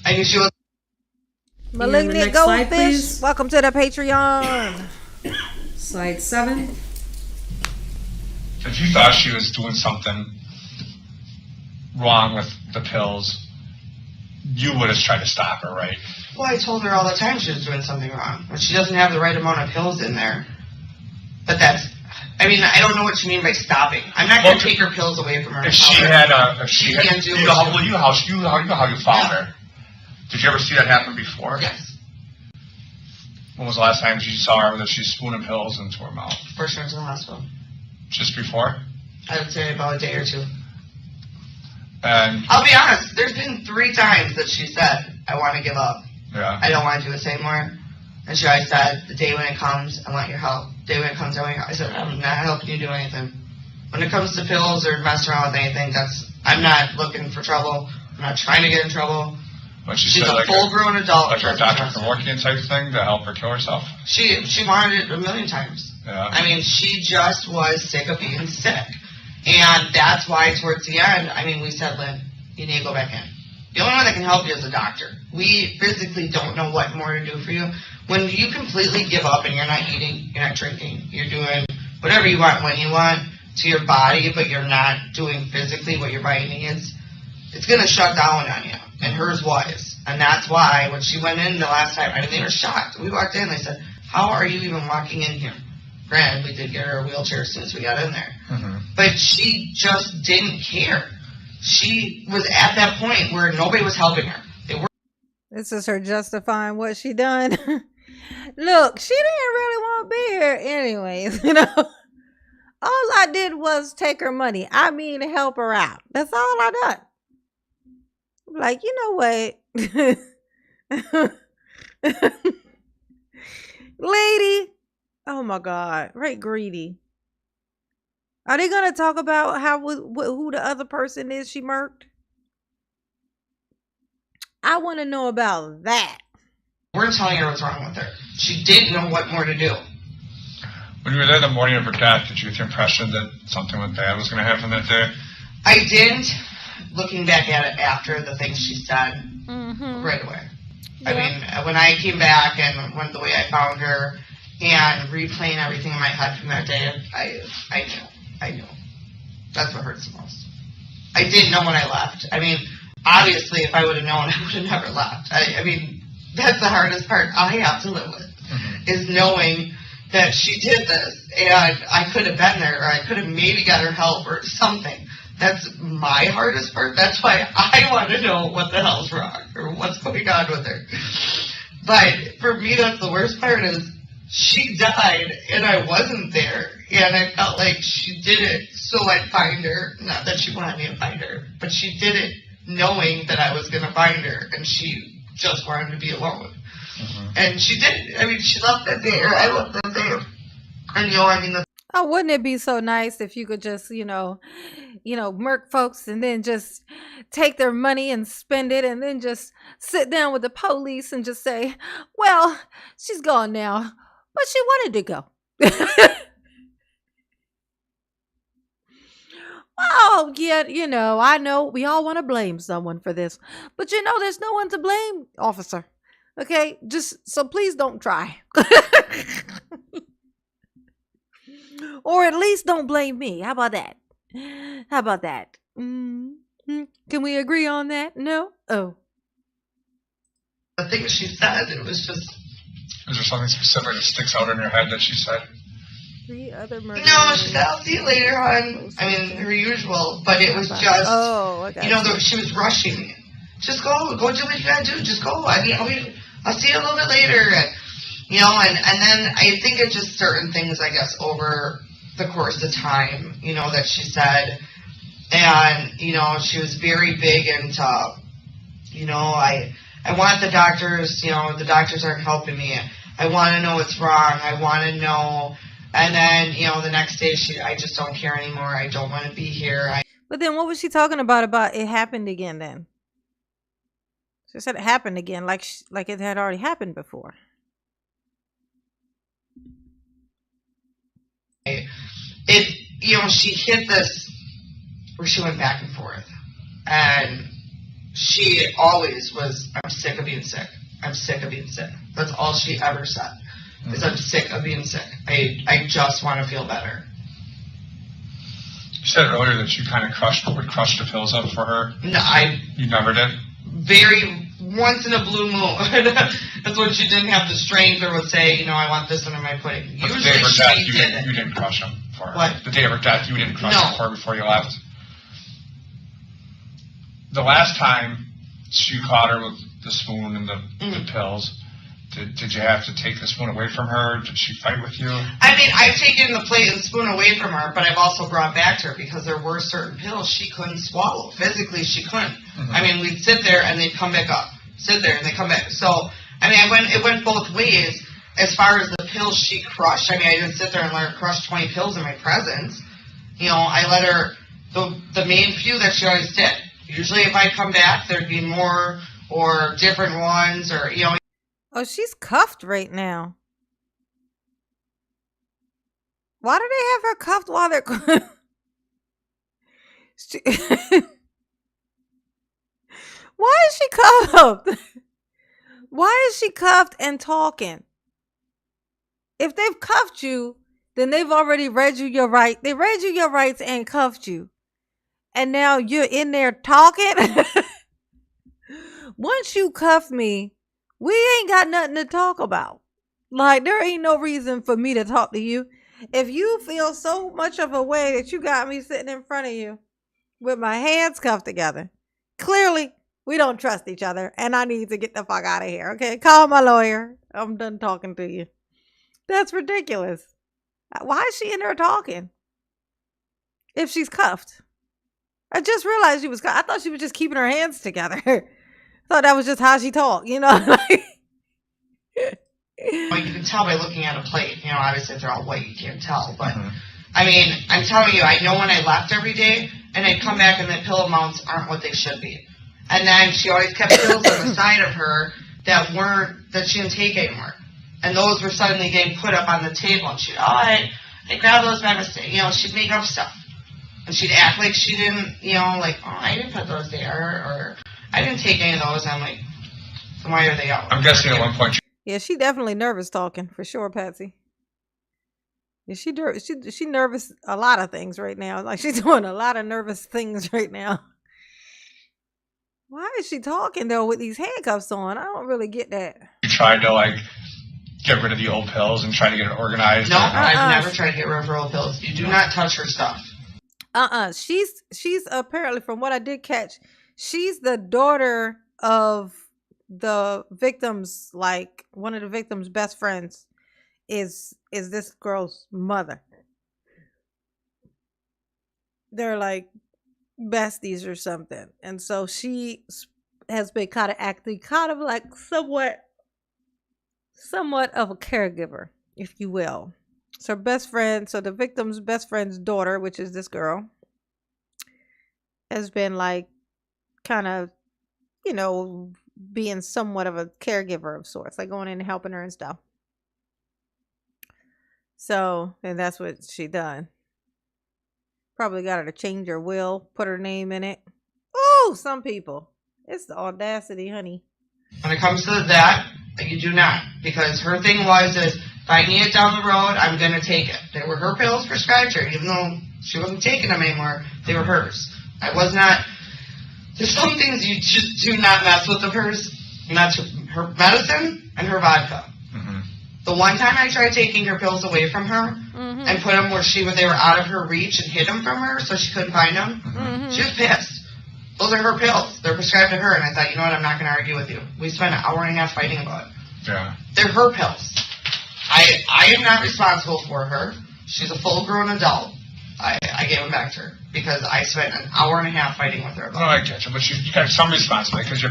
I knew she was... Malignant next slide, Goldfish, please. welcome to the Patreon. Slide 7. If you thought she was doing something wrong with the pills, you would have tried to stop her, right? Well, I told her all the time she was doing something wrong. But she doesn't have the right amount of pills in there. But that's... I mean, I don't know what you mean by stopping. I'm not going to take her pills away from her. If she had can't do you know how you found her. Did you ever see that happen before? Yes. When was the last time you saw her that she's spooning pills into her mouth? First went to the hospital. Just before? I would say about a day or two. And I'll be honest, there's been 3 times that she said, I want to give up. yeah. I don't want to do this anymore. And she always said, the day when it comes, I want your help. The day when it comes, I want your help. I said, I'm not helping you do anything. When it comes to pills or messing around with anything, I'm not looking for trouble. I'm not trying to get in trouble. But she She's said a like full-grown adult. like her Dr. Kevorkian type thing to help her kill herself. She wanted it a million times. Yeah. I mean, she just was sick of being sick. And that's why towards the end, I mean, we said, Lynn, you need to go back in. The only one that can help you is a doctor. We physically don't know what more to do for you. When you completely give up and you're not eating, you're not drinking, you're doing whatever you want when you want to your body, but you're not doing physically what your body needs, it's going to shut down on you. And hers was. And that's why when she went in the last time, I mean, they were shocked. We walked in, they said, how are you even walking in here? Granted, we did get her a wheelchair as soon as we got in there. Mm-hmm. But she just didn't care. She was at that point where nobody was helping her. They were. This is her justifying what she done. Look, she didn't really want to be here anyways, you know. All I did was take her money. I mean, help her out. That's all I done. Like, you know what? Lady. Oh my God. Right, greedy. Are they going to talk about who the other person is she murked? I want to know about that. We're telling her what's wrong with her. She didn't know what more to do. When you were there the morning of her death, did you get the impression that something bad was going to happen that day? I didn't, looking back at it after the things she said right away. Yeah. I mean, when I came back and when the way I found her and replaying everything in my head from that day, I knew. That's what hurts the most. I didn't know when I left. I mean, obviously, if I would have known, I would have never left. I mean, that's the hardest part I have to live with, is knowing that she did this, and I could have been there, or I could have maybe got her help or something. That's my hardest part. That's why I want to know what the hell's wrong, or what's going on with her. But for me, that's the worst part, is she died, and I wasn't there, and I felt like she did it so I'd find her. Not that she wanted me to find her, but she did it knowing that I was going to find her, and she just wanted to be alone. And she did. I mean, she left that day, or I left that day. And, you know, I mean, Oh, wouldn't it be so nice if you could just, murk folks and then just take their money and spend it and then just sit down with the police and just say, well, she's gone now, but she wanted to go. Oh, yeah, I know we all want to blame someone for this, but there's no one to blame, officer. Okay, so please don't try. Or at least don't blame me. How about that? Can we agree on that? No? Oh. the things she said, it was just... Is there something specific that sticks out in your head that she said? 3 other murders. No, she said, I'll see you later on. I mean, her usual, but it was just... Oh, okay. She was rushing me. Just go do what you gotta do. Just go. I'll see you a little bit later. You know, and then I think it's just certain things, I guess, over the course of time, you know, that she said. And, you know, she was very big into, you know, I want the doctors, you know, the doctors aren't helping me. I want to know what's wrong. I want to know. And then, you know, the next day, I just don't care anymore. I don't want to be here. But then what was she talking about it happened again then? She said it happened again, like it had already happened before. You know, she hit this where she went back and forth. And she always was, I'm sick of being sick. I'm sick of being sick. That's all she ever said, is I'm sick of being sick. I just want to feel better. You said earlier that you kind of would crush the pills up for her. No, You never did? very once in a blue moon. That's when she didn't have the strength or would say, you know, I want this one in my pudding. But Usually the day of her death, she did it. you didn't crush them for her. What? The day of her death, you didn't crush No. them for her before you left. The last time you caught her with the spoon and the pills, did you have to take the spoon away from her? Did she fight with you? I mean, I've taken the plate and spoon away from her, but I've also brought back to her because there were certain pills she couldn't swallow. Physically, she couldn't. I mean, we'd sit there and they'd come back up. Sit there and they come back. So, I mean, it went both ways as far as the pills she crushed. I mean, I didn't sit there and let her crush 20 pills in my presence. You know, I let her, the main few that she always did. Usually if I come back, there'd be more or different ones or, you know. Oh, she's cuffed right now. Why do they have her cuffed while they're... Why is she cuffed? Why is she cuffed and talking? If they've cuffed you, then they've already read you your right. They read you your rights and cuffed you. And now you're in there talking. Once you cuff me, we ain't got nothing to talk about. Like, there ain't no reason for me to talk to you. If you feel so much of a way that you got me sitting in front of you with my hands cuffed together, clearly we don't trust each other and I need to get the fuck out of here. Okay, call my lawyer. I'm done talking to you. That's ridiculous. Why is she in there talking if she's cuffed? I just realized she was cuffed. I thought she was just keeping her hands together. I thought that was just how she talked, you know? Well, you can tell by looking at a plate. You know, obviously if they're all white, you can't tell. But, I mean, I'm telling you, I know when I left every day, and I'd come back and the pill amounts aren't what they should be. And then she always kept pills on the side of her that she didn't take anymore. And those were suddenly getting put up on the table. And she'd, I grabbed those by mistake. You know, she'd make up stuff. And she'd act like she didn't, you know, like, I didn't put those there, or I didn't take any of those. I'm like, so why are they out? I'm guessing at one point Yeah, she definitely nervous talking, for sure, Patsy. Yeah, she nervous a lot of things right now. Like, she's doing a lot of nervous things right now. Why is she talking, though, with these handcuffs on? I don't really get that. you tried to, like, get rid of the old pills and try to get it organized. No, I've never tried to get rid of her old pills. You do not touch her stuff. She's apparently, from what I did catch, she's the daughter of the victim's, like, one of the victim's best friends is this girl's mother. They're like besties or something. And so she has been kind of acting kind of like somewhat of a caregiver, if you will. So best friend, so the victim's best friend's daughter, which is this girl, has been like kind of, you know, being somewhat of a caregiver of sorts, like going in and helping her and stuff. So, and that's what she done. Probably got her to change her will, put her name in it. Oh, some people. It's the audacity, honey. When it comes to that, you do not. Because her thing was is, if I need it down the road, I'm going to take it. They were her pills prescribed her, even though she wasn't taking them anymore. They were hers. I was not. There's some things you just do not mess with of hers. And that's her medicine and her vodka. The one time I tried taking her pills away from her and put them where they were out of her reach and hid them from her so she couldn't find them, she was pissed. Those are her pills. They're prescribed to her. And I thought, you know what, I'm not going to argue with you. We spent an hour and a half fighting about it. Yeah. They're her pills. I am not responsible for her. She's a full-grown adult. I gave him back to her because I spent an hour and a half fighting with her No, about I get you, but you got some responsibility because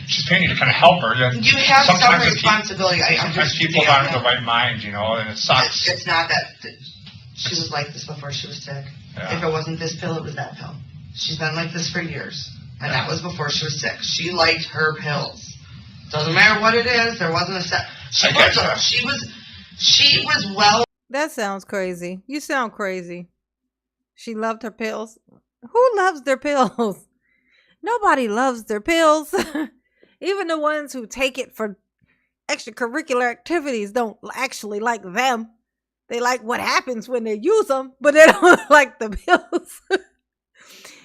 she's paying you to kind of help her. it. You have some Sometimes responsibility. I Sometimes understand people aren't in that. the right mind, and it sucks. It's not that she was like this before she was sick. Yeah. If it wasn't this pill, it was that pill. She's been like this for years, and that was before she was sick. She liked her pills. Doesn't matter what it is. There wasn't a set. She was well. That sounds crazy. You sound crazy. She loved her pills. Who loves their pills? Nobody loves their pills. Even the ones who take it for extracurricular activities don't actually like them. They like what happens when they use them, but they don't like the pills.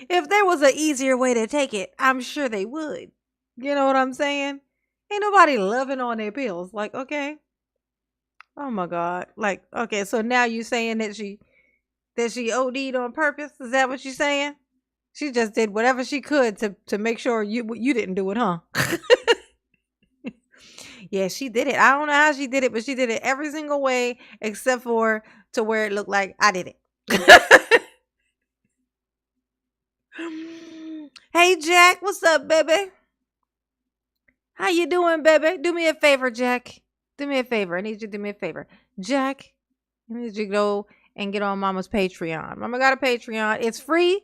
If there was an easier way to take it, I'm sure they would. You know what I'm saying? Ain't nobody loving on their pills. Like, okay. Oh my God. Like, okay, so now you saying that she OD'd on purpose? Is that what you're saying? She just did whatever she could to make sure you didn't do it, huh? Yeah, she did it. I don't know how she did it, but she did it every single way except for to where it looked like I did it. Hey, Jack, what's up, baby? How you doing, baby? Do me a favor, Jack. Do me a favor. I need you to do me a favor. Jack, I need you to go and get on Mama's Patreon. Mama got a Patreon. It's free.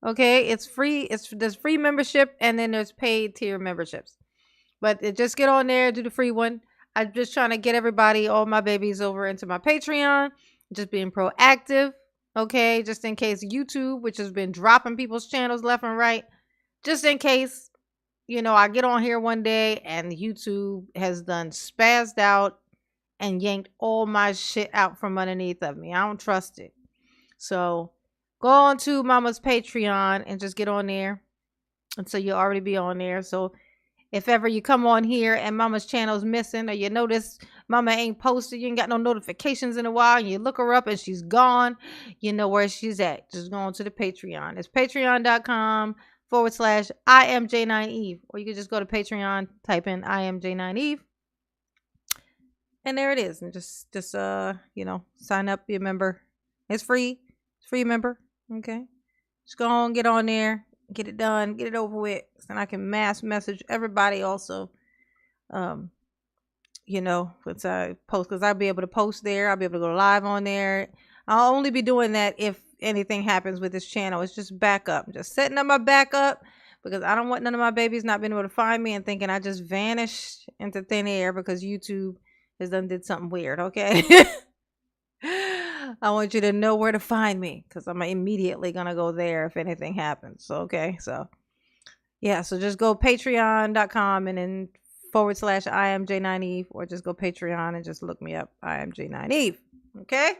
Okay, it's free. There's free membership and then there's paid tier memberships. But just get on there, do the free one. I'm just trying to get everybody, all my babies, over into my Patreon. Just being proactive. Okay, just in case YouTube, which has been dropping people's channels left and right, just in case, I get on here one day and YouTube has done spazzed out and yanked all my shit out from underneath of me. I don't trust it. So go on to Mama's Patreon and just get on there. And so you'll already be on there. So if ever you come on here and Mama's channel's missing, or you notice Mama ain't posted, you ain't got no notifications in a while, and you look her up and she's gone, you know where she's at. Just go on to the Patreon. It's patreon.com/IamJ9Eve. Or you can just go to Patreon, type in IamJ9Eve. And there it is. And just sign up, be a member. It's free. It's free member. Okay. Just go on, get on there. Get it done, get it over with, and I can mass message everybody also. Once I post, because I'll be able to post there, I'll be able to go live on there. I'll only be doing that if anything happens with this channel. It's just backup. I'm just setting up my backup because I don't want none of my babies not being able to find me and thinking I just vanished into thin air because YouTube has did something weird. Okay. I want you to know where to find me because I'm immediately going to go there if anything happens. So, okay. So, yeah. So just go patreon.com and then /IamJ9Eve, or just go Patreon and just look me up, IamJ9Eve. Okay.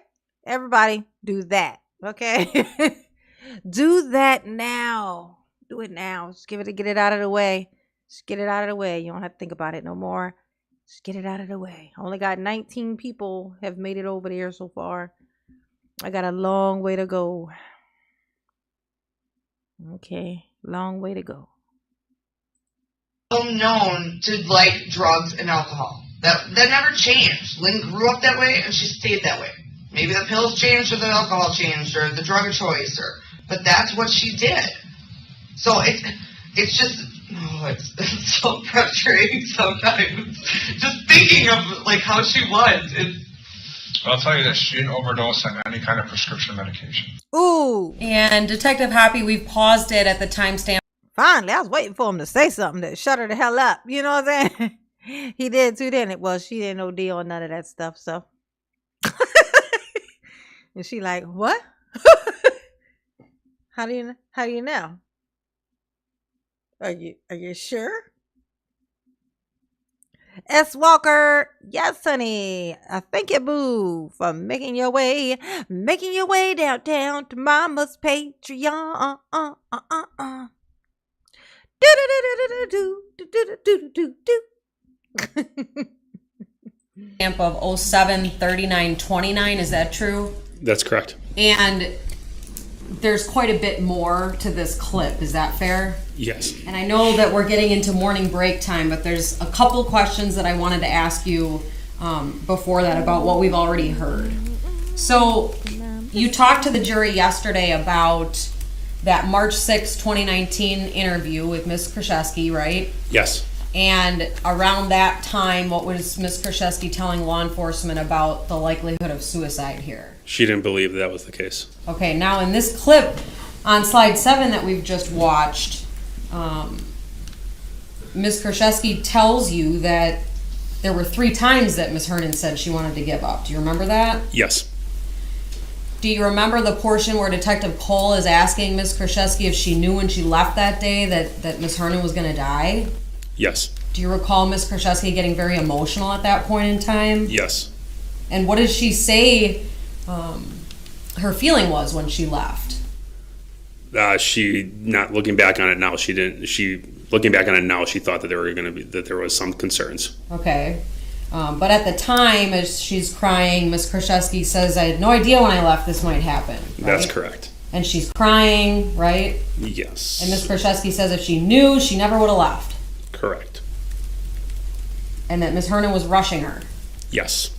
Everybody do that. Okay. Do that now. Do it now. Just get it out of the way. Just get it out of the way. You don't have to think about it no more. Just get it out of the way. I only got 19 people have made it over there so far. I got a long way to go. Okay, long way to go. Known to like drugs and alcohol. That never changed. Lynn grew up that way and she stayed that way. Maybe the pills changed or the alcohol changed or the drug of choice, but that's what she did. So it's just it's so frustrating sometimes. Just thinking of like how she was. I'll tell you this, she didn't overdose on any kind of prescription medication. Ooh. And Detective Hoppy, we've paused it at the timestamp. Finally, I was waiting for him to say something that shut her the hell up. You know what I'm saying? He did too, didn't it? Well, she didn't OD on none of that stuff, so. And she like, what? How do you know? Are you sure? S. Walker, yes, honey. I thank you, boo, for making your way downtown to Mama's Patreon. Stamp of 07/39/29. Is that true? That's correct. And there's quite a bit more to this clip. Is that fair? Yes. And I know that we're getting into morning break time, but there's a couple questions that I wanted to ask you before that about what we've already heard. So you talked to the jury yesterday about that March 6, 2019 interview with Ms. Kurczewski, right? Yes. And around that time, what was Ms. Kurczewski telling law enforcement about the likelihood of suicide here? She didn't believe that was the case. Okay, now in this clip on slide 7 that we've just watched, Ms. Kurczewski tells you that there were 3 times that Ms. Hernan said she wanted to give up. Do you remember that? Yes. Do you remember the portion where Detective Cole is asking Ms. Kurczewski if she knew when she left that day that Ms. Hernan was going to die? Yes. Do you recall Ms. Kurczewski getting very emotional at that point in time? Yes. And what did she say her feeling was when she left? She, not looking back on it now, she didn't. She, looking back on it now, she thought that there was some concerns. Okay. But at the time, as she's crying, Ms. Kurczewski says, I had no idea when I left this might happen. Right? That's correct. And she's crying, right? Yes. And Ms. Kurczewski says if she knew, she never would have left. Correct. And that Ms. Hernan was rushing her. Yes.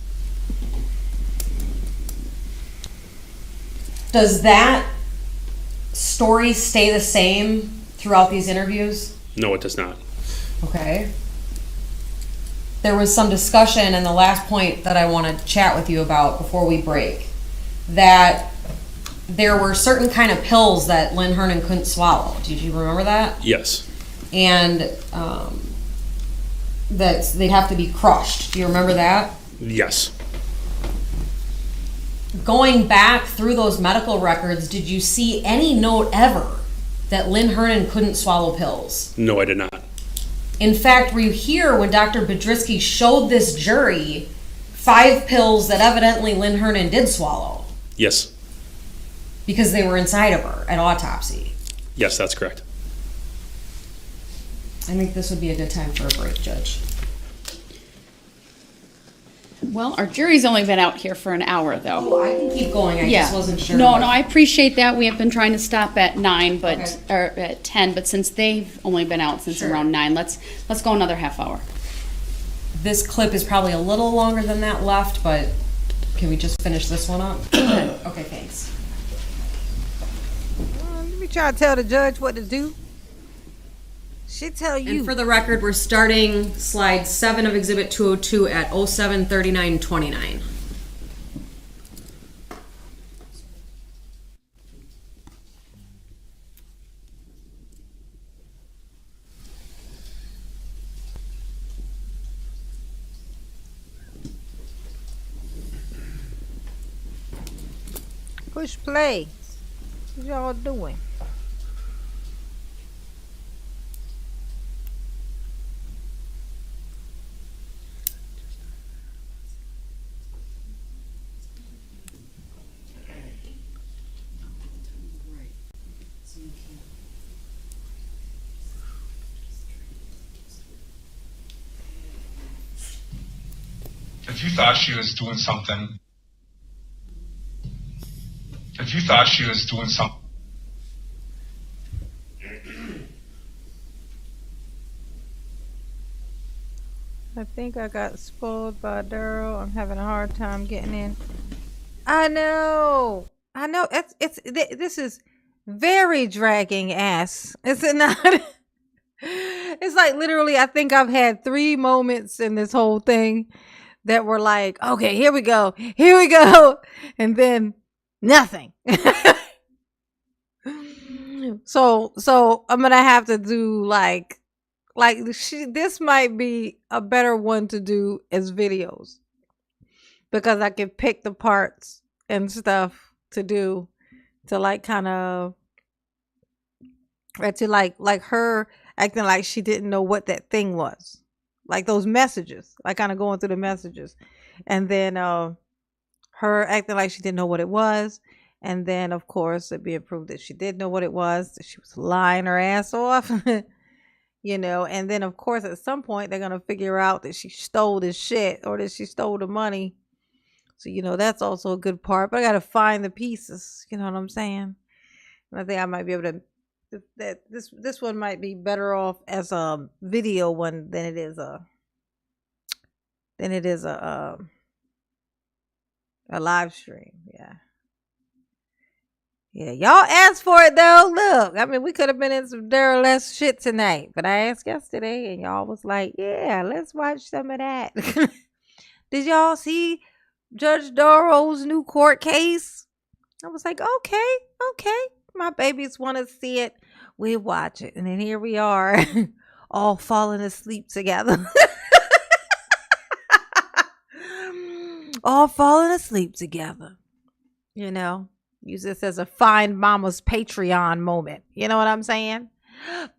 Does that story stay the same throughout these interviews? No, it does not. Okay. There was some discussion in the last point that I want to chat with you about before we break, that there were certain kind of pills that Lynn Hernan couldn't swallow. Did you remember that? Yes. And that they'd have to be crushed. Do you remember that? Yes. Going back through those medical records, did you see any note ever that Lynn Hernan couldn't swallow pills? No, I did not. In fact, were you here when Dr. Bedrisky showed this jury 5 pills that evidently Lynn Hernan did swallow? Yes. Because they were inside of her at autopsy. Yes, that's correct. I think this would be a good time for a break, Judge. Well, our jury's only been out here for an hour, though. Oh, I can keep going. I just wasn't sure. No, I appreciate that. We have been trying to stop at 9, but Okay. or at 10, but since they've only been out since Sure. around 9, let's go another half hour. This clip is probably a little longer than that left, but can we just finish this one up? Okay, thanks. Let me try to tell the judge what to do. She tell you. And for the record, we're starting slide 7 of Exhibit 202 at 07:39:29. Push play. What y'all doing? If you thought she was doing something, if you thought she was doing something, I think I got spoiled by Daryl. I'm having a hard time getting in. I know. This is very dragging ass. Is it not? It's like literally, I think I've had 3 moments in this whole thing that were like, okay, here we go, and then nothing. So I'm gonna have to do like this might be a better one to do as videos, because I can pick the parts and stuff to do to like kind of to like her acting like she didn't know what that thing was, like those messages, like kind of going through the messages, and then her acting like she didn't know what it was, and then of course it being proved that she did know what it was, that she was lying her ass off. You know, and then of course at some point they're gonna figure out that she stole this shit or that she stole the money. So you know that's also a good part. But I gotta find the pieces. You know what I'm saying? And I think I might be able to. That this one might be better off as a video one than it is than it is a live stream. Yeah. Yeah, y'all asked for it though. Look, I mean, we could have been in some derelict shit tonight, but I asked yesterday, and y'all was like, "Yeah, let's watch some of that." Did y'all see Judge Doro's new court case? I was like, "Okay, okay, my babies want to see it. We watch it," and then here we are, all falling asleep together, all falling asleep together. You know. Use this as a Find Mama's Patreon moment. You know what I'm saying?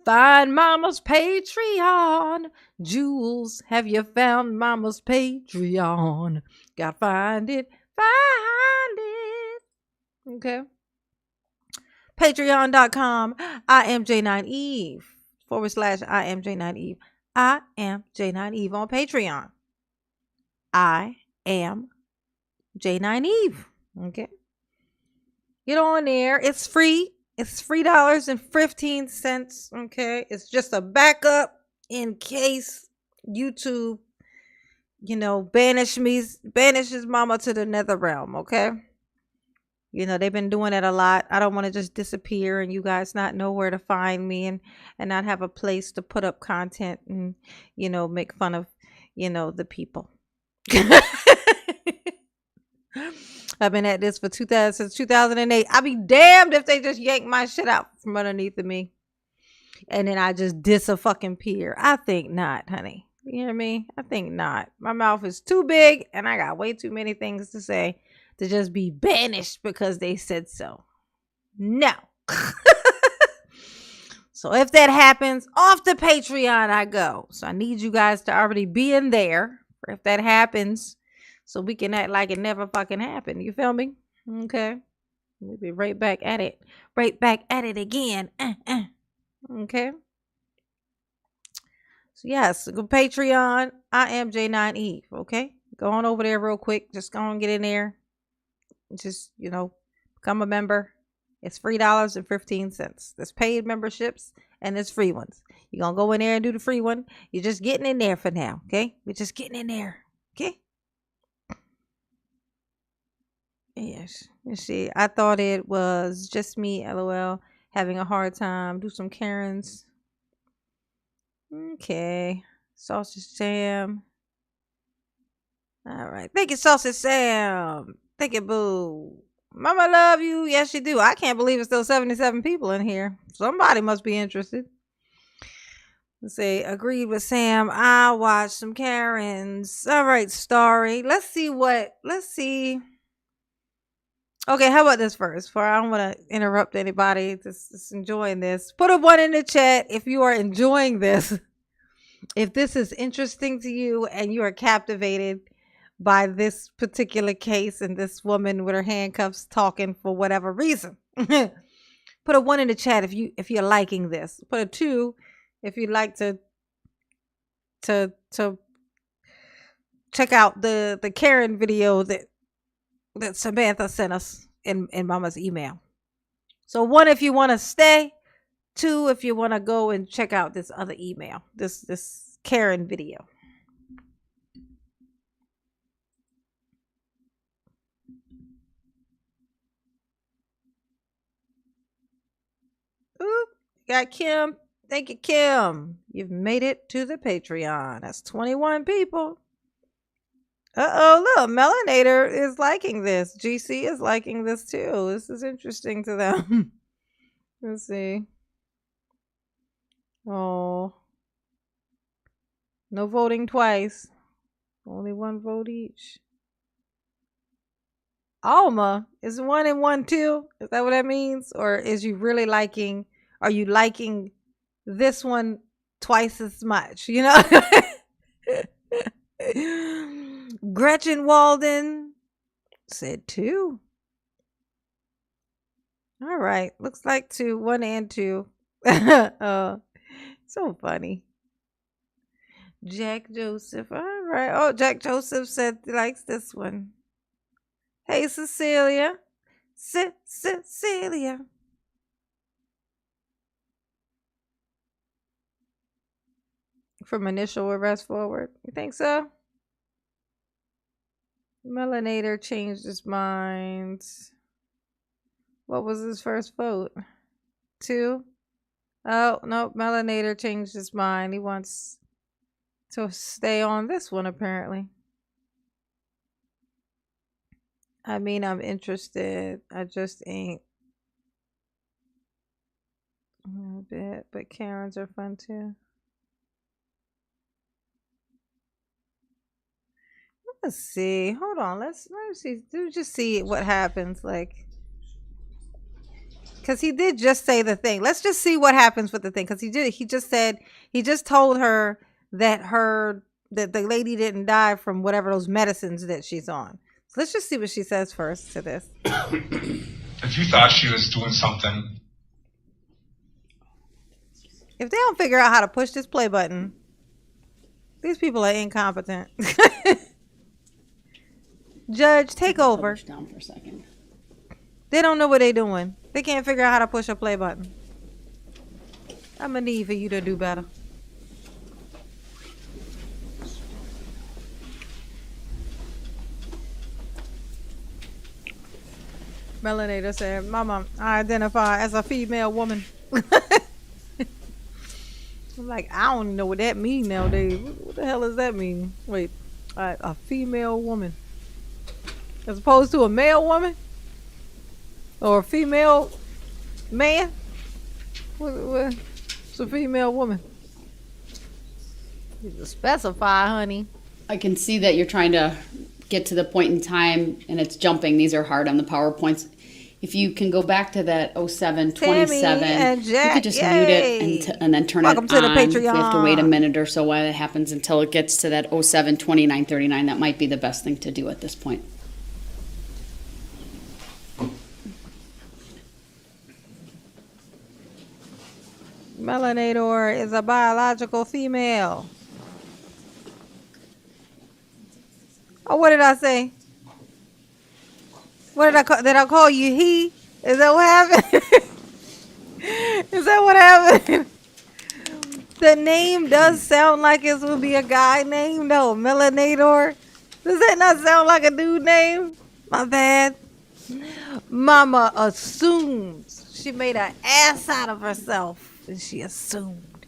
Find Mama's Patreon. Jules, have you found Mama's Patreon? Gotta find it. Find it. Okay. Patreon.com. I am J9Eve. / I am J9Eve. I am J9Eve on Patreon. I am J9Eve. Okay. Get on there. It's free. It's $3.15. Okay. It's just a backup in case YouTube, banishes mama to the nether realm. Okay. They've been doing it a lot. I don't want to just disappear and you guys not know where to find me and not have a place to put up content and, make fun of, the people. I've been at this for since 2008. I'll be damned if they just yank my shit out from underneath of me. And then I just disappear. I think not, honey. You hear me? I think not. My mouth is too big and I got way too many things to say to just be banished because they said so. No. So if that happens, off the Patreon I go. So I need you guys to already be in there if that happens. So we can act like it never fucking happened. You feel me? Okay. We'll be right back at it. Right back at it again. Okay. So yes, go Patreon. I am J9Eve. Okay. Go on over there real quick. Just go on get in there. Just, become a member. It's $3.15. There's paid memberships and there's free ones. You're going to go in there and do the free one. You're just getting in there for now. Okay. We're just getting in there. Okay. Yes. You see, I thought it was just me, LOL, having a hard time. Do some Karens. Okay. Sausage Sam. All right. Thank you, Sausage Sam. Thank you, boo. Mama love you. Yes, you do. I can't believe it's still 77 people in here. Somebody must be interested. Let's say, agreed with Sam. I'll watch some Karens. All right, Starry. Let's see. Okay, how about this first? For I don't want to interrupt anybody. Just enjoying this. Put a 1 in the chat if you are enjoying this. If this is interesting to you and you are captivated by this particular case and this woman with her handcuffs talking for whatever reason. Put a 1 in the chat if you're liking this. Put a 2 if you'd like to check out the Karen video that Samantha sent us in Mama's email. So 1 if you want to stay, 2 if you want to go and check out this other email, this Karen video. Ooh, got Kim. Thank you, Kim. You've made it to the Patreon. That's 21 people. Uh-oh, look, Melanator is liking this. GC is liking this too. This is interesting to them. Let's see. Oh. No voting twice. Only 1 vote each. Alma, is 1 and 1 too? Is that what that means? Or are you liking this one twice as much? Gretchen Walden said 2. All right. Looks like 2, 1 and 2. So funny. Jack Joseph. All right. Oh, Jack Joseph said he likes this one. Hey, Cecilia. Cecilia. From initial arrest forward. You think so? Melanator changed his mind. What was his first vote? 2? Oh, no, Melanator changed his mind. He wants to stay on this one, apparently. I mean, I'm interested. I just ain't a bit, but Karens are fun too. Let's see. Hold on. Let's see. Just see what happens. Like, because he did just say the thing. Let's just see what happens with the thing. Because he just said, he just told her that that the lady didn't die from whatever those medicines that she's on. So let's just see what she says first to this. If you thought she was doing something, If they don't figure out how to push this play button, these people are incompetent. Judge, take over. Push down for a second. They don't know what they're doing. They can't figure out how to push a play button. I'm gonna need for you to do better. Melanator said, Mama, I identify as a female woman. I'm like, I don't know what that means nowadays. What the hell does that mean? Wait, a female woman. As opposed to a male woman? Or a female man? What's a female woman? You can specify, honey. I can see that you're trying to get to the point in time and it's jumping. These are hard on the PowerPoints. If you can go back to that 0727, and you Jack, could just yay. mute it and then turn Welcome it to on. the If we have to wait a Patreon. minute or so while it happens until it gets to that 072939, that might be the best thing to do at this point. Melanator is a biological female. Oh, what did I say? What did I call you he? Is that what happened? Is that what happened? The name does sound like it would be a guy name. No, Melanator. Does that not sound like a dude name? My bad. Mama assumes. She made an ass out of herself. And she assumed.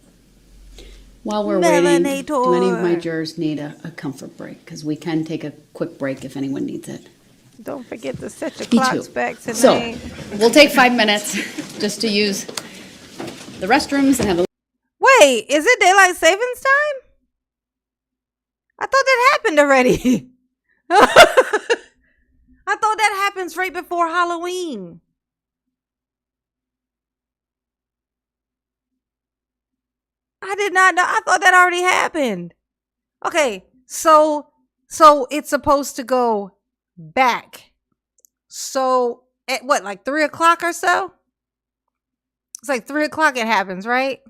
While we're waiting, do Melanator. any of my jurors need a comfort break? Because we can take a quick break if anyone needs it. Don't forget to set your Me clocks too. back tonight. So, we'll take 5 minutes just to use the restrooms and have a... Wait, is it daylight savings time? I thought that happened already. I thought that happens right before Halloween. I did not know. I thought that already happened. Okay, so it's supposed to go back. So at what, like 3 o'clock or so? It's like 3 o'clock it happens, right?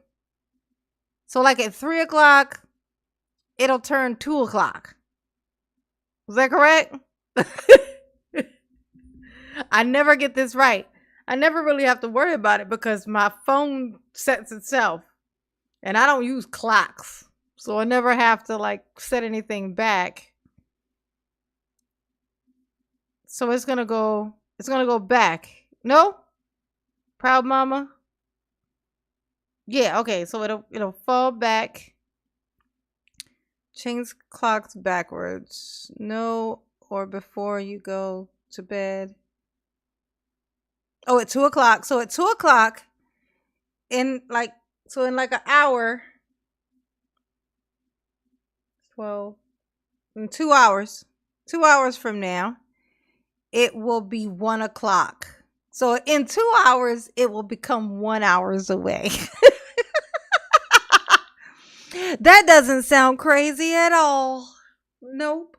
So like at 3 o'clock, it'll turn 2 o'clock. Is that correct? I never get this right. I never really have to worry about it because my phone sets itself. And I don't use clocks. So I never have to like set anything back. So it's gonna go back. No? Proud mama? Yeah, okay, so it'll fall back. Change clocks backwards. No, or before you go to bed. Oh, at 2 o'clock. So at 2 o'clock, in like an hour, 12, in 2 hours, 2 hours from now, it will be 1 o'clock. So in 2 hours, it will become 1 hour away. That doesn't sound crazy at all. Nope.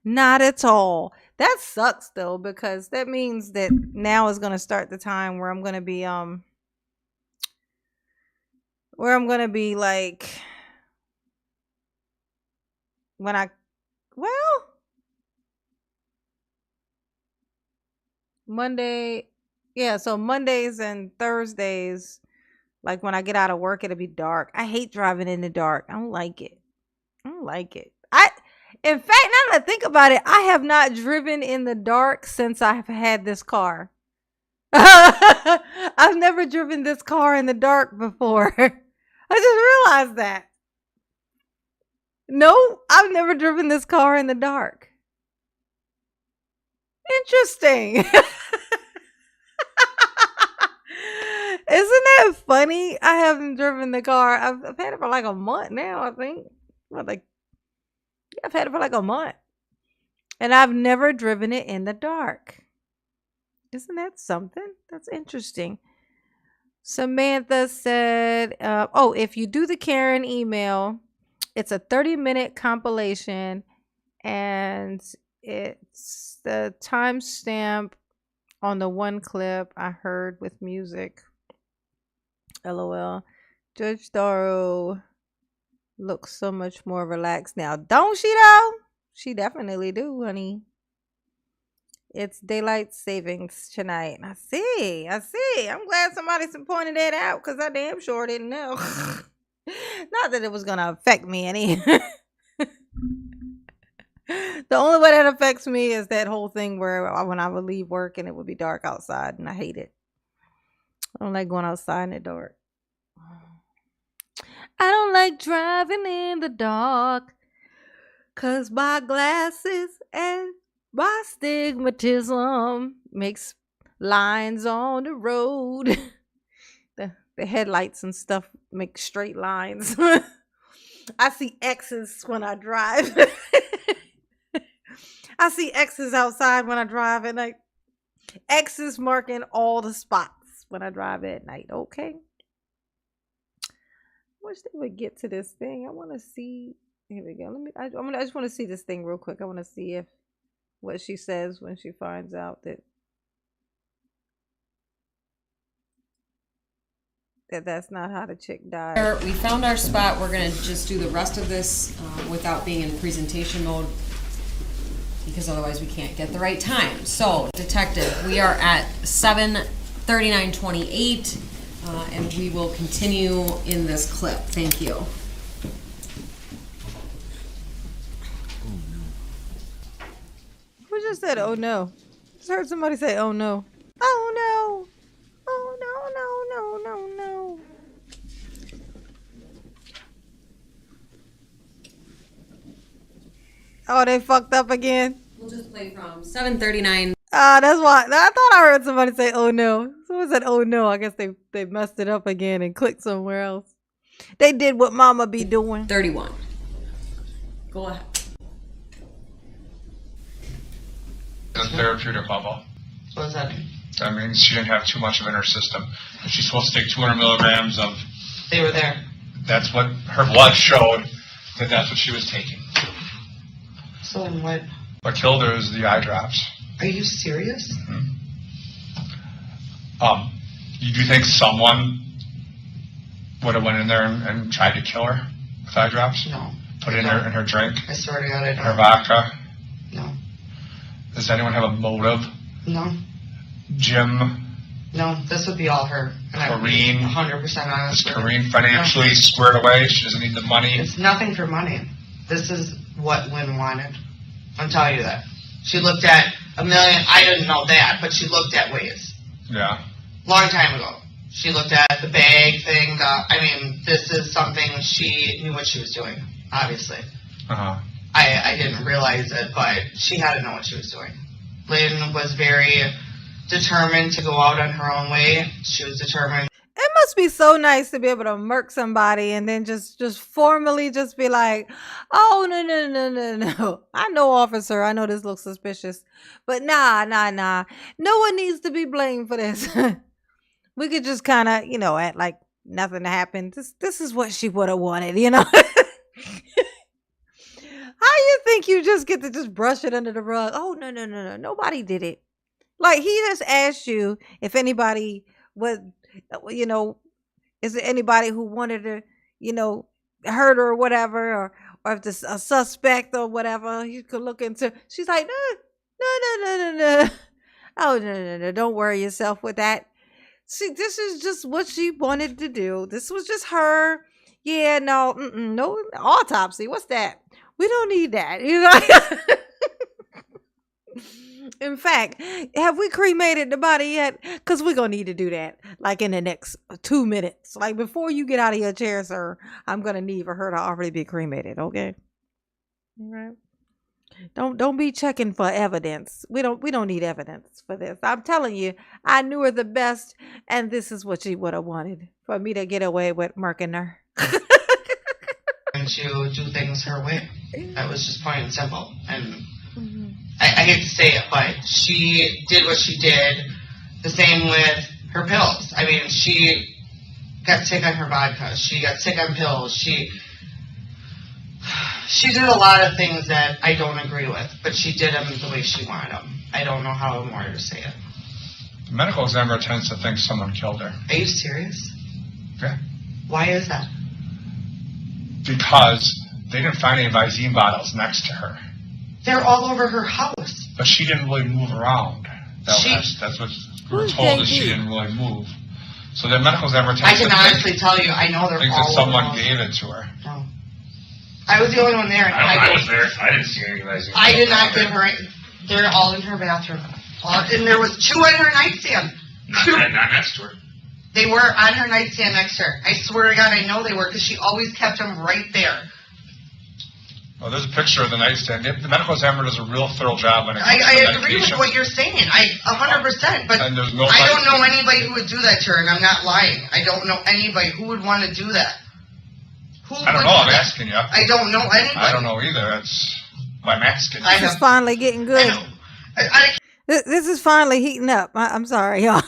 Not at all. That sucks though, because that means that now is going to start the time where I'm going to be like, Monday, yeah, so Mondays and Thursdays, like when I get out of work, it'll be dark. I hate driving in the dark. I don't like it. In fact, now that I think about it, I have not driven in the dark since I've had this car. I've never driven this car in the dark before. I just realized that. No, I've never driven this car in the dark. Interesting. Isn't that funny? I haven't driven the car. I've had it for like a month now, I think. Well, like, yeah, I've had it for like a month. And I've never driven it in the dark. Isn't that something? That's interesting. Samantha said, oh, if you do the Karen email, it's a 30-minute compilation, and it's the timestamp on the one clip I heard with music. LOL. Judge Darrow looks so much more relaxed now. Don't she though? She definitely do, honey. It's daylight savings tonight. I see. I'm glad somebody pointed that out, because I damn sure didn't know. Not that it was going to affect me any. The only way that affects me is that whole thing where when I would leave work and it would be dark outside, and I hate it. I don't like going outside in the dark. I don't like driving in the dark, 'cause my glasses and my stigmatism makes lines on the road. The headlights and stuff make straight lines. I see X's when I drive. I see X's outside when I drive at night. X's marking all the spots when I drive at night. Okay. I wish they would get to this thing. I want to see. Here we go. I just want to see this thing real quick. I want to see if what she says when she finds out that's not how the chick died. We found our spot. We're going to just do the rest of this without being in presentation mode, because otherwise we can't get the right time. So, detective, we are at 7:39:28, and we will continue in this clip. Thank you. Who just said, oh no? Just heard somebody say, oh no. Oh no. Oh no, no, no, no, no. Oh, they fucked up again? We'll just play from 7:39. That's why. I thought I heard somebody say, oh no. Someone said, oh no. I guess they messed it up again and clicked somewhere else. They did what mama be doing. 31. Go ahead. The therapeutic level. What does that mean? That means she didn't have too much of it in her system. She's supposed to take 200 milligrams of. They were there. That's what her blood showed. That's what she was taking. So then what? What killed her is the eye drops. Are you serious? Mm-hmm. Do you think someone would have went in there and tried to kill her with eye drops? No. Put it in her drink? I swear to God, I don't. Her vodka? No. Does anyone have a motive? No. Jim? No, this would be all her. And Corrine? 100% honest. Is Corrine financially squared away? She doesn't need the money? It's nothing for money. This is what Lynn wanted. I'm telling you that. She looked at a million. I didn't know that, but she looked at ways. Yeah. Long time ago. She looked at the bag thing. This is something she knew what she was doing, obviously. Uh-huh. I didn't realize it, but she had to know what she was doing. Lynn was very determined to go out on her own way. She was determined. It must be so nice to be able to murk somebody and then just formally just be like, oh, no. I know, officer. I know this looks suspicious. But nah. No one needs to be blamed for this. We could just kind of, act like nothing happened. This is what she would have wanted, How you think you just get to just brush it under the rug? Oh, no. Nobody did it. Like, he just asked you if anybody would, is there anybody who wanted to, hurt her or whatever, or if there's a suspect or whatever, you could look into. She's like, no. Oh, no. Don't worry yourself with that. See, this is just what she wanted to do. This was just her. Yeah, no autopsy. What's that? We don't need that. You know. In fact, have we cremated the body yet? Because we're going to need to do that like in the next 2 minutes. Like before you get out of your chair, sir, I'm going to need for her to already be cremated. Okay. All right. Don't be checking for evidence. We don't need evidence for this. I'm telling you, I knew her the best, and this is what she would have wanted for me to get away with murking her. And to do things her way. That was just plain and simple. And I hate to say it, but she did what she did. The same with her pills. I mean, she got sick on her vodka. She got sick on pills. She did a lot of things that I don't agree with, but she did them the way she wanted them. I don't know how more to say it. The medical examiner tends to think someone killed her. Are you serious? Yeah. Why is that? Because they didn't find any Visine bottles next to her. They're all over her house. But she didn't really move around. That's what we were Who's told, is JD? she didn't really move. So the medical examiner I tends to can honestly tell you, I know they're think all that someone over the gave house. it to her. No. I was the only one there. And I was there. I didn't see any Visine. I did not give her. They're all in her bathroom. And there was 2 on her nightstand. Not next to her. They were on her nightstand next to her. I swear to God, I know they were, because she always kept them right there. Well, there's a picture of the nightstand. The medical examiner does a real thorough job when it comes to I agree with medication. what you're saying. 100%. But And there's no I don't know Visine. anybody who would do that to her, and I'm not lying. I don't know anybody who would want to do that. Who I don't would know. do I'm that? asking you. I don't know anybody. I don't know either. That's why I'm asking you. I This is know. finally getting I good. know. I This is finally heating up. I'm sorry, y'all.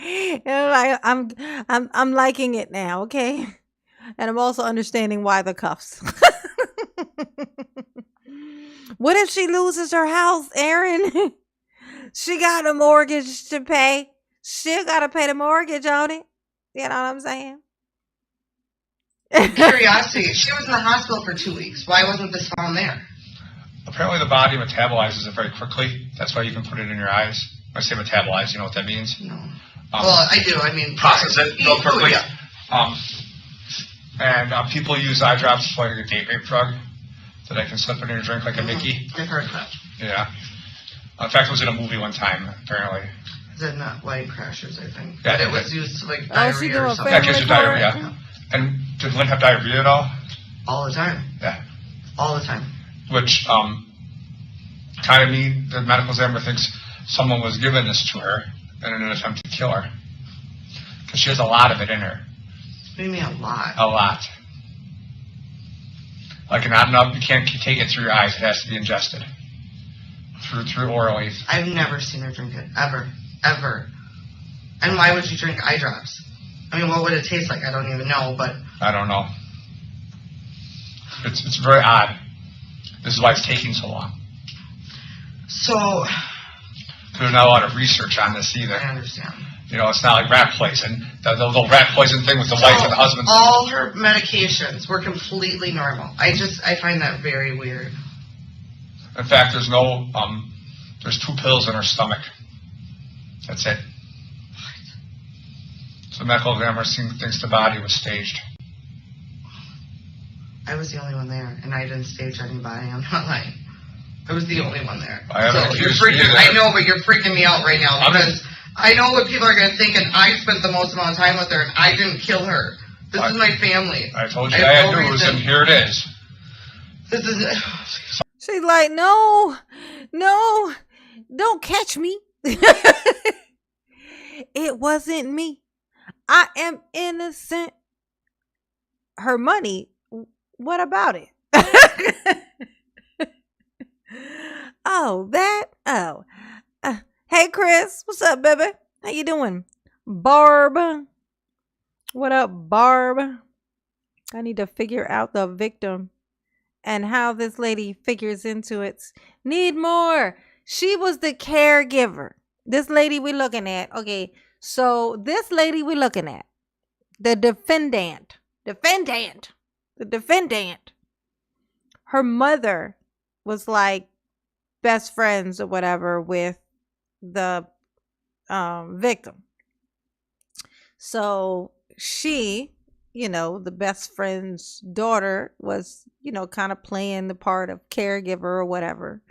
You know, like, I'm liking it now, okay? And I'm also understanding why the cuffs. What if she loses her house, Aaron? She got a mortgage to pay. She got to pay the mortgage on it. You know what I'm saying? Curiosity. She was in the hospital for 2 weeks. Why wasn't this found there? Apparently the body metabolizes it very quickly. That's why you can put it in your eyes. When I say metabolize, you know what that means? No. Well, I do. I mean, process it real eat food, quickly. yeah. And people use eye drops like a date rape drug that I can slip in your drink like a Mickey. I've heard that. Yeah. In fact, it was in a movie one time, apparently. Is it not White Crashers, I think? Yeah, But it was used to, like, Oh, she diarrhea doing or something. That gives you Family court? diarrhea. And did Lynn have diarrhea at all? All the time. Yeah. All the time. Which kind of mean the medical examiner thinks someone was giving this to her in an attempt to kill her. Because she has a lot of it in her. What do you mean a lot? A lot. Like not enough, you can't take it through your eyes. It has to be ingested. Through orally. I've never seen her drink it. Ever. Ever. And why would you drink eye drops? I mean, what would it taste like? I don't even know, but... I don't know. It's very odd. This is why it's taking so long. So... Because there's not a lot of research on this either. I understand. You know, it's not like rat poison. The little rat poison thing with the wife and the husband. All her medications were completely normal. I find that very weird. In fact, there's 2 pills in her stomach. That's it. So the medical examiner thinks the body was staged. I was the only one there, and I didn't stage anybody. I'm not lying. I was the only one there. I haven't So you're accused you freaking. either. I know, but you're freaking me out right now I'm because I know what people are going to think, and I spent the most amount of time with her, and I didn't kill her. This is my family. I told you have I had no news, reason. and here it is. This is. She's like, no, don't catch me. It wasn't me. I am innocent. Her money, what about it? Oh, that? Oh. Hey, Chris, what's up, baby? How you doing? Barb. What up, Barb? I need to figure out the victim and how this lady figures into it. Need more. She was the caregiver. This lady we looking at. Okay, so this lady we looking at. The defendant. Her mother was like best friends or whatever with the victim. So she the best friend's daughter was, kind of playing the part of caregiver or whatever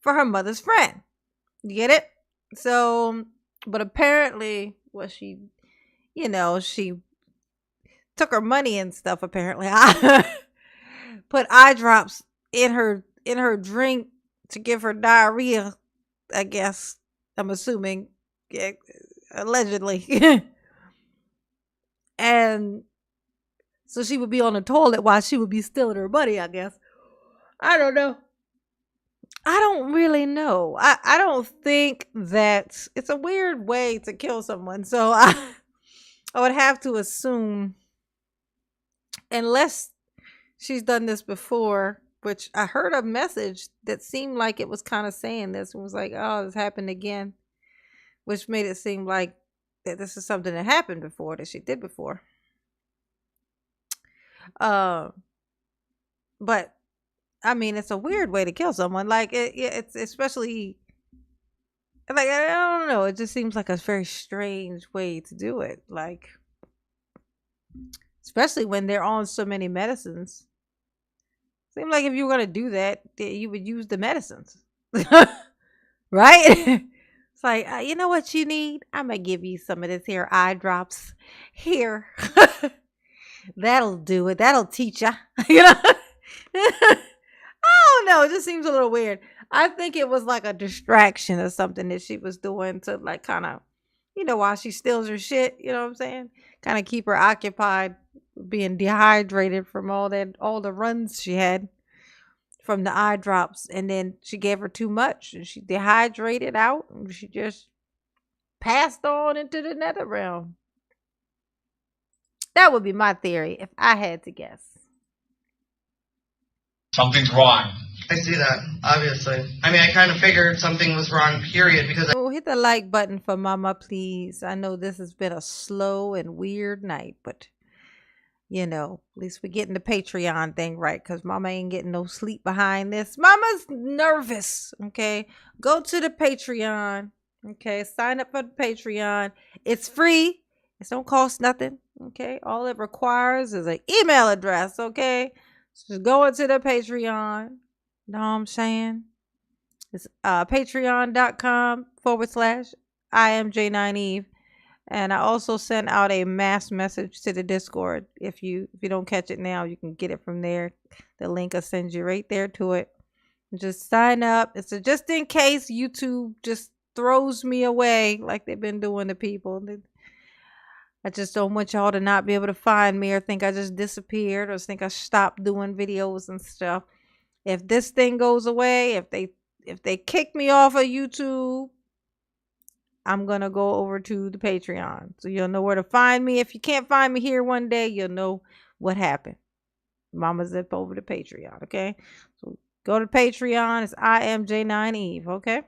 for her mother's friend. You get it? So, but apparently, she took her money and stuff, apparently. Put eye drops in her drink to give her diarrhea, I guess. I'm assuming, allegedly. And so she would be on the toilet while she would be stealing her money, I guess. I don't know. I don't really know. I don't think that it's a weird way to kill someone. So I would have to assume, unless she's done this before, which I heard a message that seemed like it was kind of saying this. It was like, oh, this happened again, which made it seem like that this is something that happened before, that she did before. But I mean, it's a weird way to kill someone. Like it's especially like, I don't know. It just seems like a very strange way to do it. Like, especially when they're on so many medicines. Seems like if you were gonna do that, you would use the medicines, right? It's like, you know what you need? I'm gonna give you some of this here eye drops. Here, that'll do it. That'll teach ya. I don't know. It just seems a little weird. I think it was like a distraction or something that she was doing to, like, kind of, while she steals her shit. You know what I'm saying? Kind of keep her occupied, being dehydrated from all the runs she had from the eye drops. And then she gave her too much and she dehydrated out and she just passed on into the nether realm. That would be my theory if I had to guess. Something's wrong. I see that, obviously. I mean, I kind of figured something was wrong, period, because Oh, hit the like button for Mama, please. I know this has been a slow and weird night, but at least we're getting the Patreon thing right, because Mama ain't getting no sleep behind this. Mama's nervous, okay? Go to the Patreon, okay? Sign up for the Patreon. It's free. It don't cost nothing, okay? All it requires is an email address, okay? So just go into the Patreon. Know what I'm saying? It's patreon.com/IamJ9Eve. And I also sent out a mass message to the Discord. If you don't catch it now, you can get it from there. The link will send you right there to it. Just sign up. It's just in case YouTube just throws me away like they've been doing to people. I just don't want y'all to not be able to find me or think I just disappeared or think I stopped doing videos and stuff. If this thing goes away, if they kick me off of YouTube, I'm going to go over to the Patreon. So you'll know where to find me. If you can't find me here one day, you'll know what happened. Mama zip over to Patreon, okay? So go to Patreon. It's IamJ9Eve, okay?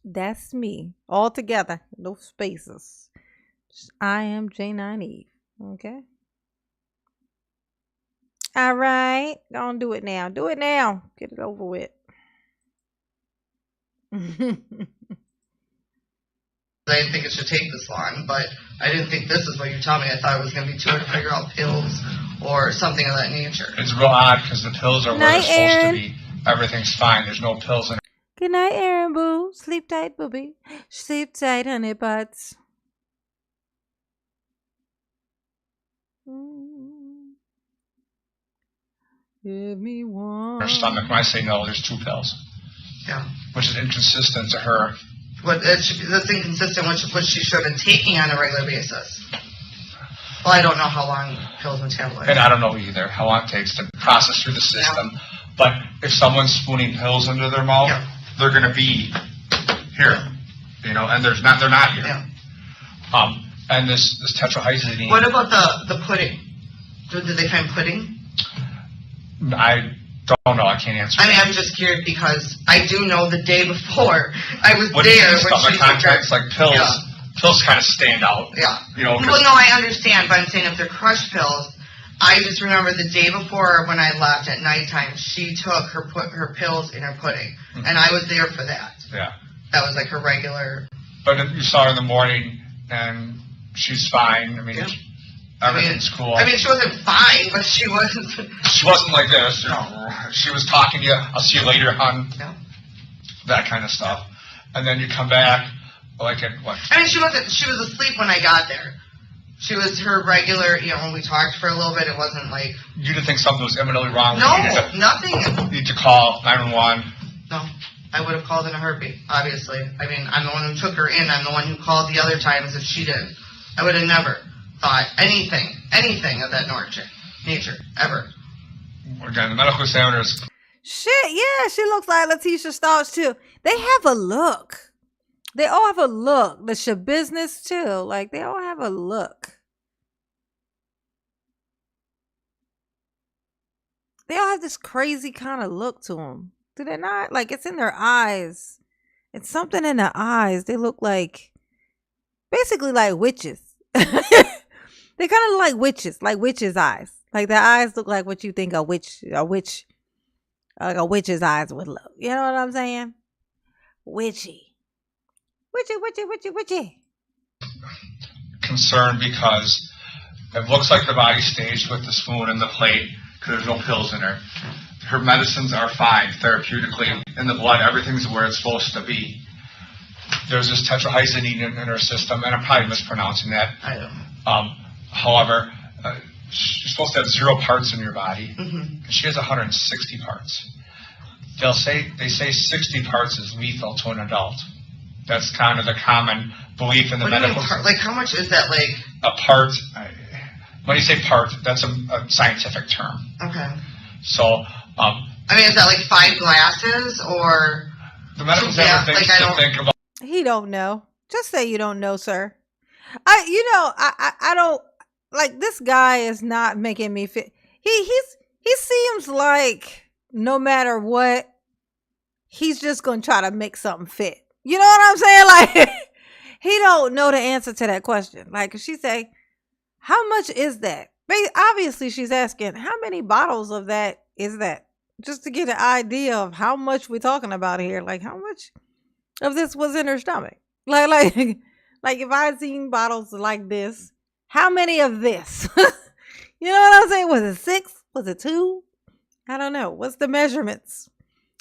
That's me. All together. No spaces. IamJ9Eve. Okay. All right. Go on, do it now. Do it now. Get it over with. I didn't think it should take this long, but I didn't think this is what you told me. I thought it was going to be 2 to figure out pills or something of that nature. It's real odd because the pills are where they're supposed to be. Everything's fine. There's no pills in it. Good night, Aaron Boo. Sleep tight, booby. Sleep tight, honey butts. Give me one. Her stomach. When I say no, there's 2 pills. Yeah. Which is inconsistent to her. That's inconsistent with what she should have been taking on a regular basis. Well, I don't know how long pills metabolize. And I don't know either how long it takes to process through the system. Yeah. But if someone's spooning pills into their mouth, they're going to be here, and they're not here. Yeah. And this tetrahydrazine. What about the pudding? Did they find pudding? I don't know. I can't answer. I mean, I'm just curious because I do know the day before I was when there. When she contacts like pills, pills kind of stand out. Yeah. Well, no, I understand, but I'm saying if they're crushed pills, I just remember the day before when I left at nighttime, she took her pills in her pudding, and I was there for that. Yeah. That was like her regular. But you saw her in the morning, and she's fine. I mean, Everything's cool. I mean, she wasn't fine, but she wasn't. She wasn't like this. She was talking to you. I'll see you later, hon. No. That kind of stuff. And then you come back, like at what? I mean, she was asleep when I got there. She was her regular, when we talked for a little bit, it wasn't like... You didn't think something was imminently wrong? No, You nothing. need to call 911. No, I would have called in a heartbeat, obviously. I mean, I'm the one who took her in. I'm the one who called the other times if she didn't. I would have never thought anything of that nature, ever. Again, the medical examiners. Shit, yeah, she looks like Letitia Starch too. They have a look. They all have a look. The Shabusiness too. Like, they all have a look. They all have this crazy kind of look to them. Do they not? Like, it's in their eyes. It's something in their eyes. They look like, basically like witches. They kind of like witches' eyes. Like, their eyes look like what you think a witch's eyes would look. You know what I'm saying? Witchy. Witchy. Concerned because it looks like the body's staged with the spoon and the plate because there's no pills in her. Her medicines are fine therapeutically in the blood. Everything's where it's supposed to be. There's this tetrahydrogenine in her system, and I'm probably mispronouncing that. I don't. However, you're supposed to have 0 parts in your body. Mm-hmm. She has 160 parts. They say 60 parts is lethal to an adult. That's kind of the common belief in the What do you mean, medical. like, how much is that, like? A part. When you say part, that's a scientific term. Okay. So, I mean, is that like 5 glasses, or? the medical examiner thinks like, to think about. He don't know. Just say you don't know, sir. I don't like, this guy is not making me fit. He seems like no matter what, he's just gonna try to make something fit. You know what I'm saying? Like, he don't know the answer to that question. Like, if she say, how much is that? Obviously, she's asking, how many bottles of that is that? Just to get an idea of how much we're talking about here. Like, how much of this was in her stomach? Like if I had seen bottles like this, how many of this? You know what I'm saying? Was it 6? Was it 2? I don't know. What's the measurements?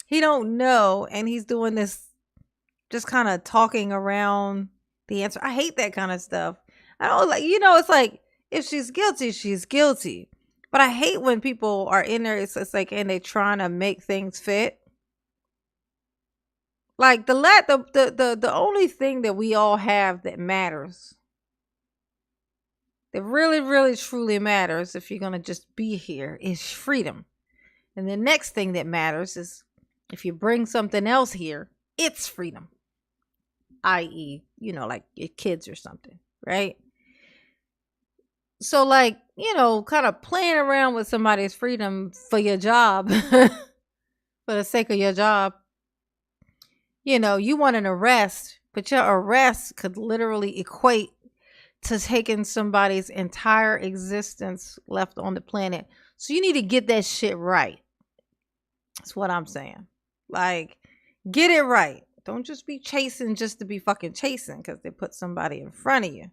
He don't know, and he's doing this, just kind of talking around the answer. I hate that kind of stuff. I don't like, it's like, if she's guilty, she's guilty. But I hate when people are in there, it's like, and they trying to make things fit. Like, the only thing that we all have that matters, that really, really, truly matters, if you're going to just be here, is freedom. And the next thing that matters is, if you bring something else here, it's freedom. I.e., like your kids or something, right? So, like, kind of playing around with somebody's freedom for your job, for the sake of your job. You want an arrest, but your arrest could literally equate to taking somebody's entire existence left on the planet. So you need to get that shit right. That's what I'm saying. Like, get it right. Don't just be chasing just to be fucking chasing because they put somebody in front of you.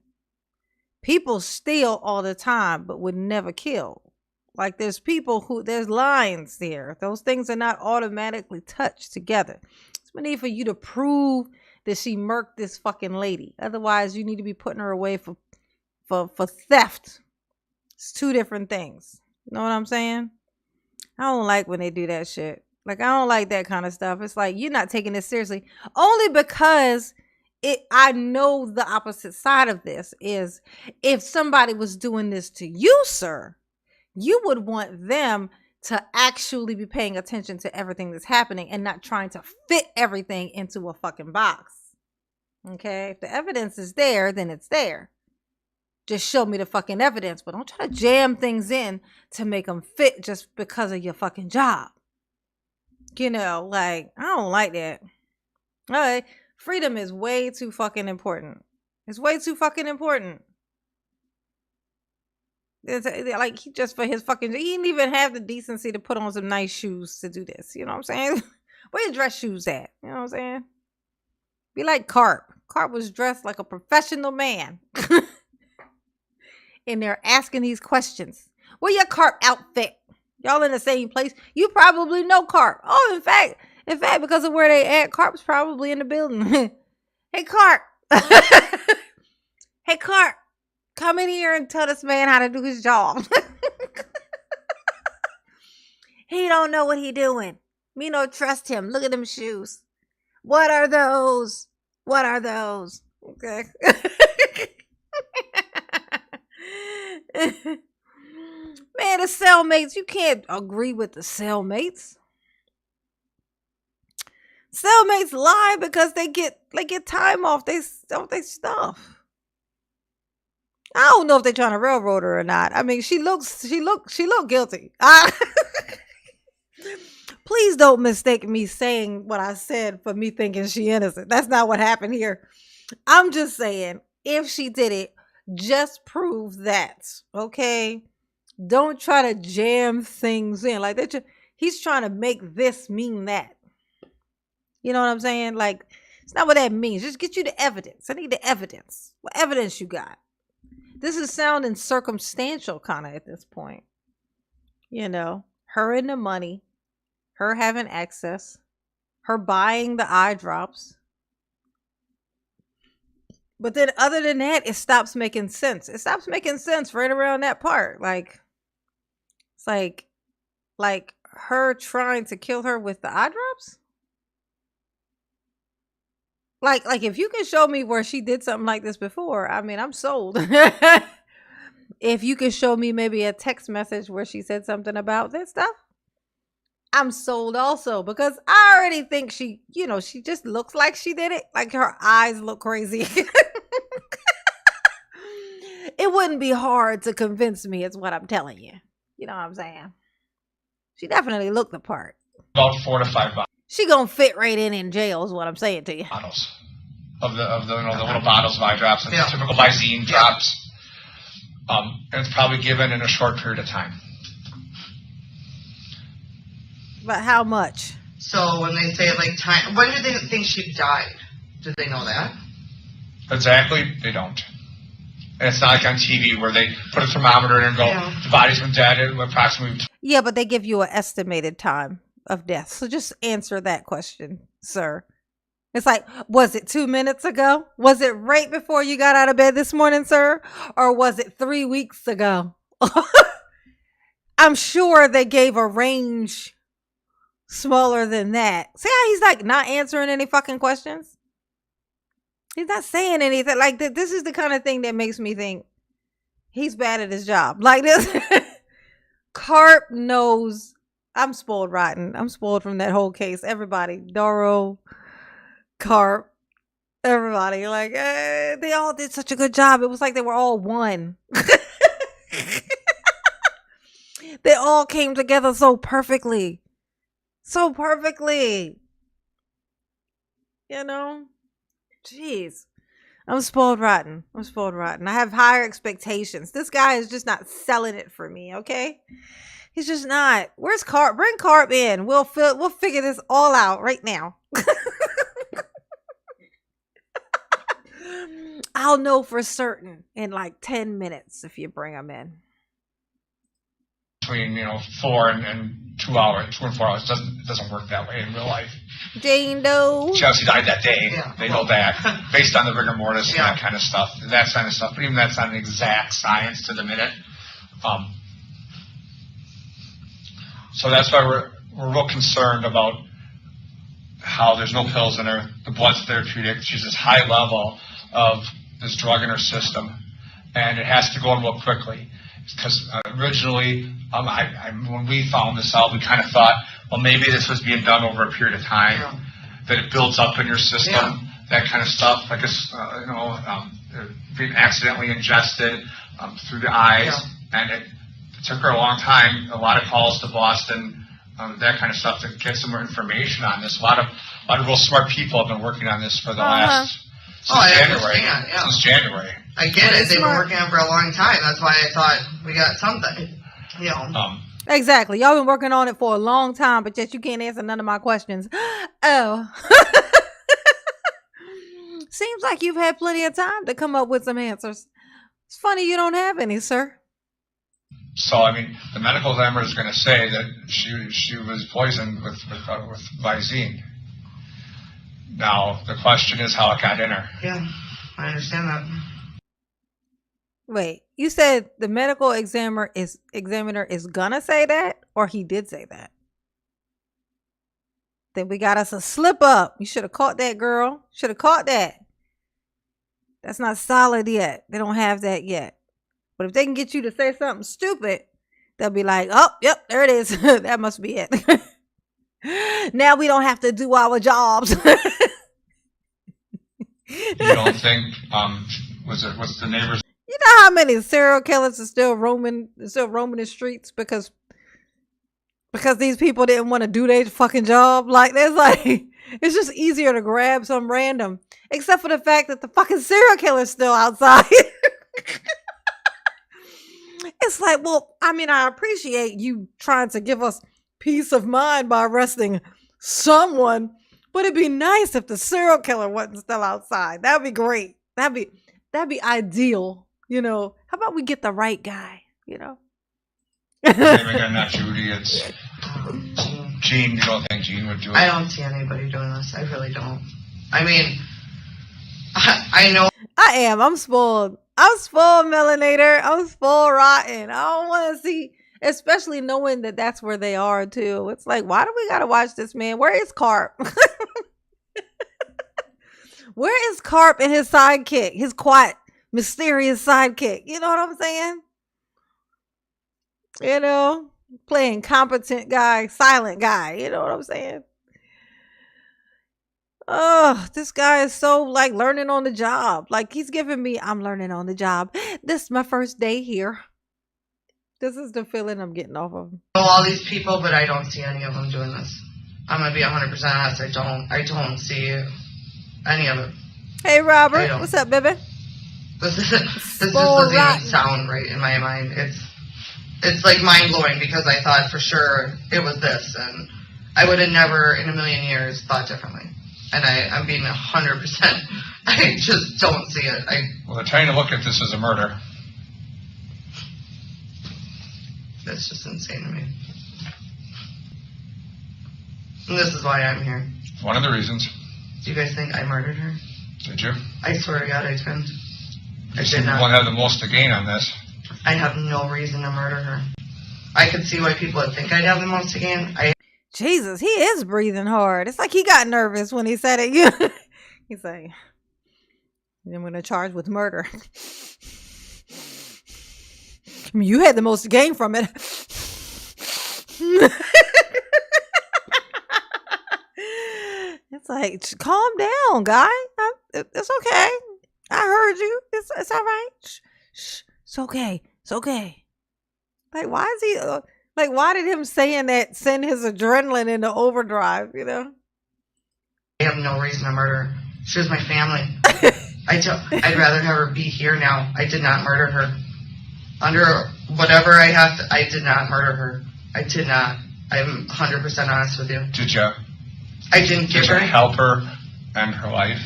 People steal all the time, but would never kill. Like, there's lines there. Those things are not automatically touched together. It's a need for you to prove that she murked this fucking lady. Otherwise, you need to be putting her away for theft. It's 2 different things. You know what I'm saying? I don't like when they do that shit. Like, I don't like that kind of stuff. It's like, you're not taking this seriously. Only because I know the opposite side of this is, if somebody was doing this to you, sir, you would want them to actually be paying attention to everything that's happening and not trying to fit everything into a fucking box. Okay? If the evidence is there, then it's there. Just show me the fucking evidence, but don't try to jam things in to make them fit just because of your fucking job. Like, I don't like that. All right. Freedom is way too fucking important. It's way too fucking important. It's like, he just for his fucking, he didn't even have the decency to put on some nice shoes to do this. You know what I'm saying? Where your dress shoes at? You know what I'm saying? Be like Carp. Carp was dressed like a professional man. in there asking these questions. Where your carp outfit? Y'all in the same place. You probably know carp. Oh, in fact, because of where they at, carp's probably in the building. Hey, carp. Hey, carp. Come in here and tell this man how to do his job. He don't know what he doing. Me no trust him. Look at them shoes. What are those? What are those? Okay. Man, the cellmates, you can't agree with the cellmates. Cellmates lie because they get time off they stuff. I don't know if they're trying to railroad her or not. I mean, she looked guilty. Please don't mistake me saying what I said for me thinking she innocent. That's not what happened here. I'm just saying, if she did it, just prove that. Okay? Don't try to jam things in. Like he's trying to make this mean that. You know what I'm saying? Like, it's not what that means. Just get you the evidence. I need the evidence. What evidence you got? This is sounding circumstantial kind of at this point. You know, her and the money, her having access, her buying the eye drops. But then other than that, it stops making sense. It stops making sense right around that part. Like, it's like her trying to kill her with the eye drops. Like if you can show me where she did something like this before, I mean, I'm sold. If you could show me maybe a text message where she said something about this stuff, I'm sold also, because I already think she just looks like she did it. Like her eyes look crazy. It wouldn't be hard to convince me, is what I'm telling you. You know what I'm saying? She definitely looked the part. About 4 to 5 She gonna fit right in jail, is what I'm saying to you. bottles of the little bottles of eye drops, and the typical Visine drops. And it's probably given in a short period of time. But how much? So when they say like time, when do they think she died? Do they know that? Exactly, they don't. And it's not like on TV where they put a thermometer in and go, the body's been dead at approximately. Yeah, but they give you an estimated time of death. So just answer that question, sir. It's like, was it 2 minutes ago? Was it right before you got out of bed this morning, sir? Or was it 3 weeks ago? I'm sure they gave a range smaller than that. See how he's like not answering any fucking questions? He's not saying anything. Like, this is the kind of thing that makes me think he's bad at his job. Like this. Carp knows. I'm spoiled rotten. I'm spoiled from that whole case. Everybody. Doro, Carp, everybody. Like, they all did such a good job. It was like they were all one. They all came together so perfectly. So perfectly. You know? Jeez. I'm spoiled rotten. I'm spoiled rotten. I have higher expectations. This guy is just not selling it for me, okay? He's just not. Where's Carp? Bring Carp in. We'll figure this all out right now. I'll know for certain in like 10 minutes if you bring him in. Between 4 and 2 hours, 2 and 4 hours. It doesn't work that way in real life. Jane Doe. She obviously died that day. Yeah. They know that, based on the rigor mortis and that kind of stuff. That kind of stuff. But even that's not an exact science to the minute. So that's why we're real concerned about how there's no pills in her. The blood's therapeutic. She's this high level of this drug in her system, and it has to go in real quickly. Because originally, when we found this out, we kind of thought, well, maybe this was being done over a period of time, that it builds up in your system, that kind of stuff. Like it's, being accidentally ingested through the eyes, and it took her a long time. A lot of calls to Boston, that kind of stuff, to get some more information on this. A lot of real smart people have been working on this for the last since January. I get it. They've been working on it for a long time. That's why I thought we got something. Exactly. Y'all been working on it for a long time, but yet you can't answer none of my questions. Oh. Seems like you've had plenty of time to come up with some answers. It's funny you don't have any, sir. So, I mean, the medical examiner is going to say that she was poisoned with Visine. Now, the question is how it got in her. Yeah, I understand that. Wait, you said the medical examiner is gonna say that, or he did say that? Then we got us a slip up. You should have caught that, girl. Should have caught that. That's not solid yet. They don't have that yet. But if they can get you to say something stupid, they'll be like, oh, yep, there it is. That must be it. Now we don't have to do our jobs. You don't think, was the neighbors? You know how many serial killers are still roaming the streets because these people didn't want to do their fucking job? Like, there's like, it's just easier to grab some random, except for the fact that the fucking serial killer's still outside. It's like, well, I mean, I appreciate you trying to give us peace of mind by arresting someone, but it'd be nice if the serial killer wasn't still outside. That'd be great. That'd be ideal. You know, how about we get the right guy, you know? Again, not Judy, it's Gene. You don't think Gene would do it? I don't see anybody doing this. I really don't. I mean, I know. I am. I'm spoiled. I'm spoiled, Melanator. I'm spoiled rotten. I don't want to see, especially knowing that that's where they are, too. It's like, why do we got to watch this, man? Where is Carp? Where is Carp and his sidekick? His quiet, mysterious sidekick. You know what I'm saying? You know, playing competent guy, silent guy. You know what I'm saying? Oh, this guy is so like learning on the job. Like he's giving me, I'm learning on the job. This is my first day here. This is the feeling I'm getting off of him. I know all these people, but I don't see any of them doing this. I'm gonna be 100% honest. I don't see any of it. Hey, Robert, what's up, baby? This just doesn't even sound right in my mind. It's like mind blowing because I thought for sure it was this, and I would have never in a million years thought differently. And I'm being 100%. I just don't see it. Well, they're trying to look at this as a murder. That's just insane to me. And this is why I'm here. One of the reasons. Do you guys think I murdered her? Did you? I swear to God, I didn't. You seem to want to have the most to gain on this. I have no reason to murder her. I could see why people would think I'd have the most to gain. Jesus, he is breathing hard. It's like he got nervous when he said it. He's like, I'm going to charge with murder. I mean, you had the most to gain from it. It's like, calm down, guy. It's okay. I heard you. It's all right. Shh. It's okay. It's okay. Like, why is he... like, why did him saying that send his adrenaline into overdrive, you know? I have no reason to murder her. She was my family. I'd rather have her be here now. I did not murder her. Under whatever I have to, I did not murder her. I did not. I'm 100% honest with you. Did you? I didn't give her... Did you help her end her life?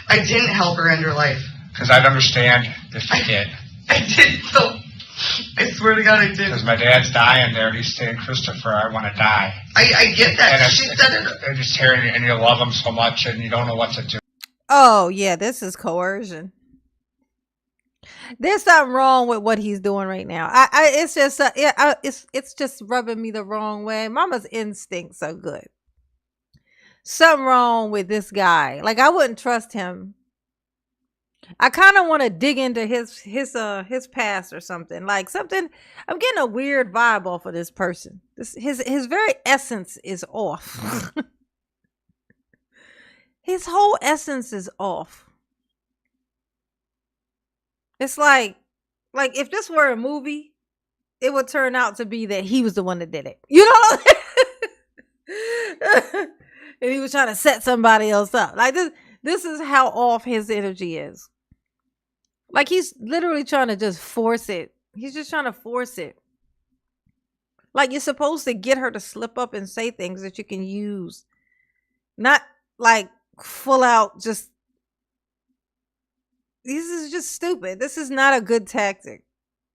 I didn't help her end her life. Because I'd understand if you did. I did, so... I swear to God I did. Because my dad's dying there, and he's saying, Christopher, I want to die. I get that. And she said it. They're just hearing it, and you love him so much, and you don't know what to do. Oh, yeah, this is coercion. There's something wrong with what he's doing right now. It's just, it's just rubbing me the wrong way. Mama's instincts are good. Something wrong with this guy. Like, I wouldn't trust him. I kind of want to dig into his past or something. Like something, I'm getting a weird vibe off of this person. His very essence is off. His whole essence is off. It's like if this were a movie, it would turn out to be that he was the one that did it. You know what I'm saying? And he was trying to set somebody else up. Like this is how off his energy is. Like he's literally trying to just force it. He's just trying to force it. Like you're supposed to get her to slip up and say things that you can use. Not like full out just This is just stupid. This is not a good tactic.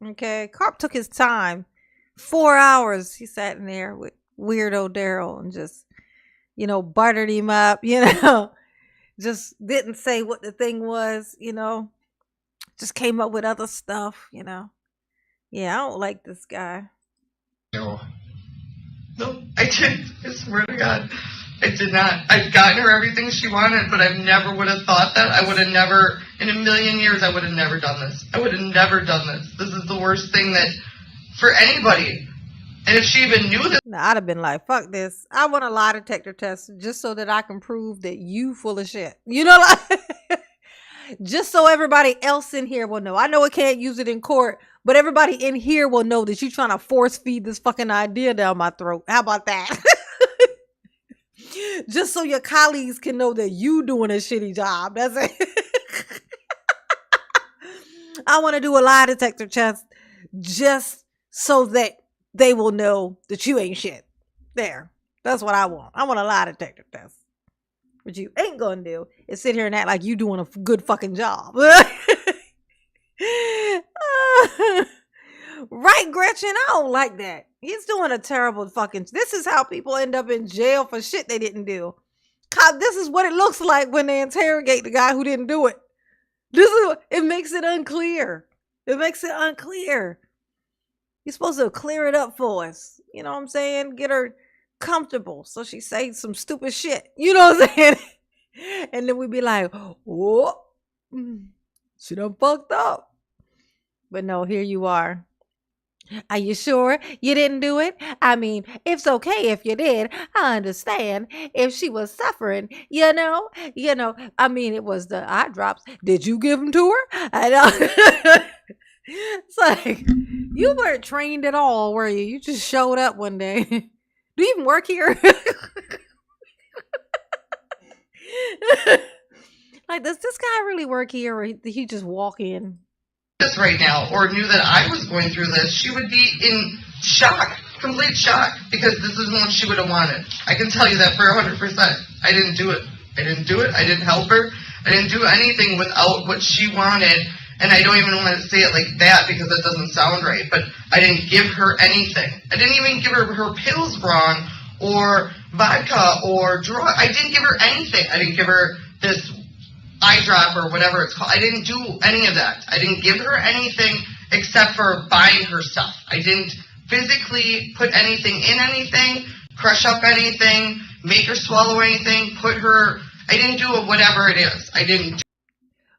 Okay, Carp took his time. 4 hours he sat in there with weirdo Daryl and just, buttered him up, just didn't say what the thing was, just came up with other stuff, Yeah, I don't like this guy. No. No, I didn't. I swear to God. I did not. I've gotten her everything she wanted, but I never would have thought that. I would have never, in a million years, I would have never done this. I would have never done this. This is the worst thing that, for anybody. And if she even knew this. Now, I'd have been like, fuck this. I want a lie detector test just so that I can prove that you full of shit. Just so everybody else in here will know. I know I can't use it in court, but everybody in here will know that you're trying to force feed this fucking idea down my throat. How about that? Just so your colleagues can know that you doing a shitty job. That's it. I want to do a lie detector test just so that they will know that you ain't shit. There. That's what I want. I want a lie detector test. What you ain't gonna do is sit here and act like you doing a good fucking job. Right, Gretchen? I don't like that. He's doing a terrible fucking... This is how people end up in jail for shit they didn't do. This is what it looks like when they interrogate the guy who didn't do it. It makes it unclear. It makes it unclear. You're supposed to clear it up for us. You know what I'm saying? Get her comfortable so she say some stupid shit. You know what I'm saying? And then we be like, oh, she done fucked up. But no, here you are. Are you sure you didn't do it? I mean, it's okay if you did. I understand if she was suffering, I mean, it was the eye drops. Did you give them to her? It's like, you weren't trained at all, were you? You just showed up one day. Do you even work here? Like, does this guy really work here, or did he just walk in? This right now, or knew that I was going through this, she would be in shock, complete shock, because this is what she would have wanted. I can tell you that for 100%. I didn't do it. I didn't help her. I didn't do anything without what she wanted, and I don't even want to say it like that because it doesn't sound right, but I didn't give her anything. I didn't even give her pills wrong, or vodka, or drug. I didn't give her anything. I didn't give her this eye drop or whatever it's called. I didn't do any of that. I didn't give her anything except for buying her stuff. I didn't physically put anything in anything, crush up anything, make her swallow anything, I didn't do whatever it is. I didn't.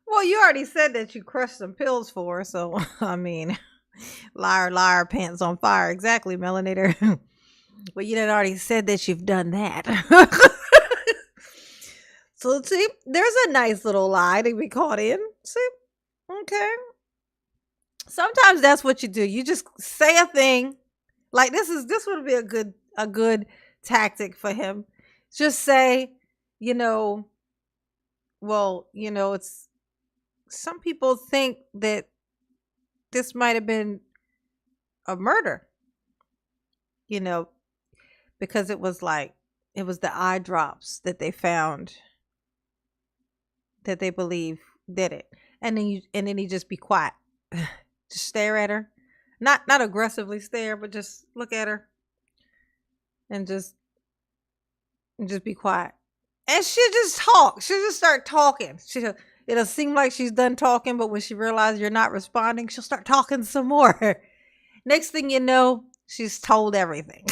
Well, you already said that you crushed some pills for her, so, I mean, liar, pants on fire. Exactly, Melanator. Well, you done already said that you've done that. So, see, there's a nice little lie to be caught in. See? Okay. Sometimes that's what you do. You just say a thing. Like, this would be a good tactic for him. Just say, it's, some people think that this might have been a murder, because it was the eye drops that they found that they believe did it. And then he just be quiet. Just stare at her. Not aggressively stare, but just look at her. And just be quiet. And she'll just talk. She'll just start talking. It'll seem like she's done talking, but when she realizes you're not responding, she'll start talking some more. Next thing you know, she's told everything.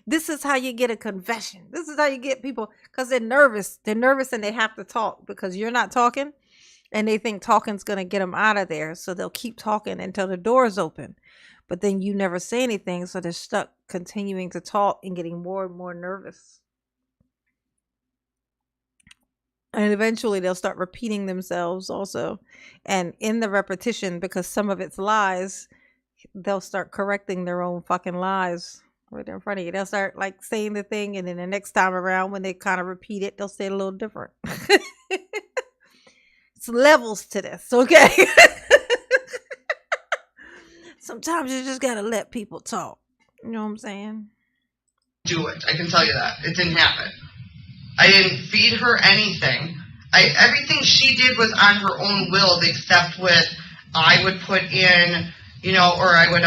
This is how you get a confession. This is how you get people, because they're nervous. They're nervous and they have to talk because you're not talking, and they think talking's going to get them out of there. So they'll keep talking until the door's open. But then you never say anything, so they're stuck continuing to talk and getting more and more nervous. And eventually they'll start repeating themselves also. And in the repetition, because some of it's lies, they'll start correcting their own fucking lies right in front of you. They'll start like saying the thing, and then the next time around when they kind of repeat it, they'll say it a little different. It's levels to this, okay? Sometimes you just gotta let people talk. You know what I'm saying? Do it. I can tell you that. It didn't happen. I didn't feed her anything. Everything she did was on her own will, except with I would put in, you know, or I would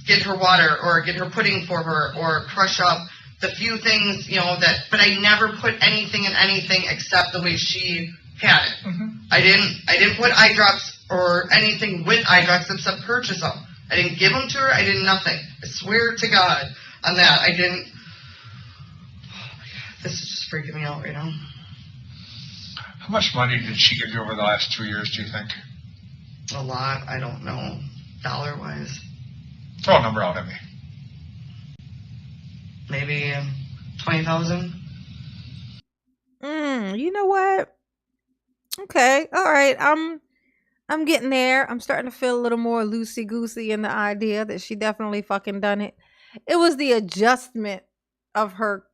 get her water or get her pudding for her or crush up the few things, you know, that, but I never put anything in anything except the way she had it. Mm-hmm. I didn't put eye drops or anything with eye drops except purchase them. I didn't give them to her. I did nothing. I swear to God on that. I didn't. Oh my God, this is just freaking me out right now. How much money did she give you over the last 2 years, do you think? A lot. I don't know. Dollar-wise. Throw a number out at me. Maybe 20,000. You know what? Okay, all right. I'm getting there. I'm starting to feel a little more loosey goosey in the idea that she definitely fucking done it. It was the adjustment of her.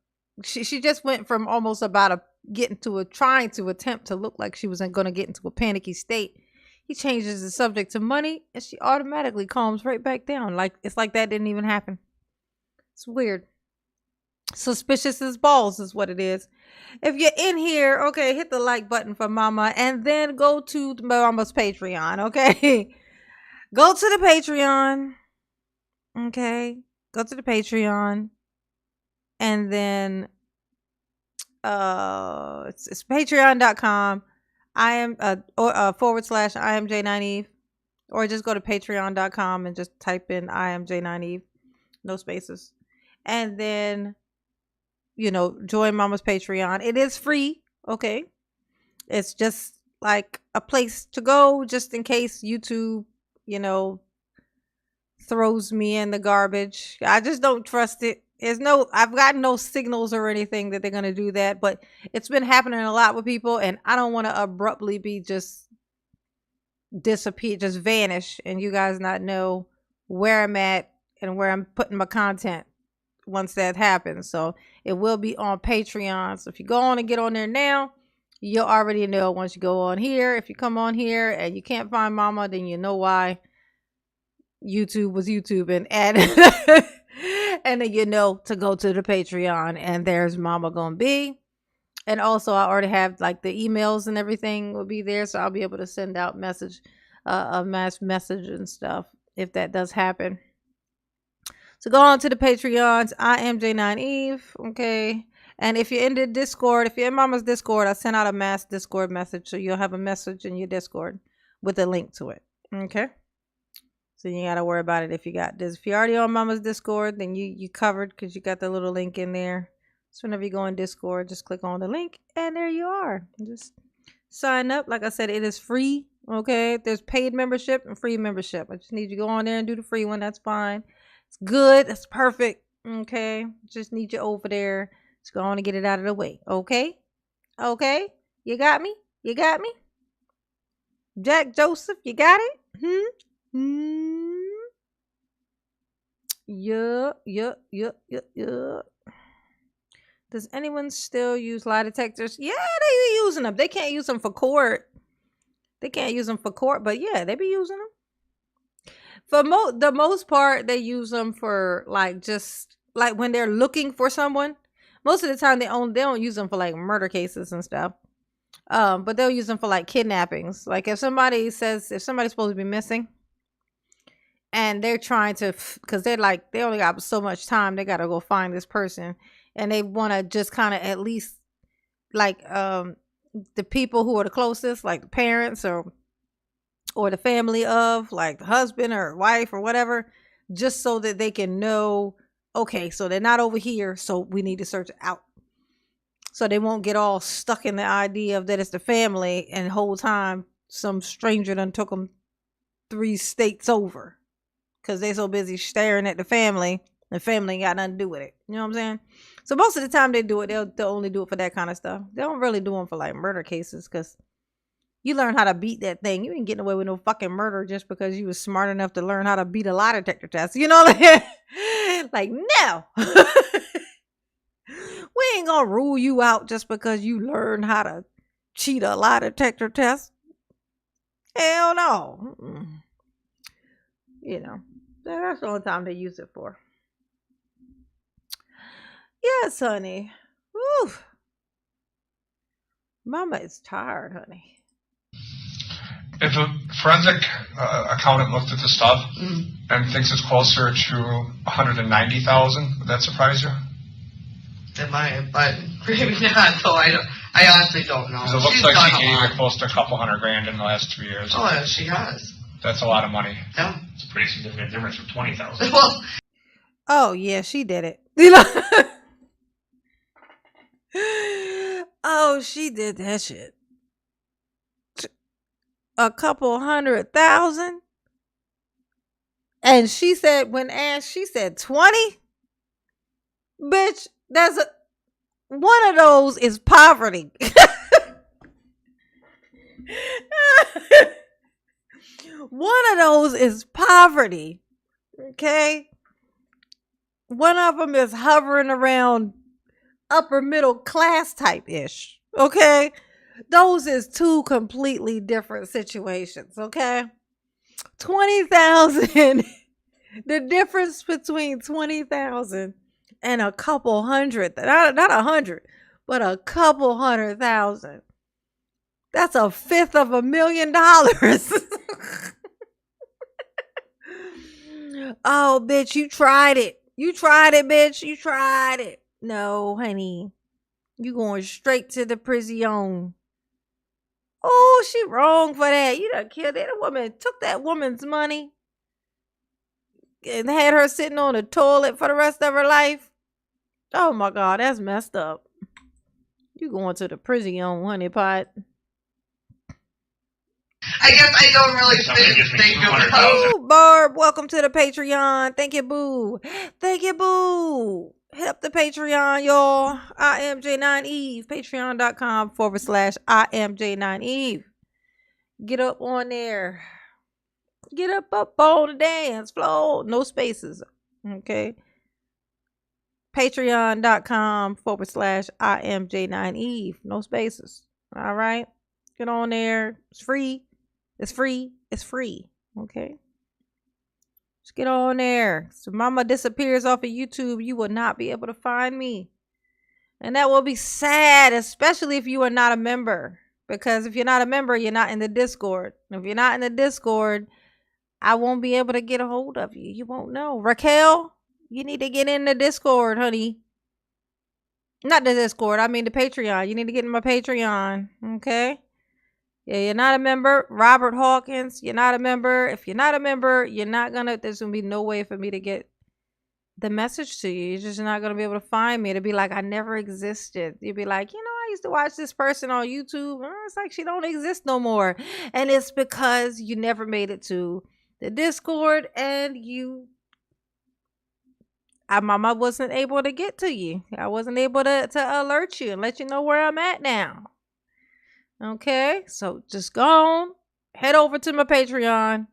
She just went from almost about trying to attempt to look like she was going to get into a panicky state. He changes the subject to money, and she automatically calms right back down. Like it's like that didn't even happen. It's weird. Suspicious as balls is what it is. If you're in here, okay, hit the like button for Mama and then go to Mama's Patreon, okay? Go to the Patreon, okay? Go to the Patreon and then it's patreon.com. I am / I am J9Eve, or just go to patreon.com and just type in I am J9Eve, no spaces. And then you know, join Mama's Patreon. It is free, okay? It's just like a place to go just in case YouTube, you know, throws me in the garbage. I just don't trust it. I've gotten no signals or anything that they're going to do that, but it's been happening a lot with people, and I don't want to abruptly be just disappear, just vanish, and you guys not know where I'm at and where I'm putting my content once that happens. So it will be on Patreon. So if you go on and get on there now, you'll already know once you go on here. If you come on here and you can't find Mama, then you know why YouTube was YouTubing, and and then you know to go to the Patreon, and there's Mama gonna be. And also I already have like the emails and everything will be there, so I'll be able to send out a mass message and stuff if that does happen. So go on to the Patreons. I am J9Eve. Okay. And if you're in the Discord, if you're in Mama's Discord, I sent out a mass Discord message. So you'll have a message in your Discord with a link to it. Okay. So you got to worry about it if you got this. If you're already on Mama's Discord, then you covered because you got the little link in there. So whenever you go in Discord, just click on the link and there you are. Just sign up. Like I said, it is free. Okay. There's paid membership and free membership. I just need you to go on there and do the free one. That's fine. Good, that's perfect. Okay, just need you over there. Just go on and get it out of the way. Okay, you got me. Jack Joseph, you got it. Yeah. Does anyone still use lie detectors? Yeah, they be using them. They can't use them for court. But yeah, they be using them. For the most part, they use them for like just like when they're looking for someone. Most of the time, they don't use them for like murder cases and stuff. But they'll use them for like kidnappings. Like if somebody's supposed to be missing, and they're trying to, because they're like they only got so much time, they gotta go find this person, and they want to just kind of at least like the people who are the closest, like the parents or the family of like the husband or wife or whatever, just so that they can know, okay, so they're not over here, so we need to search out. So they won't get all stuck in the idea of that it's the family, and the whole time some stranger done took them 3 states over because they so busy staring at the family. The family ain't got nothing to do with it. You know what I'm saying? So most of the time they do it, they'll only do it for that kind of stuff. They don't really do them for like murder cases, because you learn how to beat that thing. You ain't getting away with no fucking murder just because you was smart enough to learn how to beat a lie detector test. You know, like no. We ain't gonna rule you out just because you learn how to cheat a lie detector test. Hell no. You know, that's the only time they use it for. Yes, honey. Woo. Mama is tired, honey. If a forensic accountant looked at the stuff and thinks it's closer to 190,000, would that surprise you? It might, but maybe not. So I honestly don't know. Because it looks She's like done she a gave lot. her close to a couple $100,000 in the last 2 years. Oh, yeah, she has. That's a lot of money. Yeah. It's a pretty significant difference from 20,000. Well, Oh yeah, she did it. You know? Oh, she did that shit. A couple 100,000. And she said, when asked, she said 20. Bitch, one of those is poverty. One of those is poverty. Okay? One of them is hovering around upper middle class type ish. Okay? Those is two completely different situations. Okay? 20,000. The difference between 20,000 and a couple hundred, not 100, but a couple 100,000. That's $500,000. Oh, bitch, you tried it. You tried it, bitch. You tried it. No, honey. You going straight to the prison. Oh, she wrong for that. You done killed that woman. Took that woman's money and had her sitting on the toilet for the rest of her life. Oh my God, that's messed up. You going to the prison, honey pot. I guess I don't really Somebody gives me think of 200,000. Ooh, Barb, welcome to the Patreon. Thank you, boo. Thank you, boo. Hit up the Patreon, y'all. I am J9Eve. Patreon.com/IamJ9Eve. Get up on there. Get up on the dance floor. No spaces. Okay. Patreon.com/IamJ9Eve. No spaces. All right. Get on there. It's free. It's free. It's free. Okay. Just get on there. So mama disappears off of YouTube, you will not be able to find me. And that will be sad, especially if you are not a member. Because if you're not a member, you're not in the Discord. If you're not in the Discord, I won't be able to get a hold of you. You won't know. Raquel, you need to get in the Discord, honey. Not the Discord. I mean the Patreon. You need to get in my Patreon. Okay? Yeah, you're not a member. Robert Hawkins, you're not a member. If you're not a member, there's going to be no way for me to get the message to you. You're just not going to be able to find me. It'll be like I never existed. You'll be like, I used to watch this person on YouTube. It's like she don't exist no more. And it's because you never made it to the Discord and Mama wasn't able to get to you. I wasn't able to alert you and let you know where I'm at now. Okay, so just go on, head over to my Patreon,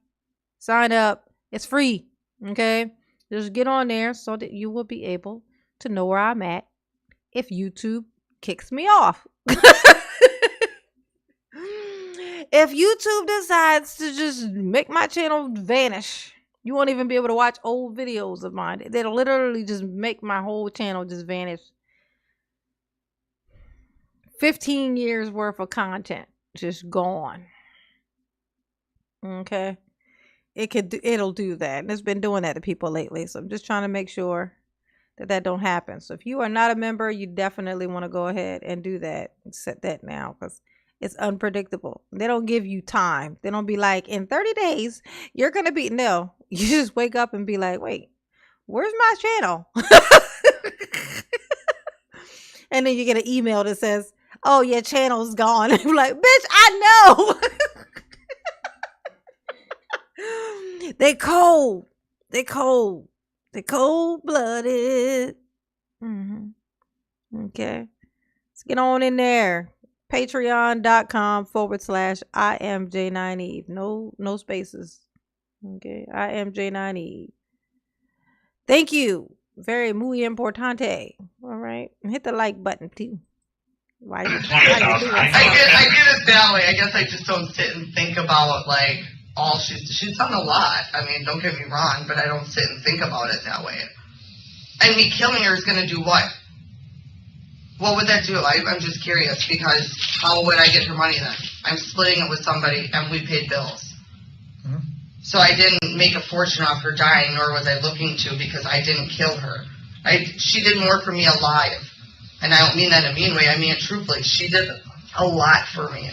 sign up. It's free. Okay, just get on there so that you will be able to know where I'm at if YouTube kicks me off. If YouTube decides to just make my channel vanish, you won't even be able to watch old videos of mine. They'll literally just make my whole channel just vanish. 15 years worth of content just gone. Okay. It'll do that. And it's been doing that to people lately. So I'm just trying to make sure that don't happen. So if you are not a member, you definitely want to go ahead and do that. Set that now because it's unpredictable. They don't give you time. They don't be like, in 30 days, you're going to be, no. You just wake up and be like, wait, where's my channel? And then you get an email that says, oh, your channel's gone. I'm like, bitch, I know. They cold. They cold-blooded. Okay. Let's get on in there. Patreon.com/IamJ9Eve. No spaces. Okay. IamJ9Eve. Thank you. Very muy importante. All right. And hit the like button too. Why you 20,000. I get it that way. I guess I just don't sit and think about like all she's done a lot. I mean, don't get me wrong, but I don't sit and think about it that way. And me killing her is gonna do what? What would that do? I'm just curious, because how would I get her money then? I'm splitting it with somebody, and we paid bills. So I didn't make a fortune off her dying, nor was I looking to, because I didn't kill her. She did more for me alive. And I don't mean that in a mean way, I mean it truthfully. She did a lot for me.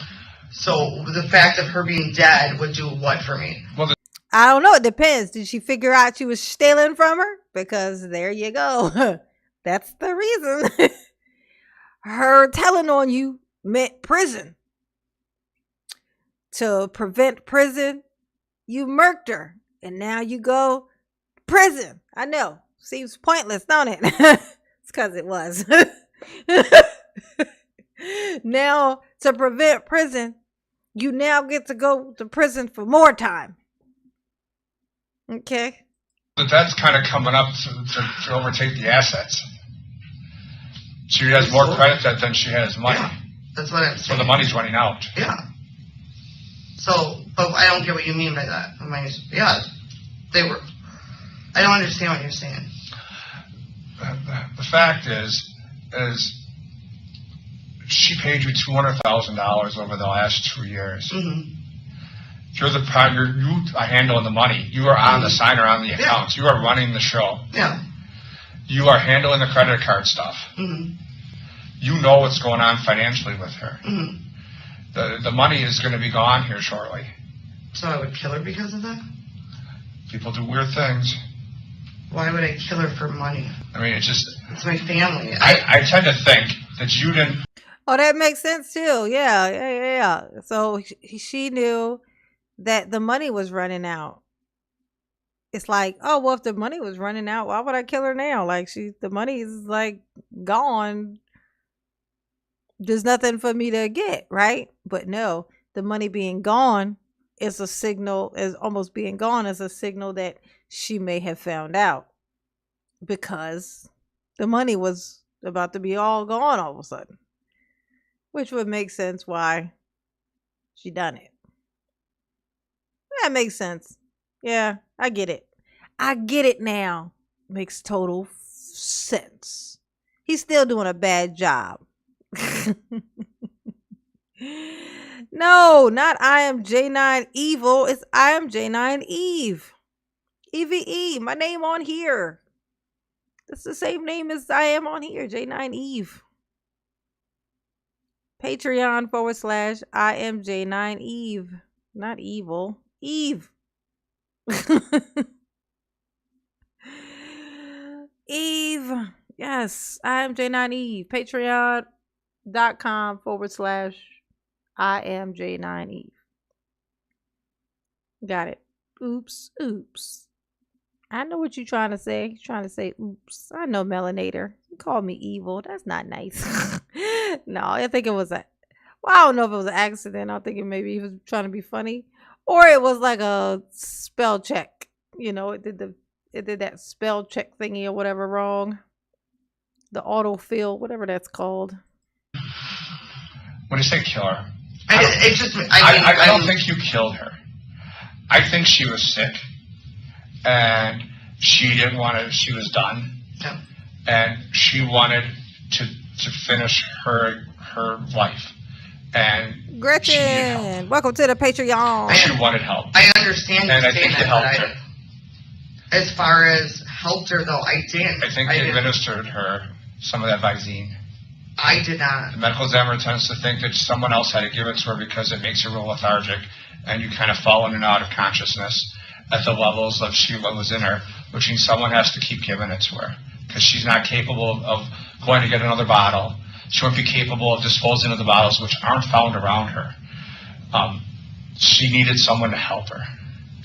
So the fact of her being dead would do what for me? Well, I don't know. It depends. Did she figure out she was stealing from her? Because there you go. That's the reason. Her telling on you meant prison. To prevent prison, you murked her. And now you go prison. I know. Seems pointless, don't it? It's because it was. Now, to prevent prison, you now get to go to prison for more time. Okay. the debt's kind of coming up to overtake the assets. She has more credit debt than she has money. Yeah, that's what I'm saying. So the money's running out. Yeah. So, but I don't get what you mean by that. I mean, yeah, they were. I don't understand what you're saying. The fact is she paid you $200,000 over the last 2 years. Mm-hmm. You're the you are handling the money. You are on the sign or on the accounts. You are running the show. Yeah. You are handling the credit card stuff. Mm-hmm. You know what's going on financially with her. Mm-hmm. The money is going to be gone here shortly. So I would kill her because of that? People do weird things. Why would I kill her for money? I mean, it's my family. I tend to think that you didn't. Oh, that makes sense too. Yeah. So she knew that the money was running out. It's like, oh, well, if the money was running out, why would I kill her now? Like, the money is like gone. There's nothing for me to get, right? But no, the money being gone is a signal, is almost being gone is a signal that she may have found out, because the money was about to be all gone all of a sudden, which would make sense why she done it. That makes sense. Yeah, I get it. I get it now. Makes total sense. He's still doing a bad job. No, not I am J9 Evil. It's I am J9 Eve. EVE, my name on here. It's the same name as I am on here, J9 Eve. Patreon / I am J9 Eve. Not evil. Eve. Eve. Yes, I am J9 Eve. Patreon.com / I am J9 Eve. Got it. Oops. I know what you're trying to say. You're trying to say oops. I know, Melanator. You called me evil. That's not nice. No, I think it was I don't know if it was an accident. I'm thinking maybe he was trying to be funny. Or it was like a spell check. You know, it did that spell check thingy or whatever wrong. The autofill, whatever that's called. When you say kill her, I don't think you killed her. I think she was sick, and she didn't want to. She was done, and she wanted to finish her life. And Gretchen, welcome to the Patreon. She wanted help. I understand. And I think you helped her. As far as helped her, though, I didn't. I think you administered her some of that Visine. I did not. The medical examiner tends to think that someone else had to give it to her because it makes her real lethargic, and you kind of fall in and out of consciousness at the levels of what was in her, which means someone has to keep giving it to her because she's not capable of going to get another bottle. She won't be capable of disposing of the bottles, which aren't found around her. She needed someone to help her.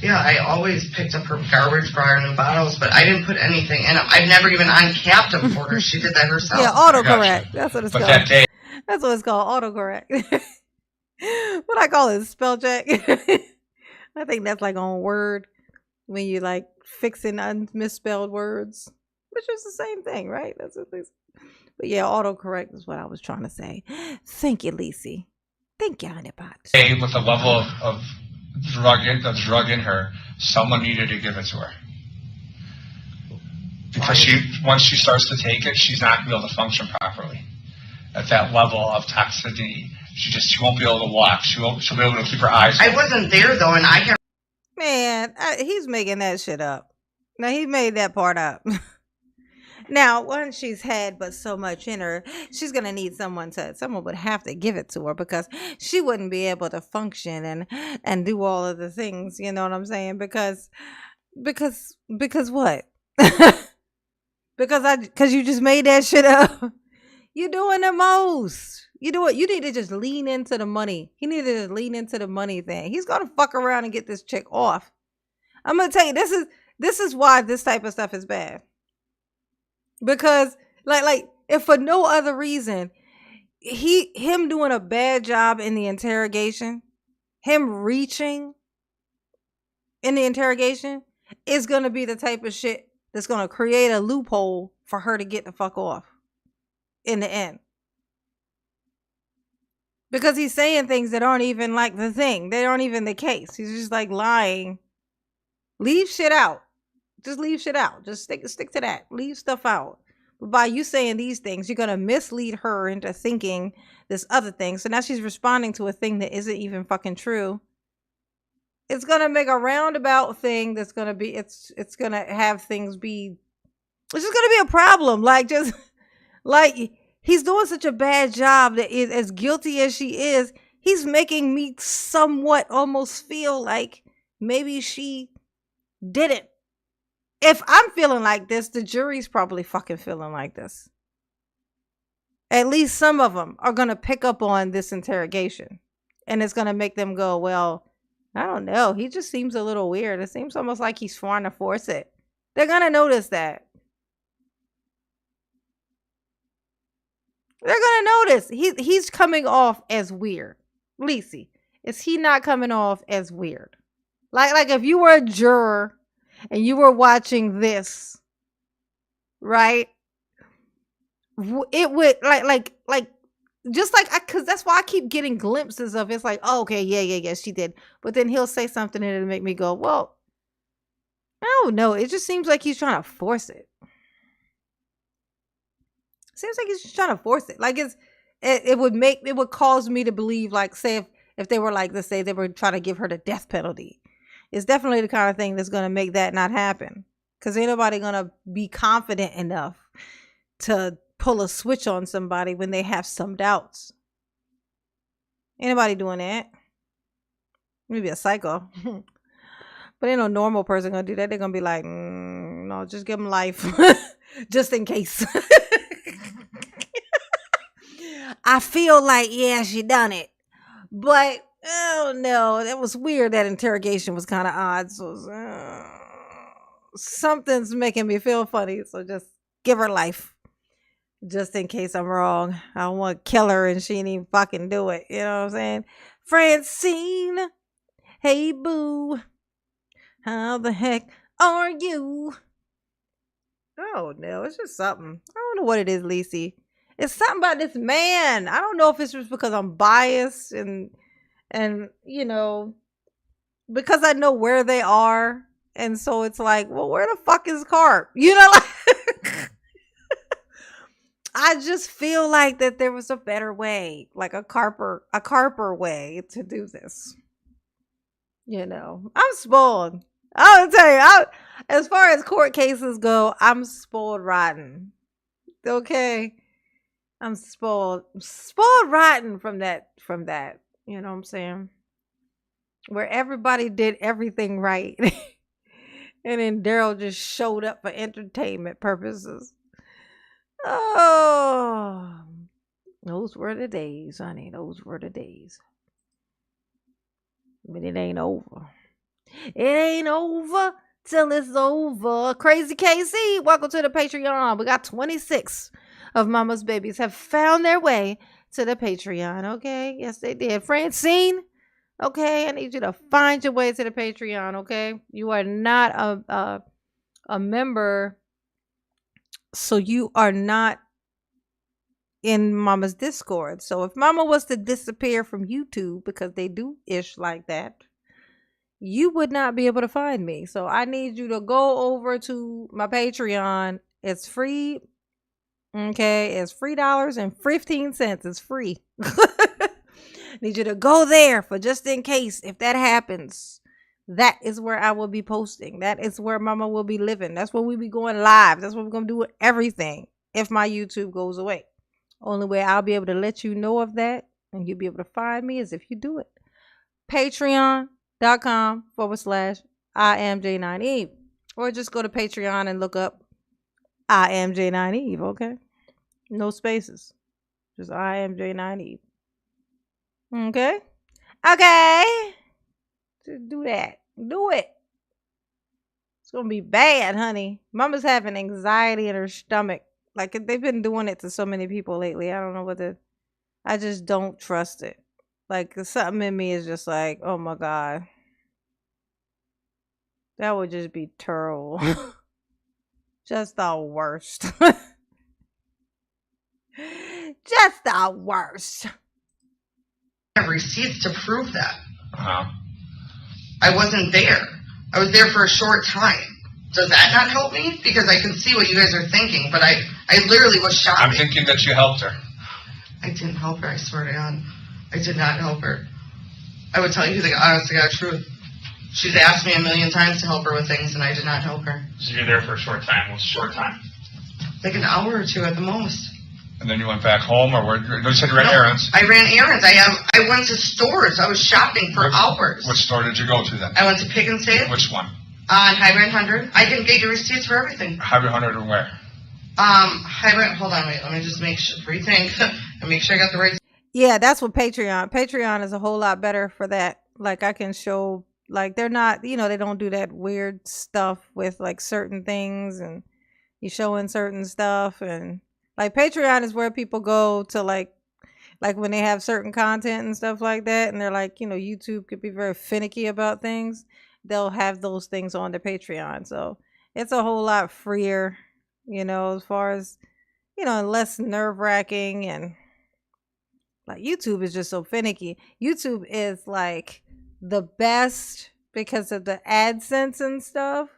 Yeah, I always picked up her garbage, brought her new bottles, but I didn't put anything in them. I've never even uncapped them for her. She did that herself. Yeah, autocorrect. That's what it's called. That day, that's what it's called, autocorrect. What I call it, spell check. I think that's like on Word when you like fixing misspelled words, which is the same thing, right? That's what they. But yeah, autocorrect is what I was trying to say. Thank you, Lacey. Thank you, Honeypot. with the level of drug in her, someone needed to give it to her. Because once she starts to take it, she's not going to be able to function properly. at that level of toxicity. She won't be able to walk. She'll be able to keep her eyes I open. wasn't there though, and I can Man, he's making that shit up. Now, he made that part up. Now, once she's had but so much in her, she's going to need someone would have to give it to her, because she wouldn't be able to function and do all of the things, you know what I'm saying? Because what? Because you just made that shit up. You're doing the most. You need to just lean into the money. He needed to lean into the money thing. He's going to fuck around and get this chick off. I'm going to tell you, this is why this type of stuff is bad. Because like if for no other reason, him doing a bad job in the interrogation, him reaching in the interrogation is going to be the type of shit that's going to create a loophole for her to get the fuck off in the end. Because he's saying things that aren't even like the thing. They aren't even the case. He's just like lying. Leave shit out. Just leave shit out. Just stick to that. Leave stuff out. But by you saying these things, you're going to mislead her into thinking this other thing. So now she's responding to a thing that isn't even fucking true. It's going to make a roundabout thing that's going to be, it's going to have things be, it's just going to be a problem. Like, just, like, he's doing such a bad job that is, as guilty as she is, he's making me somewhat almost feel like maybe she didn't. If I'm feeling like this, the jury's probably fucking feeling like this. At least some of them are going to pick up on this interrogation. And it's going to make them go, well, I don't know. He just seems a little weird. It seems almost like he's trying to force it. They're going to notice that. They're going to notice. He's coming off as weird. Lacey, is he not coming off as weird? Like if you were a juror and you were watching this, right? It would like just like, because that's why I keep getting glimpses of it's like, oh, okay, yeah, she did. But then he'll say something and it'll make me go, well, I don't know. It just seems like he's trying to force it. Seems like he's just trying to force it. Like it would cause me to believe, like, say if they were like, let's say they were trying to give her the death penalty. It's definitely the kind of thing that's going to make that not happen. Because ain't nobody going to be confident enough to pull a switch on somebody when they have some doubts. Ain't nobody doing that. Maybe a psycho. But ain't no normal person going to do that. They're going to be like, no, just give them life. Just in case. I feel like, yeah, she done it. But oh no, that was weird. That interrogation was kind of odd. So something's making me feel funny. So just give her life, just in case I'm wrong. I don't want to kill her and she ain't even fucking do it. You know what I'm saying? Francine, hey boo, how the heck are you? Oh no, it's just something. I don't know what it is, Lacey. It's something about this man. I don't know if it's just because I'm biased and you know, because I know where they are, and so it's like, well, where the fuck is Carp? You know, like I just feel like that there was a better way, like a Carper way to do this. You know, I'm spoiled. I'll tell you, as far as court cases go, I'm spoiled rotten. Okay, I'm spoiled rotten from that. You know what I'm saying? Where everybody did everything right. And then Daryl just showed up for entertainment purposes. Oh, those were the days, honey. Those were the days. But it ain't over. It ain't over till it's over. Crazy KC, welcome to the Patreon. We got 26 of Mama's babies have found their way to the Patreon. Okay, yes they did. Francine, okay, I need you to find your way to the Patreon. Okay, you are not a member, so you are not in Mama's Discord. So if Mama was to disappear from YouTube, because they do ish like that, you would not be able to find me. So I need you to go over to my Patreon. It's free. Okay, it's $3.15. It's free. Need you to go there for just in case if that happens. That is where I will be posting. That is where Mama will be living. That's where we be going live. That's what we're gonna do with everything. If my YouTube goes away, only way I'll be able to let you know of that, and you'll be able to find me is if you do it. Patreon.com/I am J9Eve, or just go to Patreon and look up I am J9Eve. Okay, no spaces, just I am J9Eve. Okay. Just do that. Do it. It's gonna be bad, honey. Mama's having anxiety in her stomach. Like they've been doing it to so many people lately. I don't know I just don't trust it. Like something in me is just like, oh my God. That would just be terrible. Just the worst. Just the worst. I have receipts to prove that. Uh-huh. I wasn't there. I was there for a short time. Does that not help me? Because I can see what you guys are thinking, but I literally was shopping. I'm thinking that you helped her. I didn't help her, I swear to God. I did not help her. I would tell you the honest to God truth. She's asked me a million times to help her with things, and I did not help her. So you're there for a short time. What's a short time? Like an hour or two at the most. And then you went back home, or you said you ran errands. I ran errands. I went to stores. I was shopping for hours. What store did you go to then? I went to Pick and Save. Which one? On Highway 100. I can get you receipts for everything. Highway 100 and where? Highway. Hold on, wait. Let me just make sure. Rethink and make sure I got the right. Yeah, that's what Patreon is a whole lot better for that. Like I can show, like they're not, they don't do that weird stuff with like certain things and you showing certain stuff, and like Patreon is where people go to like when they have certain content and stuff like that, and they're like, YouTube could be very finicky about things. They'll have those things on their Patreon. So it's a whole lot freer, as far as, and less nerve wracking, and like YouTube is just so finicky. YouTube is like the best because of the AdSense and stuff.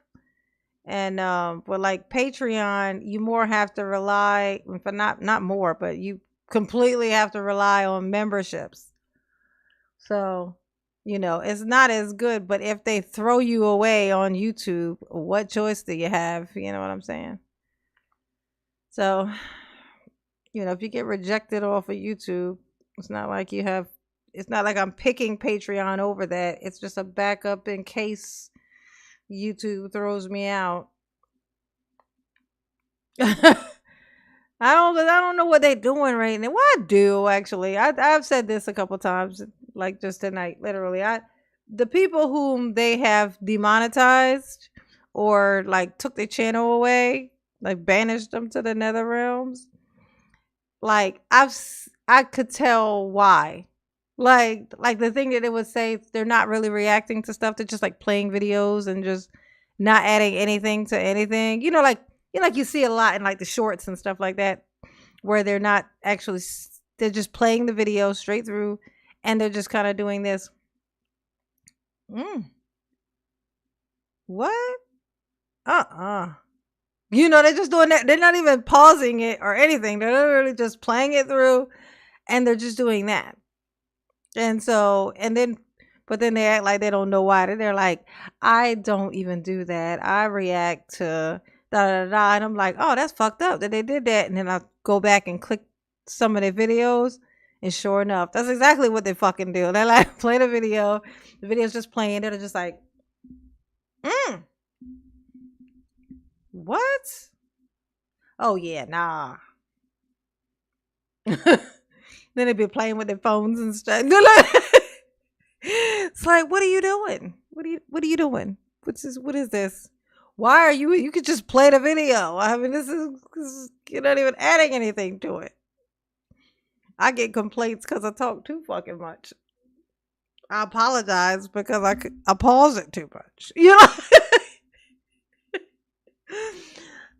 And but like Patreon, you more have to rely, for not more, but you completely have to rely on memberships. So, it's not as good, but if they throw you away on YouTube, what choice do you have? You know what I'm saying? So, if you get rejected off of YouTube, it's not like I'm picking Patreon over that. It's just a backup in case YouTube throws me out. I don't know what they're doing right now. Well, I do actually. I've said this a couple times, like just tonight, literally. The people whom they have demonetized or like took their channel away, like banished them to the nether realms. Like I could tell why. Like the thing that it would say, they're not really reacting to stuff. They're just like playing videos and just not adding anything to anything. Like you see a lot in like the shorts and stuff like that, where they're not actually, they're just playing the video straight through, and they're just kind of doing this. What? They're just doing that. They're not even pausing it or anything. They're literally just playing it through, and they're just doing that. And so, but then they act like they don't know why. They're like, I don't even do that. I react to da da da. And I'm like, oh, that's fucked up that they did that. And then I go back and click some of their videos, and sure enough, that's exactly what they fucking do. They like play the video. The video's just playing. They're just like, what? Oh yeah, nah. Then they'd be playing with their phones and stuff. It's like, what are you doing? What are you doing? What is this? Why are you could just play the video. I mean, this is you're not even adding anything to it. I get complaints because I talk too fucking much. I apologize because I pause it too much.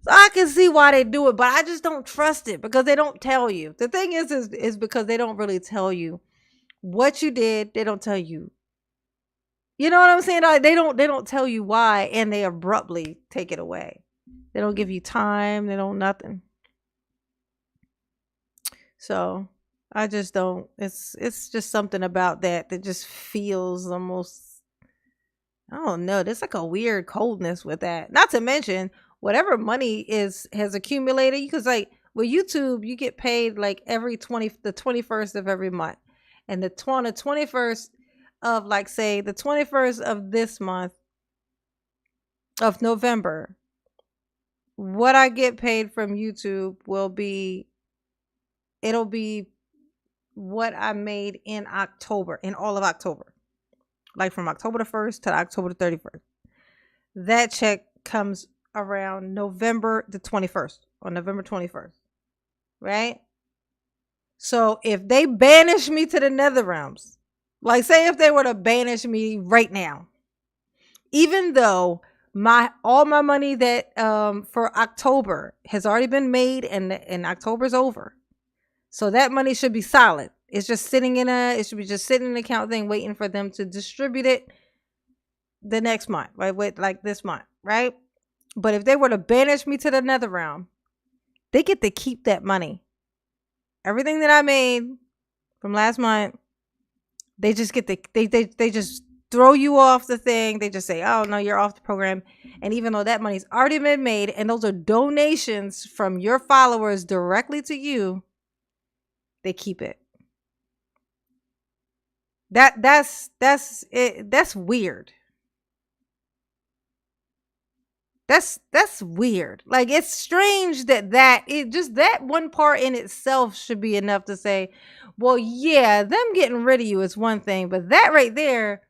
So I can see why they do it, but I just don't trust it because they don't tell you. The thing is because they don't really tell you what you did. They don't tell you. You know what I'm saying? Like they don't tell you why, and they abruptly take it away. They don't give you time. They don't nothing. So I just don't. It's just something about that just feels almost. I don't know. There's like a weird coldness with that. Not to mention whatever money has accumulated. Because like with YouTube, you get paid like the 21st of every month, and the 21st of like say the 21st of this month of November. What I get paid from YouTube it'll be what I made in October, in all of October. Like from October the 1st to October the 31st. That check comes around November the 21st or November 21st. Right? So if they banish me to the nether realms, like say if they were to banish me right now, even though all my money that for October has already been made and October's over. So that money should be solid. It's just sitting it should be just sitting in an account thing waiting for them to distribute it the next month, right? With like this month, right? But if they were to banish me to the nether realm, they get to keep that money. Everything that I made from last month, they just get they just throw you off the thing. They just say, oh no, you're off the program. And even though that money's already been made and those are donations from your followers directly to you, they keep it. That's it. That's weird. That's weird. Like it's strange that one part in itself should be enough to say, well, yeah, them getting rid of you is one thing, but that right there,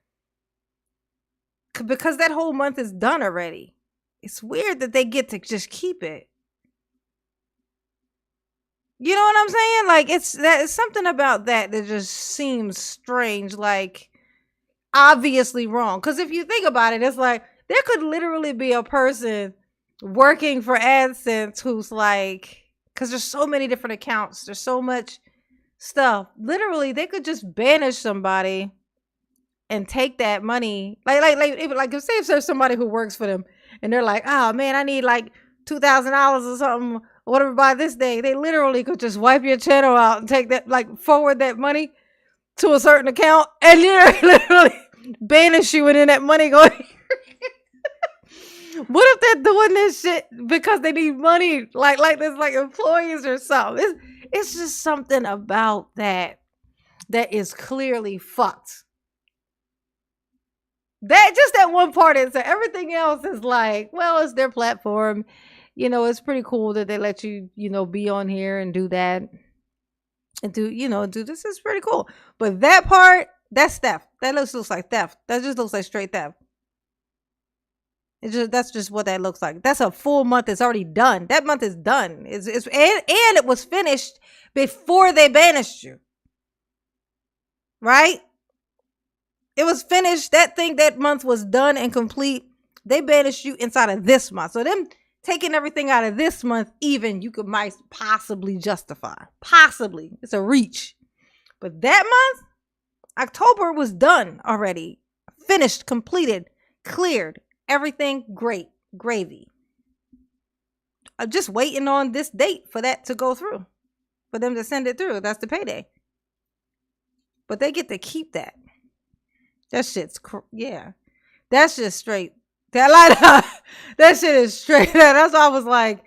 because that whole month is done already. It's weird that they get to just keep it. You know what I'm saying? Like it's something about that just seems strange, like obviously wrong. Because if you think about it, it's like there could literally be a person working for AdSense who's like, because there's so many different accounts, there's so much stuff. Literally, they could just banish somebody and take that money. Like say if there's somebody who works for them and they're like, oh man, I need like $2,000 or something, or whatever by this day. They literally could just wipe your channel out and take that, like forward that money to a certain account and literally banish you and then that money going. What if they're doing this shit because they need money, like there's like employees or something? It's just something about that is clearly fucked. That one part is that everything else is like, well, it's their platform. You know, it's pretty cool that they let you, be on here and do that and do this is pretty cool. But that part, that's theft. That looks like theft. That just looks like straight theft. That's just what that looks like. That's a full month. It's already done. That month is done. And it was finished before they banished you. Right? It was finished. That month was done and complete. They banished you inside of this month. So them taking everything out of this month, even might possibly justify. Possibly. It's a reach. But that month, October was done already. Finished, completed, cleared. Everything great. Gravy. I'm just waiting on this date for that to go through. For them to send it through. That's the payday. But they get to keep that. That shit's, yeah. That's just straight. That shit is straight. That's why I was like,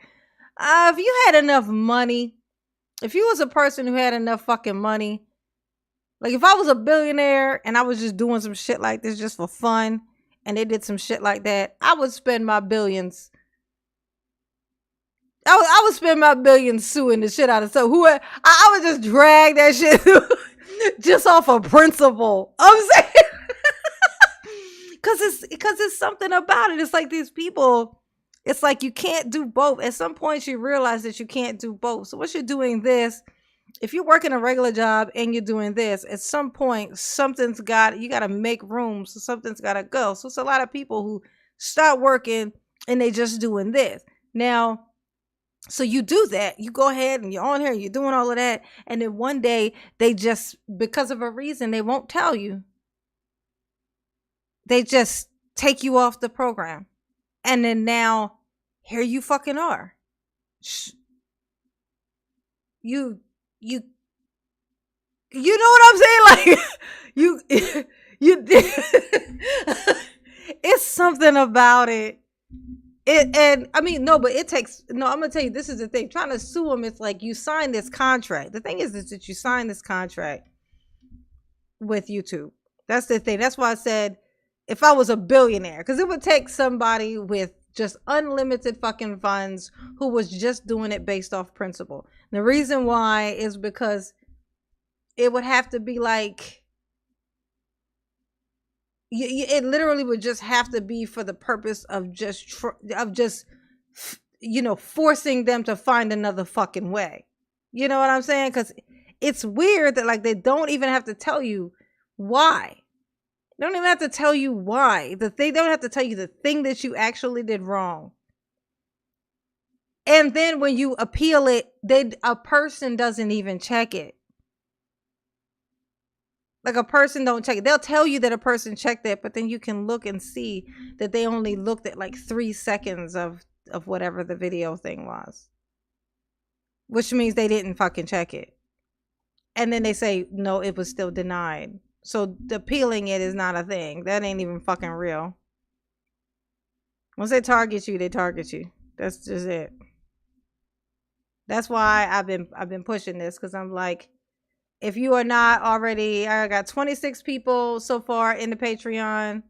if you had enough money, if you was a person who had enough fucking money, like if I was a billionaire and I was just doing some shit like this just for fun, and they did some shit like that, I would spend my billions. I would spend my billions suing the shit out of I would just drag that shit just off of principle. I'm saying. Because it's something about it. It's like these people, it's like you can't do both. At some point you realize that you can't do both. So once you're doing this, if you're working a regular job and you're doing this, at some point you got to make room. So something's got to go. So it's a lot of people who start working and they just doing this. Now, so you do that. You go ahead and you're on here, you're doing all of that. And then one day they just, because of a reason, they won't tell you. They just take you off the program. And then now, here you fucking are. You You know what I'm saying? Like you you it's something about it. And I mean, no, but it takes no, I'm gonna tell you, this is the thing. Trying to sue them, it's like you sign this contract. The thing is that you sign this contract with YouTube. That's the thing. That's why I said if I was a billionaire, because it would take somebody with just unlimited fucking funds who was just doing it based off principle. And the reason why is because it would have to be like it literally would just have to be for the purpose of just forcing them to find another fucking way. You know what I'm saying? Because it's weird that like they don't even have to tell you why. They don't even have to tell you why. They don't have to tell you the thing that you actually did wrong. And then when you appeal it, a person doesn't even check it. Like a person don't check it. They'll tell you that a person checked it, but then you can look and see that they only looked at like 3 seconds of whatever the video thing was. Which means they didn't fucking check it. And then they say, no, it was still denied. So appealing it is not a thing. That ain't even fucking real. Once they target you, they target you. That's just it. That's why I've been pushing this, because I'm like, if you are not already, I got 26 people so far in the Patreon.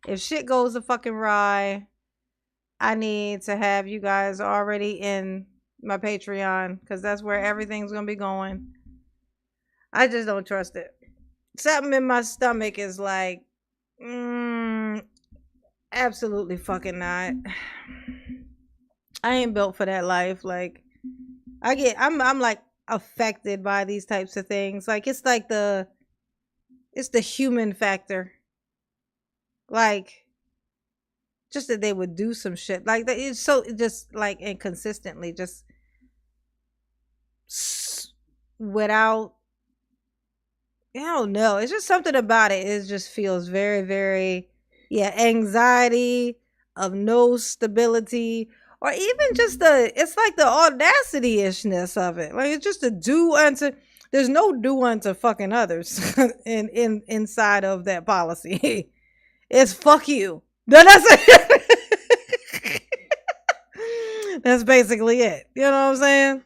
If shit goes a fucking awry, I need to have you guys already in my Patreon, because that's where everything's going to be going. I just don't trust it. Something in my stomach is like, absolutely fucking not. I ain't built for that life. Like, I'm like, affected by these types of things. Like it's the human factor. Like just that they would do some shit like that. It's so just like inconsistently, just without, I don't know. It's just something about it. It just feels very, very, anxiety of no stability. Or even just it's like the audacity-ishness of it. Like it's just a do unto, there's no do unto fucking others inside of that policy. It's fuck you. That's it. That's basically it. You know what I'm saying?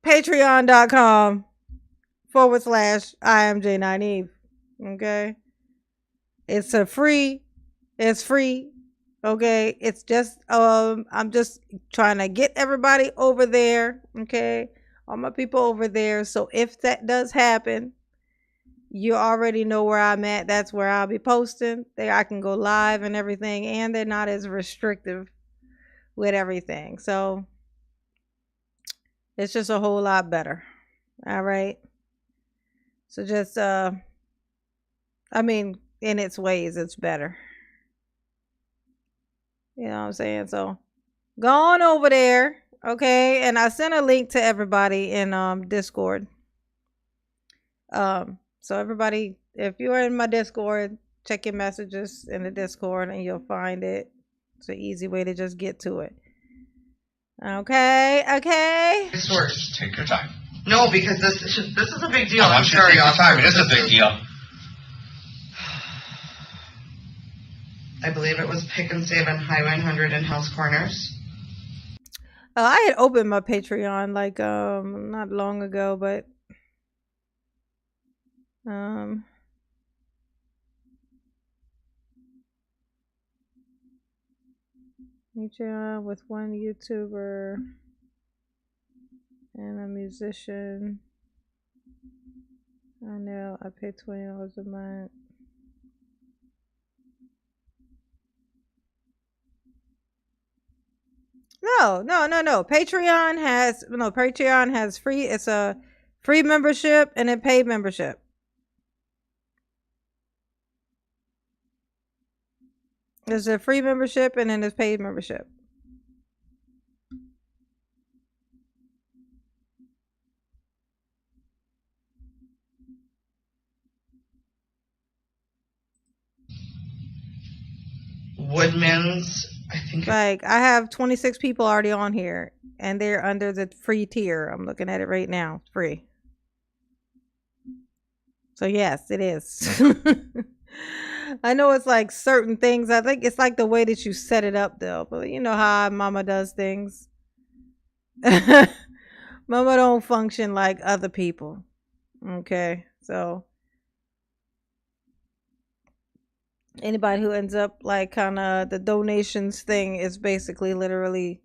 Patreon.com/IamJ9Eve. Okay. It's free. Okay, it's just I'm just trying to get everybody over there, okay? All my people over there. So if that does happen, you already know where I'm at. That's where I'll be posting. There I can go live and everything, and they're not as restrictive with everything. So it's just a whole lot better. All right. So just I mean, in its ways it's better. You know what I'm saying? So go on over there, okay? And I sent a link to everybody in Discord. So everybody, if you are in my Discord, check your messages in the Discord and you'll find it. It's an easy way to just get to it. Okay. Source. Take your time. No, because this is a big deal. I want you to take your time. It is a big deal. I believe it was Pick and Save on Highway 100 in House Corners. I had opened my Patreon like not long ago, but Patreon with one YouTuber and a musician. I know I pay $20 a month. No. Patreon has free. It's a free membership and a paid membership. There's a free membership and then there's paid membership. Woodman's, I think. Like I have 26 people already on here and they're under the free tier. I'm looking at it right now. Free. So yes, it is. I know it's like certain things. I think it's like the way that you set it up though. But you know how mama does things. Mama don't function like other people. Okay. So anybody who ends up like kind of the donations thing is basically literally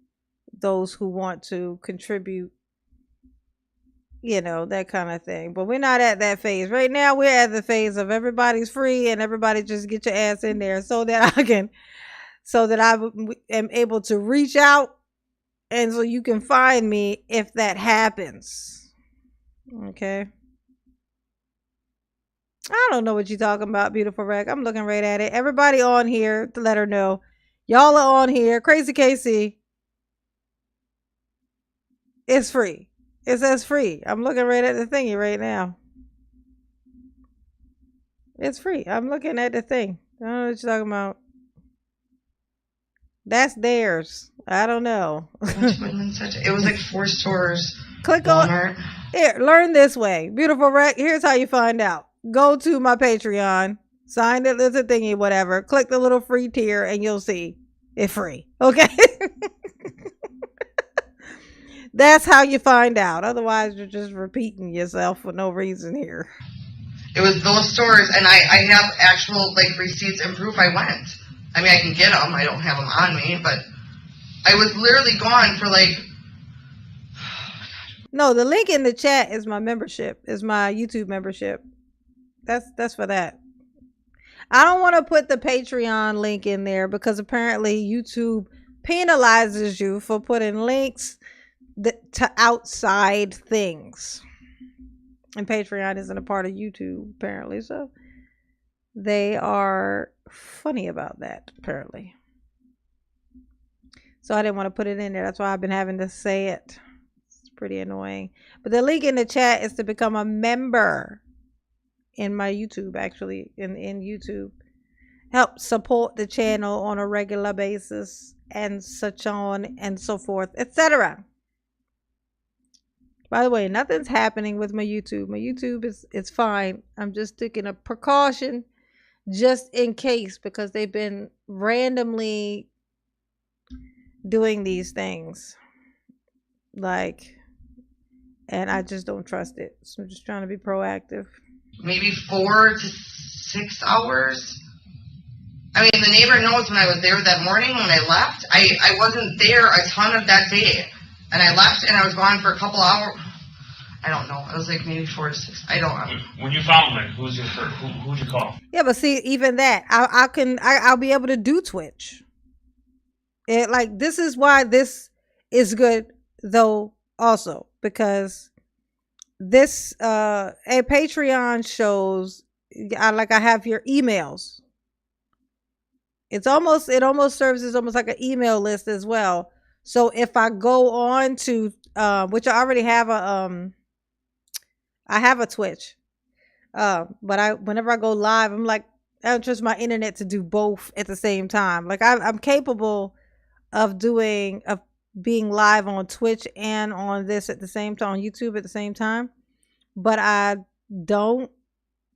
those who want to contribute, you know, that kind of thing. But we're not at that phase right now. We're at the phase of everybody's free and everybody just get your ass in there so that I am able to reach out and so you can find me if that happens. Okay. I don't know what you're talking about, beautiful Rec. I'm looking right at it. Everybody on here to let her know. Y'all are on here. Crazy Casey. It's free. It says free. I'm looking right at the thingy right now. It's free. I'm looking at the thing. I don't know what you're talking about. That's theirs. I don't know. It was like 4 stores. Click on Walmart. here. Learn this way. Beautiful Rec. Here's how you find out. Go to my Patreon. Sign it. There's a thingy, whatever. Click the little free tier and you'll see it's free. Okay. That's how you find out. Otherwise, you're just repeating yourself for no reason here. It was those stores, and I have actual like receipts and proof I went. I mean, I can get them. I don't have them on me, but I was literally gone for like. No, the link in the chat is my membership. Is my YouTube membership. That's for that. I don't want to put the Patreon link in there because apparently YouTube penalizes you for putting links to outside things, and Patreon isn't a part of YouTube apparently, so they are funny about that apparently. So I didn't want to put it in there. That's why I've been having to say it. It's pretty annoying. But the link in the chat is to become a member in my YouTube, actually in YouTube. Help support the channel on a regular basis and such on and so forth, etc. By the way, nothing's happening with my YouTube. My YouTube is fine. I'm just taking a precaution just in case because they've been randomly doing these things. Like, and I just don't trust it. So I'm just trying to be proactive. Maybe 4 to 6 hours. I mean, the neighbor knows when I was there that morning when I left. I wasn't there a ton of that day. And I left and I was gone for a couple hours. I don't know. It was like maybe 4 to 6. I don't know. When you found it, who'd you call? Yeah, but see, even that, I'll be able to do Twitch. It like this is why this is good though also because this a Patreon shows I have your emails. It almost serves as almost like an email list as well. So if I go on to which I already have I have a Twitch. But whenever I go live, I'm like I don't trust my internet to do both at the same time. Like I'm capable of being live on Twitch and on this at the same time, on YouTube at the same time. But I don't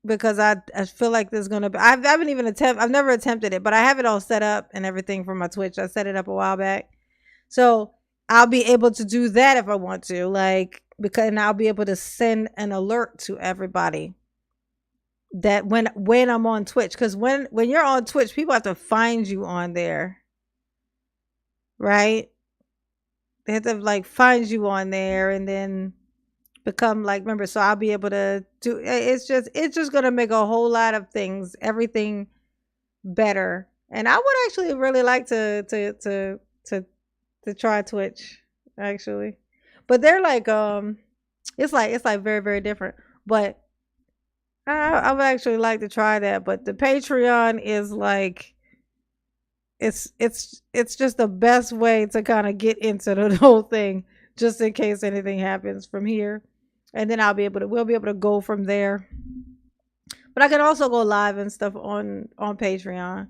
because I feel like there's gonna be I've never attempted it, but I have it all set up and everything for my Twitch. I set it up a while back. So I'll be able to do that if I want to, like and I'll be able to send an alert to everybody that when I'm on Twitch, because when you're on Twitch, people have to find you on there, right? They have to like find you on there and then become like members. So I'll be able to do. It's just gonna make a whole lot of things, everything better. And I would actually really like to try Twitch actually, but they're like it's like very very different. But I would actually like to try that. But the Patreon is like it's just the best way to kind of get into the whole thing, just in case anything happens from here, and then we'll be able to go from there. But I can also go live and stuff on Patreon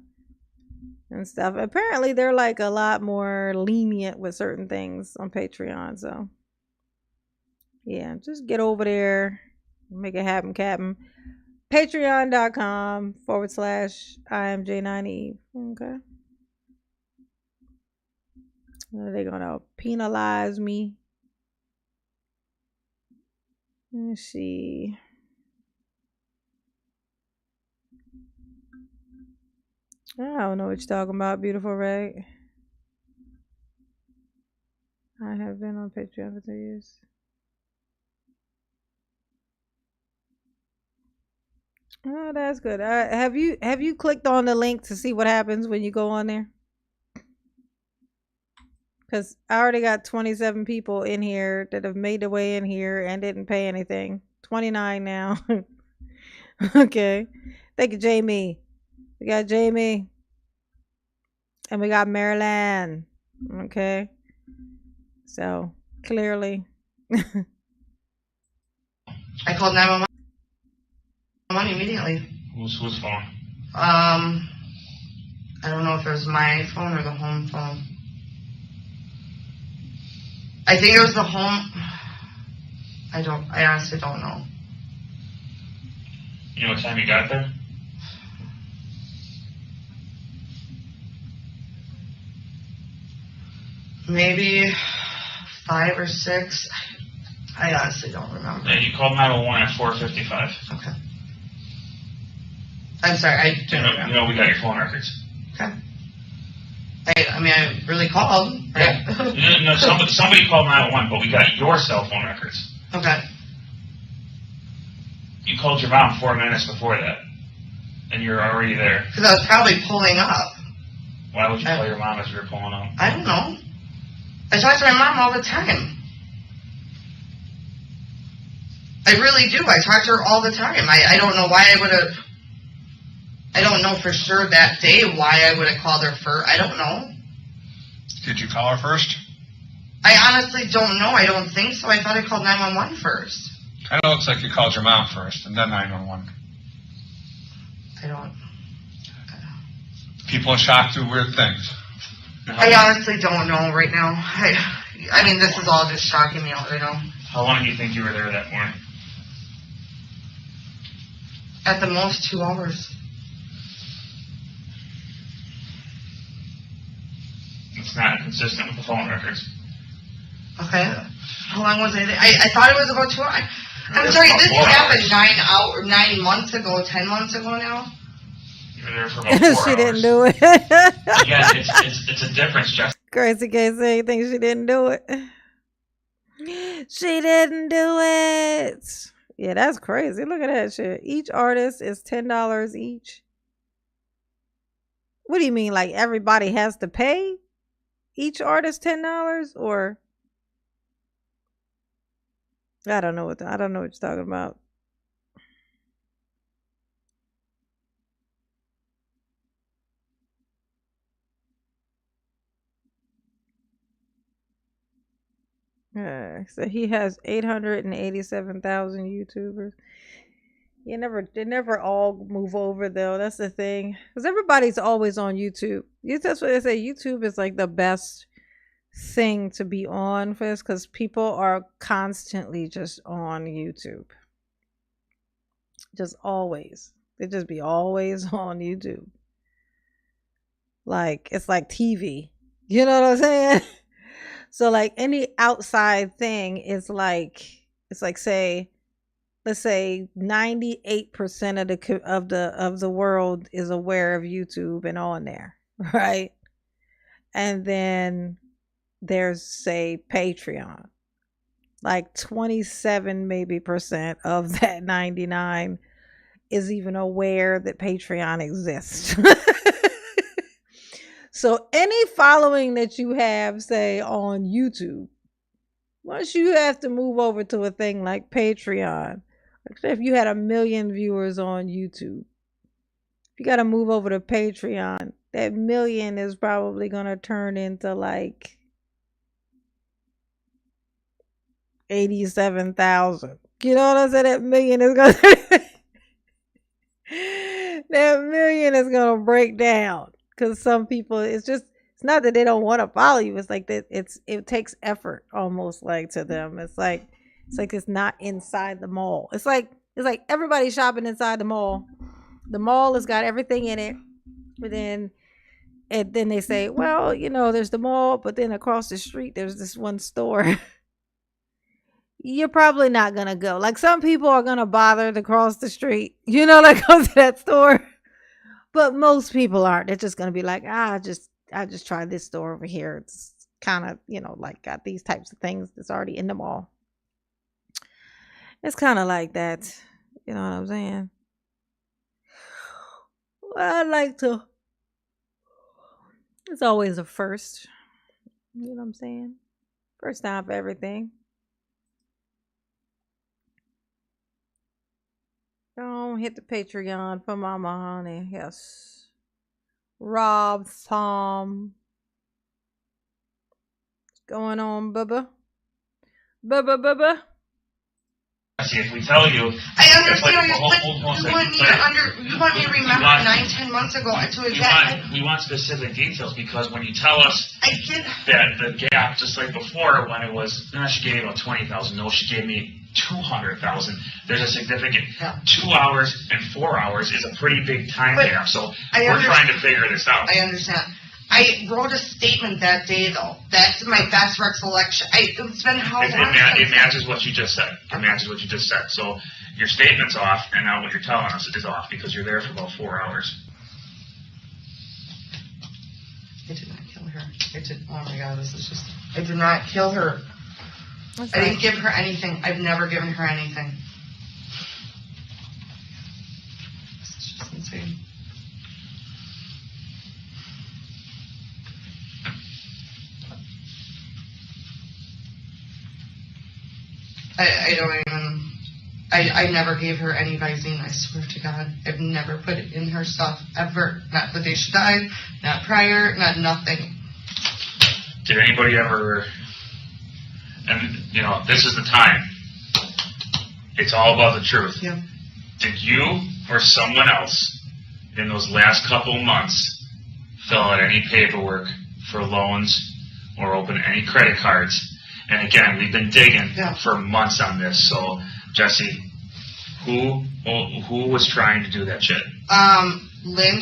and stuff. Apparently they're like a lot more lenient with certain things on Patreon. So yeah, just get over there, make it happen, Captain. Patreon.com/IMJ9E. Okay. Are they gonna penalize me? Let's see. I don't know what you're talking about, beautiful, right? I have been on Patreon for 3 years. Oh, that's good. Have you clicked on the link to see what happens when you go on there? Because I already got 27 people in here that have made their way in here and didn't pay anything. 29 now. Okay. Thank you, Jamie. We got Jamie. And we got Marilyn. Okay. So, clearly. I called 911 immediately. Whose phone? I don't know if it was my phone or the home phone. I think it was the home. I honestly don't know. You know what time you got there? Maybe 5 or 6. I honestly don't remember. Yeah, you called 911 at 4:55. Okay. I'm sorry, I didn't You remember. know we got your phone records. Okay. I mean, I really called. Right? No, somebody called 911, but we got your cell phone records. Okay. You called your mom 4 minutes before that, and you're already there. Because I was probably pulling up. Why would you call your mom as you were pulling up? I don't know. I talk to my mom all the time. I really do. I talk to her all the time. I don't know why I would have. I don't know for sure that day why I would have called her first. I don't know. Did you call her first? I honestly don't know. I don't think so. I thought I called 911 first. Kind of looks like you called your mom first and then 911. I don't. People are shocked do weird things. I honestly don't know right now. I mean, this is all just shocking me out right now. How long do you think you were there that morning? At the most, 2 hours. It's not consistent with the phone records. Okay. How long was I there? I thought it was about 2 hours. I'm It's sorry, about this 4 happened hours. 9 months ago, 10 months ago now? You were there for about 4 hours. She didn't do it. Again, it's a difference, Jeff. Crazy can't say anything. She didn't do it. She didn't do it. Yeah, that's crazy. Look at that shit. Each artist is $10 each. What do you mean? Like everybody has to pay each artist $10, or I don't know what you're talking about. So he has 887,000 YouTubers. They never all move over though. That's the thing, because everybody's always on YouTube. That's what they say. YouTube is like the best thing to be on for this, because people are constantly just on YouTube. Just always. They just be always on YouTube. Like it's like TV. You know what I'm saying? So like any outside thing is like, it's like, say, let's say 98% of the world is aware of YouTube and on there, right? And then there's, say, Patreon. Like 27 maybe percent of that 99 is even aware that Patreon exists. So any following that you have, say, on YouTube, once you have to move over to a thing like Patreon, like if you had 1 million viewers on YouTube, if you got to move over to Patreon, that 1 million is probably going to turn into like 87,000. You know what I'm saying? That 1 million is going to that 1 million is going to break down. Because some people, it's not that they don't want to follow you. It's like that it takes effort almost like to them. It's like it's not inside the mall. It's like It's like everybody's shopping inside the mall. The mall has got everything in it. But then they say, well, there's the mall, but then across the street there's this one store. You're probably not gonna go. Like, some people are gonna bother to cross the street, like go to that store. But most people aren't. They're just gonna be like, I just try this store over here. It's kind of, like got these types of things that's already in the mall. It's kind of like that. You know what I'm saying? Well, I like to. It's always a first. You know what I'm saying? First time for everything. Don't hit the Patreon for Mama Honey. Yes. Rob, Tom. What's going on, Bubba? Bubba. See, if we tell you, I understand, But- you want me to remember 9-10 months ago to exactly. we want specific details, because when you tell us I did. that the gap, just like before, when it was, no, she gave me about 20,000. No, she gave me 200,000. There's a significant 2 hours and 4 hours is a pretty big time But gap. So I we're understand. trying to figure this out. I understand. I wrote a statement that day, though. That's my best recollection. It's been how long? It matches what you just said. It matches what you just said. So your statement's off, and now what you're telling us is off because you're there for about 4 hours. I did not kill her. Oh my God, this is just. I did not kill her. That's I right. didn't give her anything. I've never given her anything. This is just insane. I don't even. I never gave her any Visine, I swear to God. I've never put it in her stuff, ever. Not the day she died, not prior, not nothing. Did anybody ever, and this is the time. It's all about the truth. Yeah. Did you or someone else in those last couple months fill out any paperwork for loans or open any credit cards? And again, we've been digging for months on this. So, Jesse, who was trying to do that shit? Lynn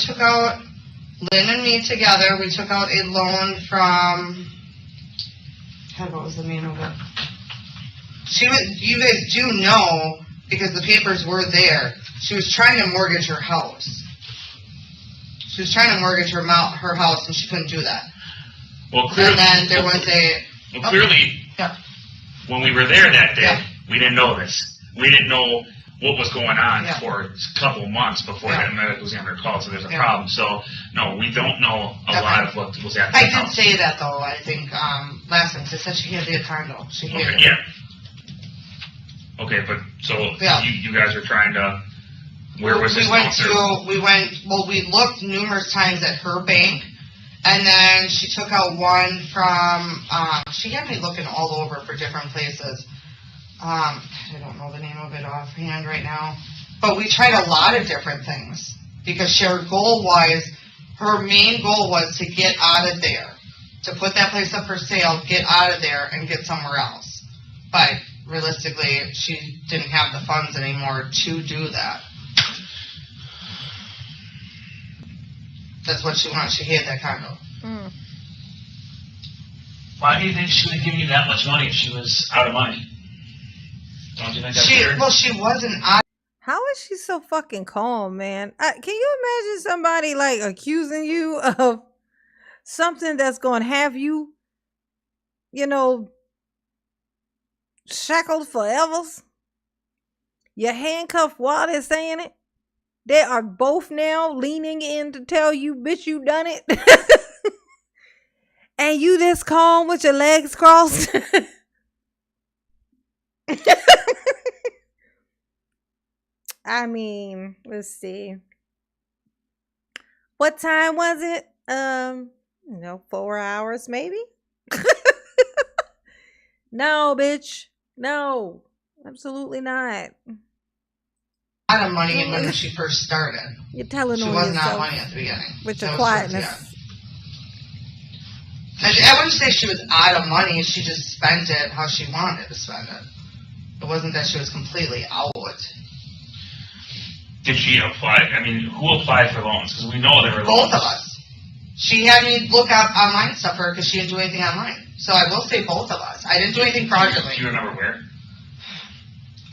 and me together, we took out a loan from, God, what was the name of it? You guys do know, because the papers were there, she was trying to mortgage her house. She was trying to mortgage her house, and she couldn't do that. Well, clearly, And then there was a... clearly, Yeah. when we were there that day, Yeah. we didn't know this. We didn't know what was going on Yeah. for a couple months before Yeah. that medical examiner called, so there's a Yeah. problem. So, no, we don't know a Okay. lot of what was happening. I in the did house. say that, though, I think, last time. She said she hated a condo. She hated Okay, it. yeah. Okay, but so Yeah. you guys are trying to. Where was this we looked numerous times at her bank, and then she took out one from, she had me looking all over for different places. I don't know the name of it offhand right now, but we tried a lot of different things, because her main goal was to get out of there, to put that place up for sale, get out of there, and get somewhere else. But realistically, she didn't have the funds anymore to do that. That's what she wanted. She hated that condo. Why do you think she would give you that much money if she was out of money? Don't you think that's weird? She wasn't out. How is she so fucking calm, man? Can you imagine somebody like accusing you of something that's going to have you, shackled forever? You're handcuffed while they're saying it. They are both now leaning in to tell you, bitch, you done it. And you this calm with your legs crossed. I mean, let's see. What time was it? 4 hours maybe? No, bitch. No. Absolutely not. Of money when she first started. You're telling She on wasn't out yourself of money at the beginning. with your That was quietness. first, yeah. I wouldn't say she was out of money. She just spent it how she wanted to spend it. It wasn't that she was completely out. Did she apply? I mean, who applied for loans? Because we know there were Both loans. of us. She had me look up online stuff for her because she didn't do anything online. So I will say both of us. I didn't do anything fraudulently. Do you remember where?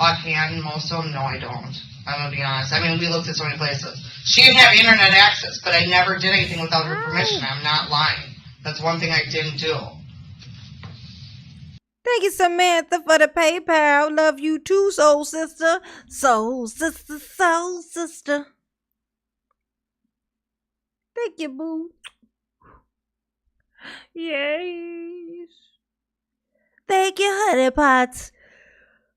Offhand, most of them, no, I don't. I'm gonna be honest. I mean, we looked at so many places. She didn't have internet access, but I never did anything without her permission. I'm not lying. That's one thing I didn't do. Thank you, Samantha, for the PayPal. Love you too, soul sister. Soul sister, soul sister. Thank you, boo. Yes. Thank you, honey pots.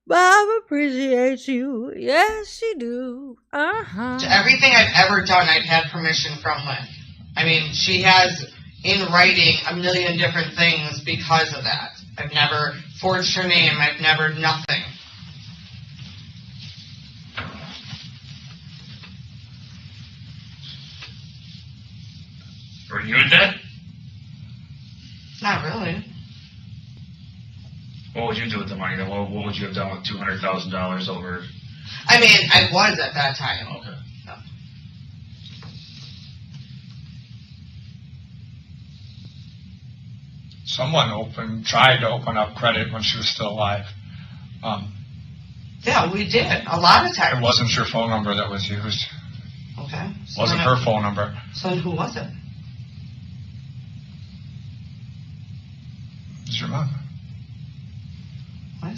Bob appreciates you. Yes, she do. To everything I've ever done, I've had permission from Lynn. I mean, she has in writing a million different things because of that. I've never forged her name. I've never nothing. Were you in debt? Not really. What would you do with the money? Then what would you have done with $200,000 over? I mean, I was at that time. Okay. Someone tried to open up credit when she was still alive. Yeah, we did. A lot of It times. wasn't your phone number that was used. Okay. It wasn't her phone number. So then who was it? It was your mom. What?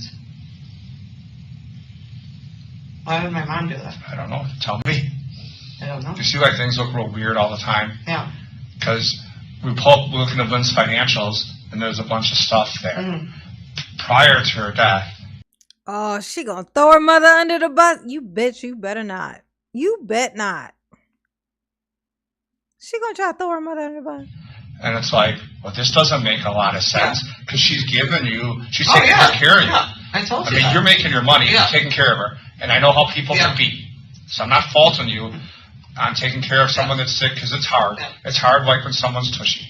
Why would my mom do that? I don't know. Tell me. I don't know. You see why things look real weird all the time? Yeah. Because we look into Lynn's financials, and there's a bunch of stuff there. Mhm. Prior to her death, Oh, she gonna throw her mother under the bus? You bet you better not. You bet not. She gonna try to throw her mother under the bus? and it's like, well, this doesn't make a lot of sense, because she's taking Oh, yeah. good care of you. Yeah. I told I you mean, that. you're making your money, Yeah. you're taking care of her, and I know how people Yeah. can be. So I'm not faulting you on taking care of someone that's sick, because it's hard. Yeah. It's hard wiping someone's tushy.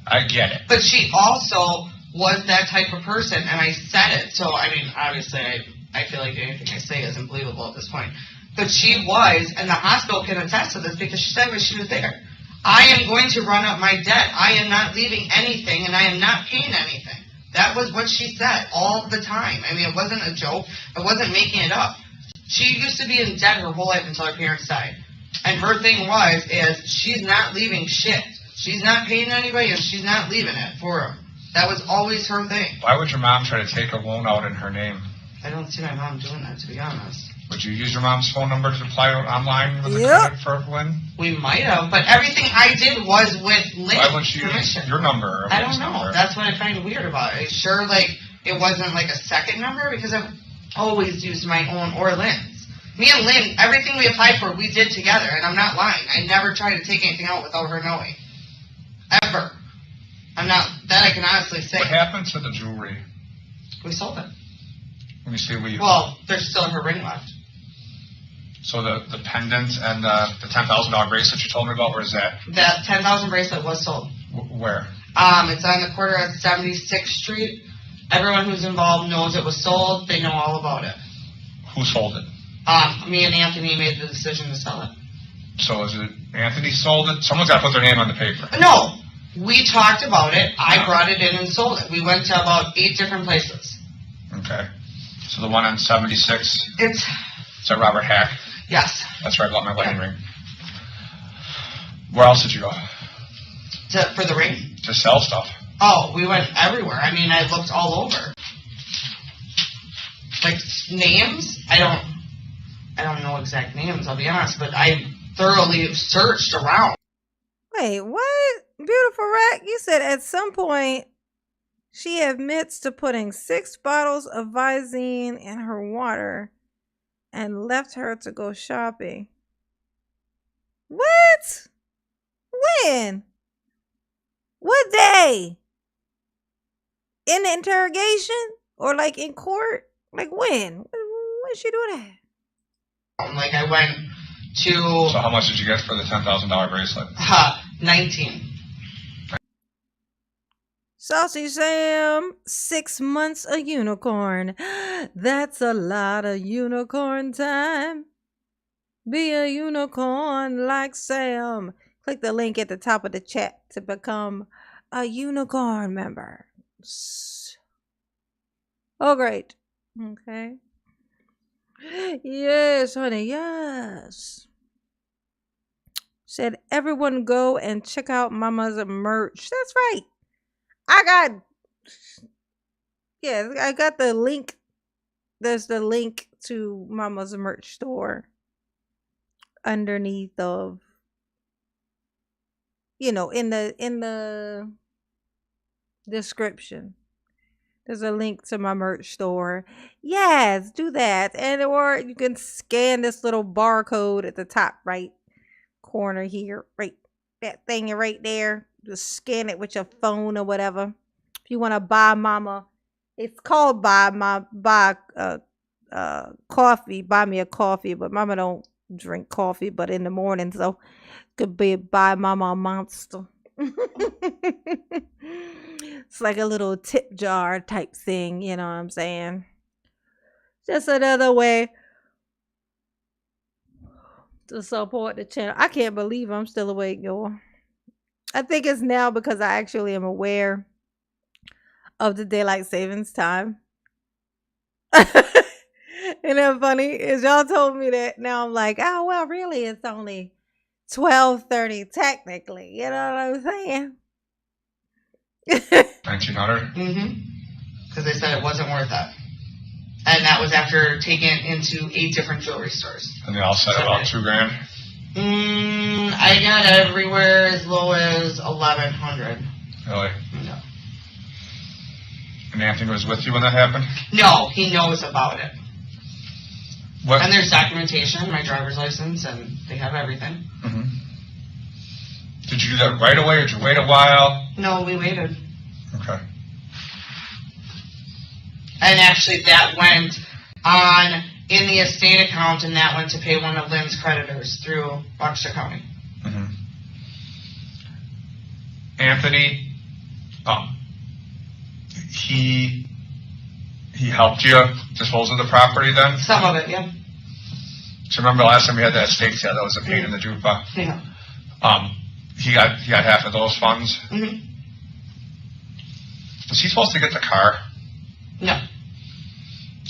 I get it. But she also was that type of person, and I said it. So, I mean, obviously, I feel like anything I say isn't believable at this point. But she was, and the hospital can attest to this because she said when she was there, I am going to run up my debt. I am not leaving anything, and I am not paying anything. That was what she said all the time. I mean, it wasn't a joke. I wasn't making it up. She used to be in debt her whole life until her parents died. And her thing is she's not leaving shit. She's not paying anybody, and she's not leaving it for them. That was always her thing. Why would your mom try to take a loan out in her name? I don't see my mom doing that, to be honest. Would you use your mom's phone number to apply online with the Yep. credit for Lynn? We might have, but everything I did was with Why wouldn't Lynn's she use permission. your number? Or I Lynn's don't know. number? That's what I find weird about it. Sure, like, it wasn't like a second number because I've always used my own or Lynn's. Me and Lynn, everything we applied for, we did together, and I'm not lying. I never tried to take anything out without her knowing. Ever. That I can honestly say. What happened to the jewelry? We sold it. Let me see what you. Well, there's still her ring left. So the pendant and the $10,000 bracelet you told me about, where's that? That 10,000 bracelet was sold. Where? It's on the corner of 76th Street. Everyone who's involved knows it was sold. They know all about it. Who sold it? Me and Anthony made the decision to sell it. So is it Anthony sold it? Someone's got to put their name on the paper. No, we talked about it. I brought it in and sold it. We went to about 8 different places. Okay. So the one on 76, It's, is that Robert Hack? yes, That's where I bought my wedding ring. Where else did you go? for the ring. To sell stuff. Oh, we went everywhere. I mean, I looked all over. Like, names? I don't know exact names, I'll be honest, but I thoroughly searched around. Wait, what? Beautiful Rack, you said at some point she admits to putting 6 bottles of Visine in her water and left her to go shopping. What? When? What day? In the interrogation? Or like in court? Like when? When did she do that? Like, I went to So how much did you get for the $10,000 bracelet? 19. Saucy Sam, 6 months a unicorn. That's a lot of unicorn time. Be a unicorn like Sam. Click the link at the top of the chat to become a unicorn member. Oh, great. Okay. Yes, honey. Yes. Said everyone go and check out Mama's merch. That's right. I got the link. There's the link to Mama's merch store underneath of, in the description. There's a link to my merch store. Yes, do that. Or you can scan this little barcode at the top right corner here. Right. That thing right there. Just scan it with your phone or whatever. If you want to buy Mama, it's called buy coffee. Buy me a coffee, but Mama don't drink coffee but in the morning, so could be buy Mama a Monster. It's like a little tip jar type thing, you know what I'm saying? Just another way to support the channel. I can't believe I'm still awake, y'all. I think it's now because I actually am aware of the daylight savings time. Isn't that funny? Is y'all told me that, now I'm like, oh, well, really, it's only 12:30 technically. You know what I'm saying? 1900. Because they said it wasn't worth it. And that was after taking it into 8 different jewelry stores. And they all said about $2,000. I got everywhere as low as 1,100. Really? No. And Anthony was with you when that happened? No, he knows about it. What? And there's documentation, my driver's license, and they have everything. Did you do that right away, or did you wait a while? No, we waited. Okay. And actually, that went on in the estate account, and that went to pay one of Lynn's creditors through Rochester County. Anthony, he helped you dispose of the property then? Some of it, yeah. Do you remember last time we had that estate sale? That was a pain in the jupa. Yeah. He got half of those funds. Was he supposed to get the car? No.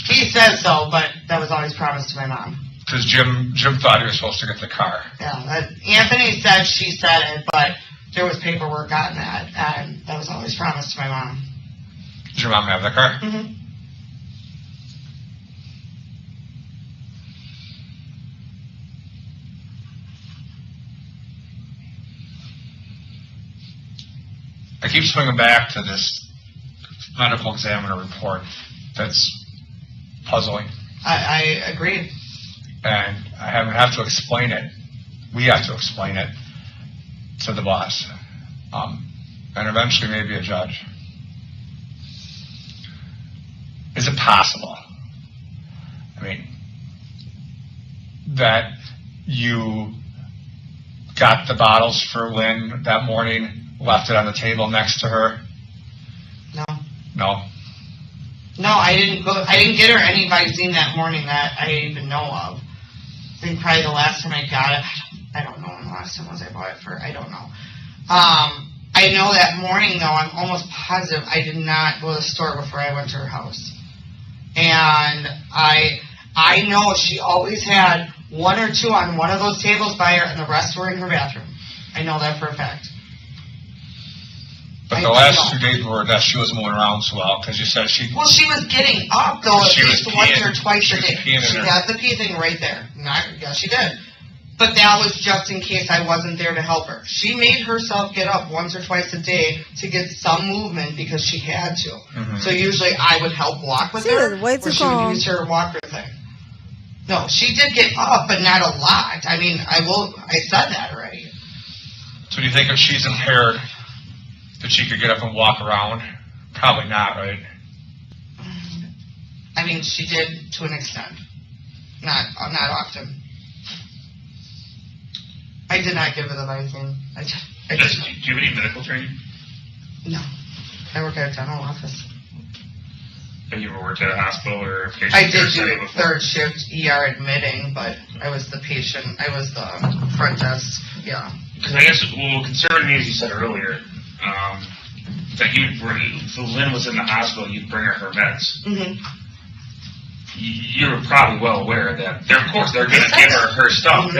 He says so, but that was always promised to my mom. Because Jim thought he was supposed to get the car. Yeah. Anthony said she said it, but there was paperwork on that, and that was always promised to my mom. Did your mom have the car? I keep swinging back to this medical examiner report that's puzzling. I agree. And I have to explain it. We have to explain it to the boss. And eventually maybe a judge. Is it possible, I mean, that you got the bottles for Lynn that morning, left it on the table next to her? No. No? No, I didn't get her any Visine that morning that I even know of. I think probably the last time I got it, I don't know when the last time was I bought it for, I don't know. I know that morning, though, I'm almost positive I did not go to the store before I went to her house. And I know she always had 1 or 2 on one of those tables by her, and the rest were in her bathroom. I know that for a fact. But the last 2 days were that she was moving around so well, because you said she... Well, she was getting up, though, at least once or twice a day. She her. got the pee thing right there. Yeah, she did. But that was just in case I wasn't there to help her. She made herself get up once or twice a day to get some movement because she had to. So usually I would help walk with her, or she would use her walker thing. No, she did get up, but not a lot. I mean, I said that already. So do you think if she's impaired, that she could get up and walk around? Probably not, right? I mean, she did to an extent. Not often. I did not give her the Visine. I just, Do you have any medical training? no. I work at a dental office. Have you ever worked at a hospital or a patient I care did do setting a before? third shift ER admitting, but I was the patient, I was the front desk, yeah. Because I guess what concerned me, as you said earlier, that if Lynn was in the hospital, you'd bring her meds. Mm-hmm. You're probably well aware that of course they're going to give her stuff.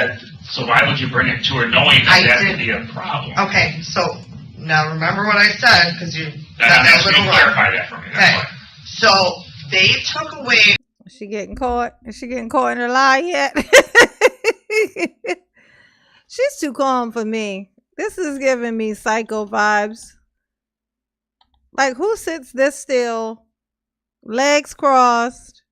So why would you bring it to her knowing that could be a problem? Okay, so now remember what I said, because you And got I'm that asking you little to word. clarify that for me. Okay, That's why. so they took away. Is she getting caught? Is she getting caught in a lie yet? She's too calm for me. This is giving me psycho vibes. Like, who sits this still, legs crossed?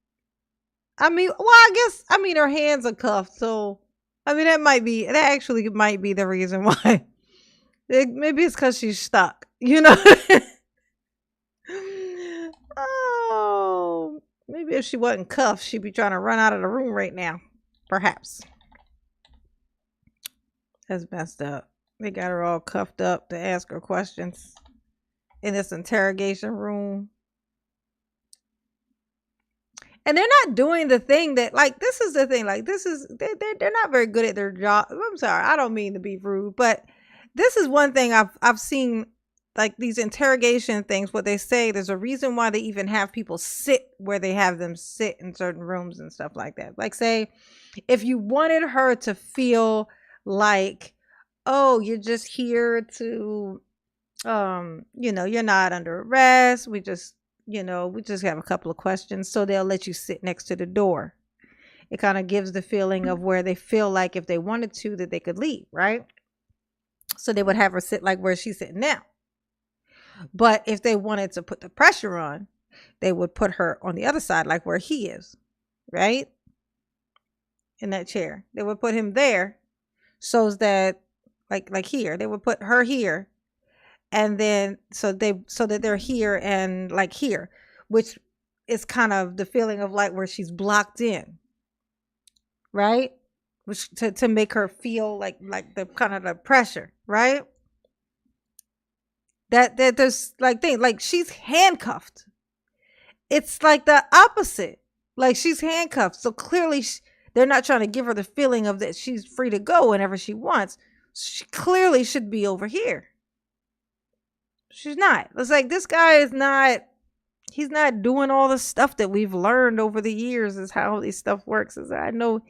I mean, well, I mean, her hands are cuffed, so I mean, that actually might be the reason why. Maybe it's because she's stuck, you know? Oh, maybe if she wasn't cuffed, she'd be trying to run out of the room right now. Perhaps. That's messed up. They got her all cuffed up to ask her questions in this interrogation room. And they're not doing the thing that, like, this is the thing, like, they're not very good at their job. I'm sorry, I don't mean to be rude, but this is one thing I've seen, like, these interrogation things, what they say, there's a reason why they even have people sit where they have them sit in certain rooms and stuff like that. Like, say, if you wanted her to feel like, oh, you're just here to, you know, you're not under arrest, we just have a couple of questions, so they'll let you sit next to the door. It kind of gives the feeling of where they feel like if they wanted to, that they could leave, right? So they would have her sit like where she's sitting now. But if they wanted to put the pressure on, they would put her on the other side, like where he is, right? In that chair. They would put him there so that, like here, they would put her here. And then so that they're here and like here, which is kind of the feeling of like where she's blocked in, right? Which to make her feel like the kind of the pressure, right? That there's like thing like she's handcuffed. It's like the opposite. Like she's handcuffed, so clearly they're not trying to give her the feeling of that she's free to go whenever she wants. She clearly should be over here. She's not. It's like this guy is not, he's not doing all the stuff that we've learned over the years is how this stuff works. Is I know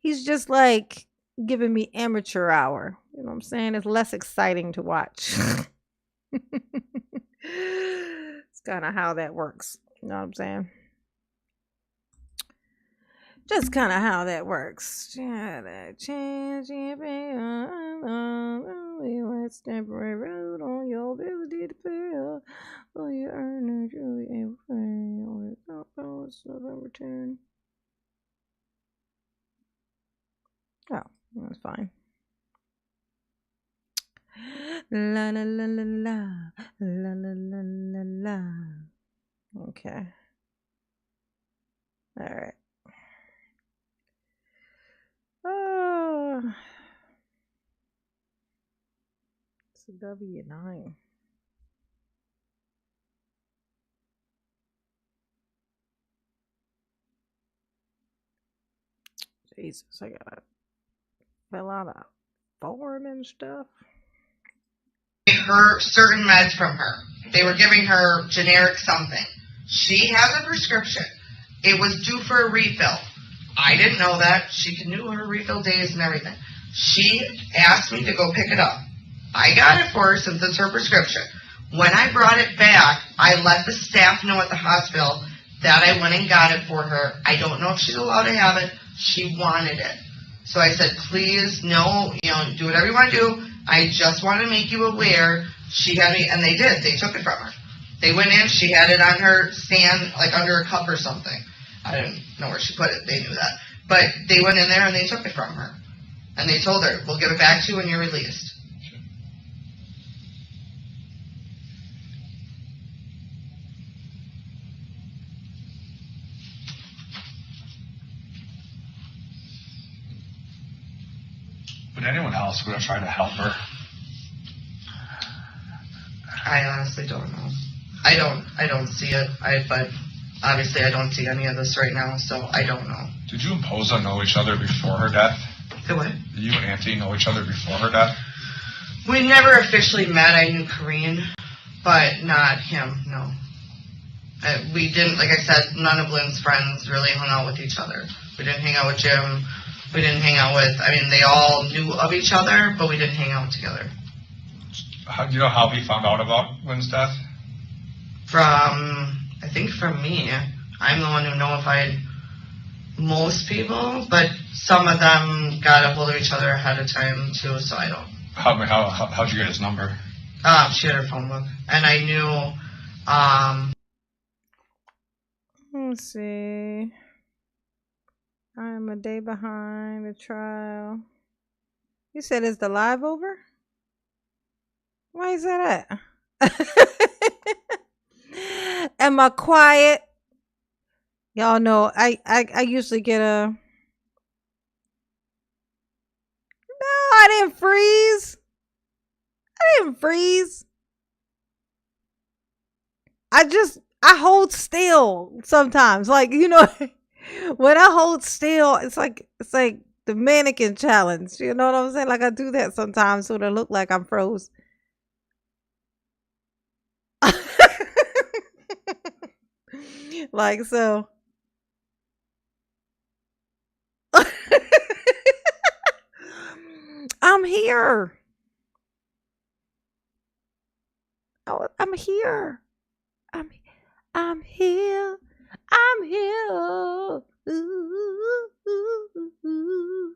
he's just like giving me amateur hour. You know what I'm saying? It's less exciting to watch. It's kind of how that works. You know what I'm saying? Just kind of how that works. Let's temporary road on your ability to pay. Will you earn it? You'll be able to pay. It's November 10. Oh, that's fine. La la la la la la la la la la. Okay. All right. Oh, it's a W9. Jesus, I gotta fill out a form and stuff. Her certain meds from her. They were giving her generic something. She has a prescription. It was due for a refill. I didn't know that. She knew her refill days and everything. She asked me to go pick it up. I got it for her since it's her prescription. When I brought it back, I let the staff know at the hospital that I went and got it for her. I don't know if she's allowed to have it. She wanted it. So I said, please, no, do whatever you want to do. I just want to make you aware. She had me, and they did. They took it from her. They went in. She had it on her stand, like under a cup or something. I didn't know where she put it. They knew that. But they went in there and they took it from her. And they told her, we'll give it back to you when you're released. Would anyone else would have tried to help her? I honestly don't know. I don't see it. But obviously I don't see any of this right now, so I don't know. Did you and Posa know each other before her death? The what? Did you and Auntie know each other before her death? We never officially met. I knew Corrine, but not him, no. We didn't, like I said, none of Lynn's friends really hung out with each other. We didn't hang out with Jim. We didn't hang out with, I mean, they all knew of each other, but we didn't hang out together. Do you know how he found out about Lynn's death? I think from me. I'm the one who notified most people, but some of them got a hold of each other ahead of time too, so I don't. How'd you get his number? She had her phone book, and I knew, Let's see. I am a day behind the trial. You said is the live over? Why is that at? Am I quiet? Y'all know I usually get a. No, I didn't freeze. I didn't freeze. I hold still sometimes. Like, you know, when I hold still, it's like the mannequin challenge. You know what I'm saying? Like I do that sometimes so to look like I'm froze. Like so. I'm here. Oh, I'm here. I'm here. I'm here. Ooh, ooh, ooh.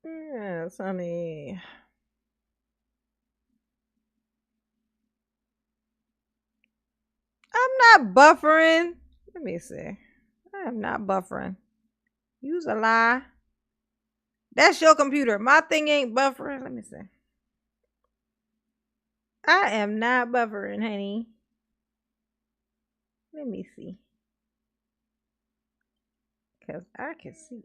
Yes, honey. I'm not buffering. Let me see. I am not buffering. Use a lie. That's your computer. My thing ain't buffering. Let me see. I am not buffering, honey. Let me see. Because I can see.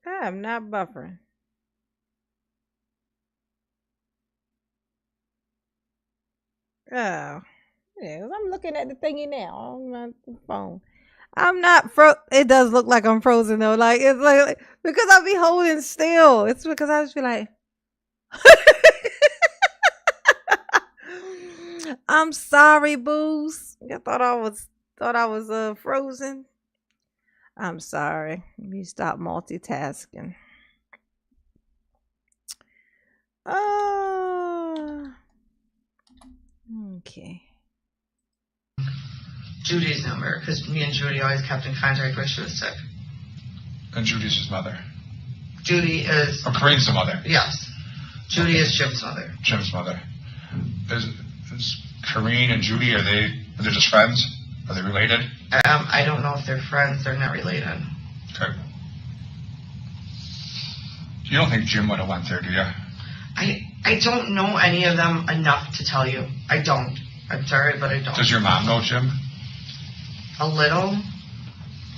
I am not buffering. Oh. Yeah, I'm looking at the thingy now on my phone. I'm not it does look like I'm frozen though. Like it's like because I'll be holding still. It's because I just be like I'm sorry, Boos. I thought I was frozen. I'm sorry. Let me stop multitasking. Okay. Judy's number, because me and Judy always kept in contact when she was sick. And Judy's his mother. Judy is... Oh, Corrine's the mother. Yes. Judy is Jim's mother. Jim's mother. Is Corrine and Judy, are they just friends? Are they related? I don't know if they're friends. They're not related. Okay. You don't think Jim would have went there, do you? I don't know any of them enough to tell you. I don't. I'm sorry, but I don't. Does your mom know Jim? A little,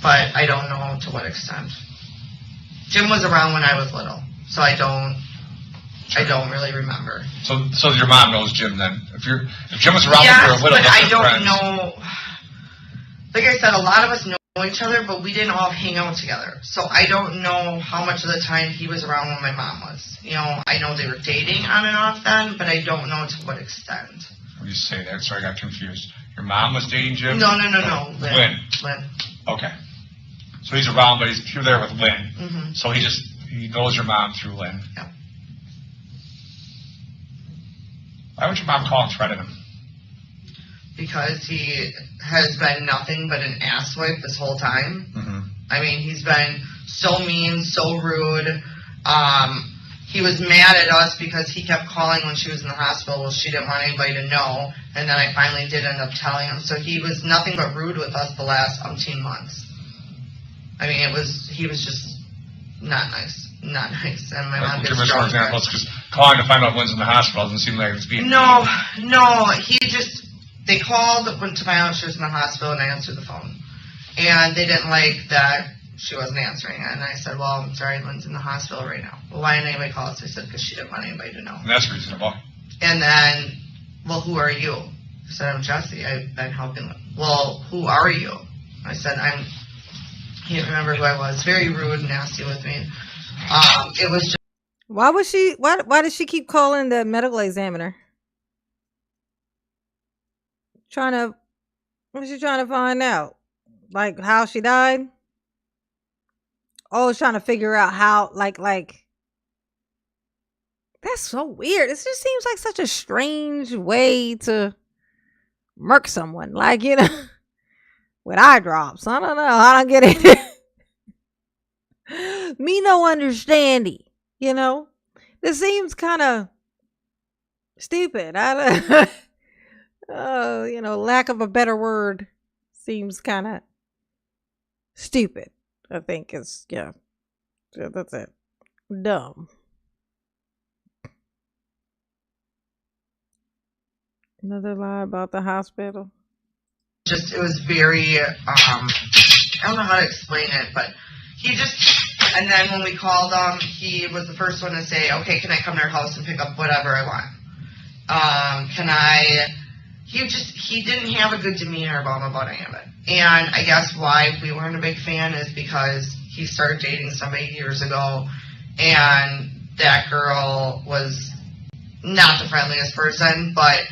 but I don't know to what extent. Jim was around when I was little, so I don't really remember. So your mom knows Jim then? If Jim was around when you were little, but I don't friends. know. Like I said, a lot of us know each other, but we didn't all hang out together. So I don't know how much of the time he was around when my mom was. You know, I know they were dating on and off then, but I don't know to what extent. When you say that, so I got confused. Your mom was dating Jim? No. Lynn. Okay. So he's around, but you're there with Lynn. Mm-hmm. So he knows your mom through Lynn. Yeah. Why would your mom call and threaten him? Because he has been nothing but an asswipe this whole time. Mm-hmm. I mean, he's been so mean, so rude. He was mad at us because he kept calling when she was in the hospital. Well, she didn't want anybody to know. And then I finally did end up telling him. So he was nothing but rude with us the last umpteen months. I mean, he was just not nice. Not nice. And my mom Give us more examples, because calling to find out Lynn's in the hospital doesn't seem like it's being... No, they called, went to my house, she was in the hospital, and I answered the phone. And they didn't like that she wasn't answering it. And I said, well, I'm sorry, Lynn's in the hospital right now. Well, why didn't anybody call us? I said, because she didn't want anybody to know. And that's reasonable. And then, well, who are you? I said, I'm Jessy. I've been helping. Well, who are you? I said, I can't remember who I was. Very rude and nasty with me. It was just. Why did she keep calling the medical examiner? What was she trying to find out? Like how she died? Oh, trying to figure out how, like, that's so weird. It just seems like such a strange way to murk someone. Like, with eye drops. I don't know. I don't get it. Me no understanding. This seems kind of stupid. I don't. Lack of a better word, seems kind of stupid. I think it's that's it. Dumb. Another lie about the hospital. It was very, I don't know how to explain it, but and then when we called him, he was the first one to say, okay, can I come to your house and pick up whatever I want? He didn't have a good demeanor about any of it. And I guess why we weren't a big fan is because he started dating somebody years ago, and that girl was not the friendliest person, but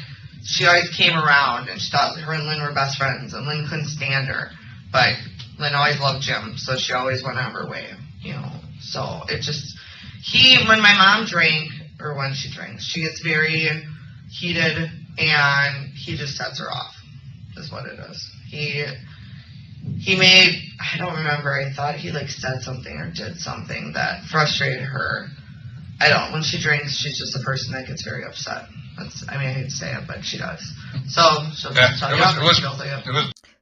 she always came around, and she thought her and Lynn were best friends, and Lynn couldn't stand her. But Lynn always loved Jim, so she always went on her way, So when my mom drank, or when she drinks, she gets very heated, and he just sets her off, is what it is. I don't remember, I thought he said something or did something that frustrated her. When she drinks, she's just a person that gets very upset. I hate to say it, but she does. So she'll just tell you how she feels like it.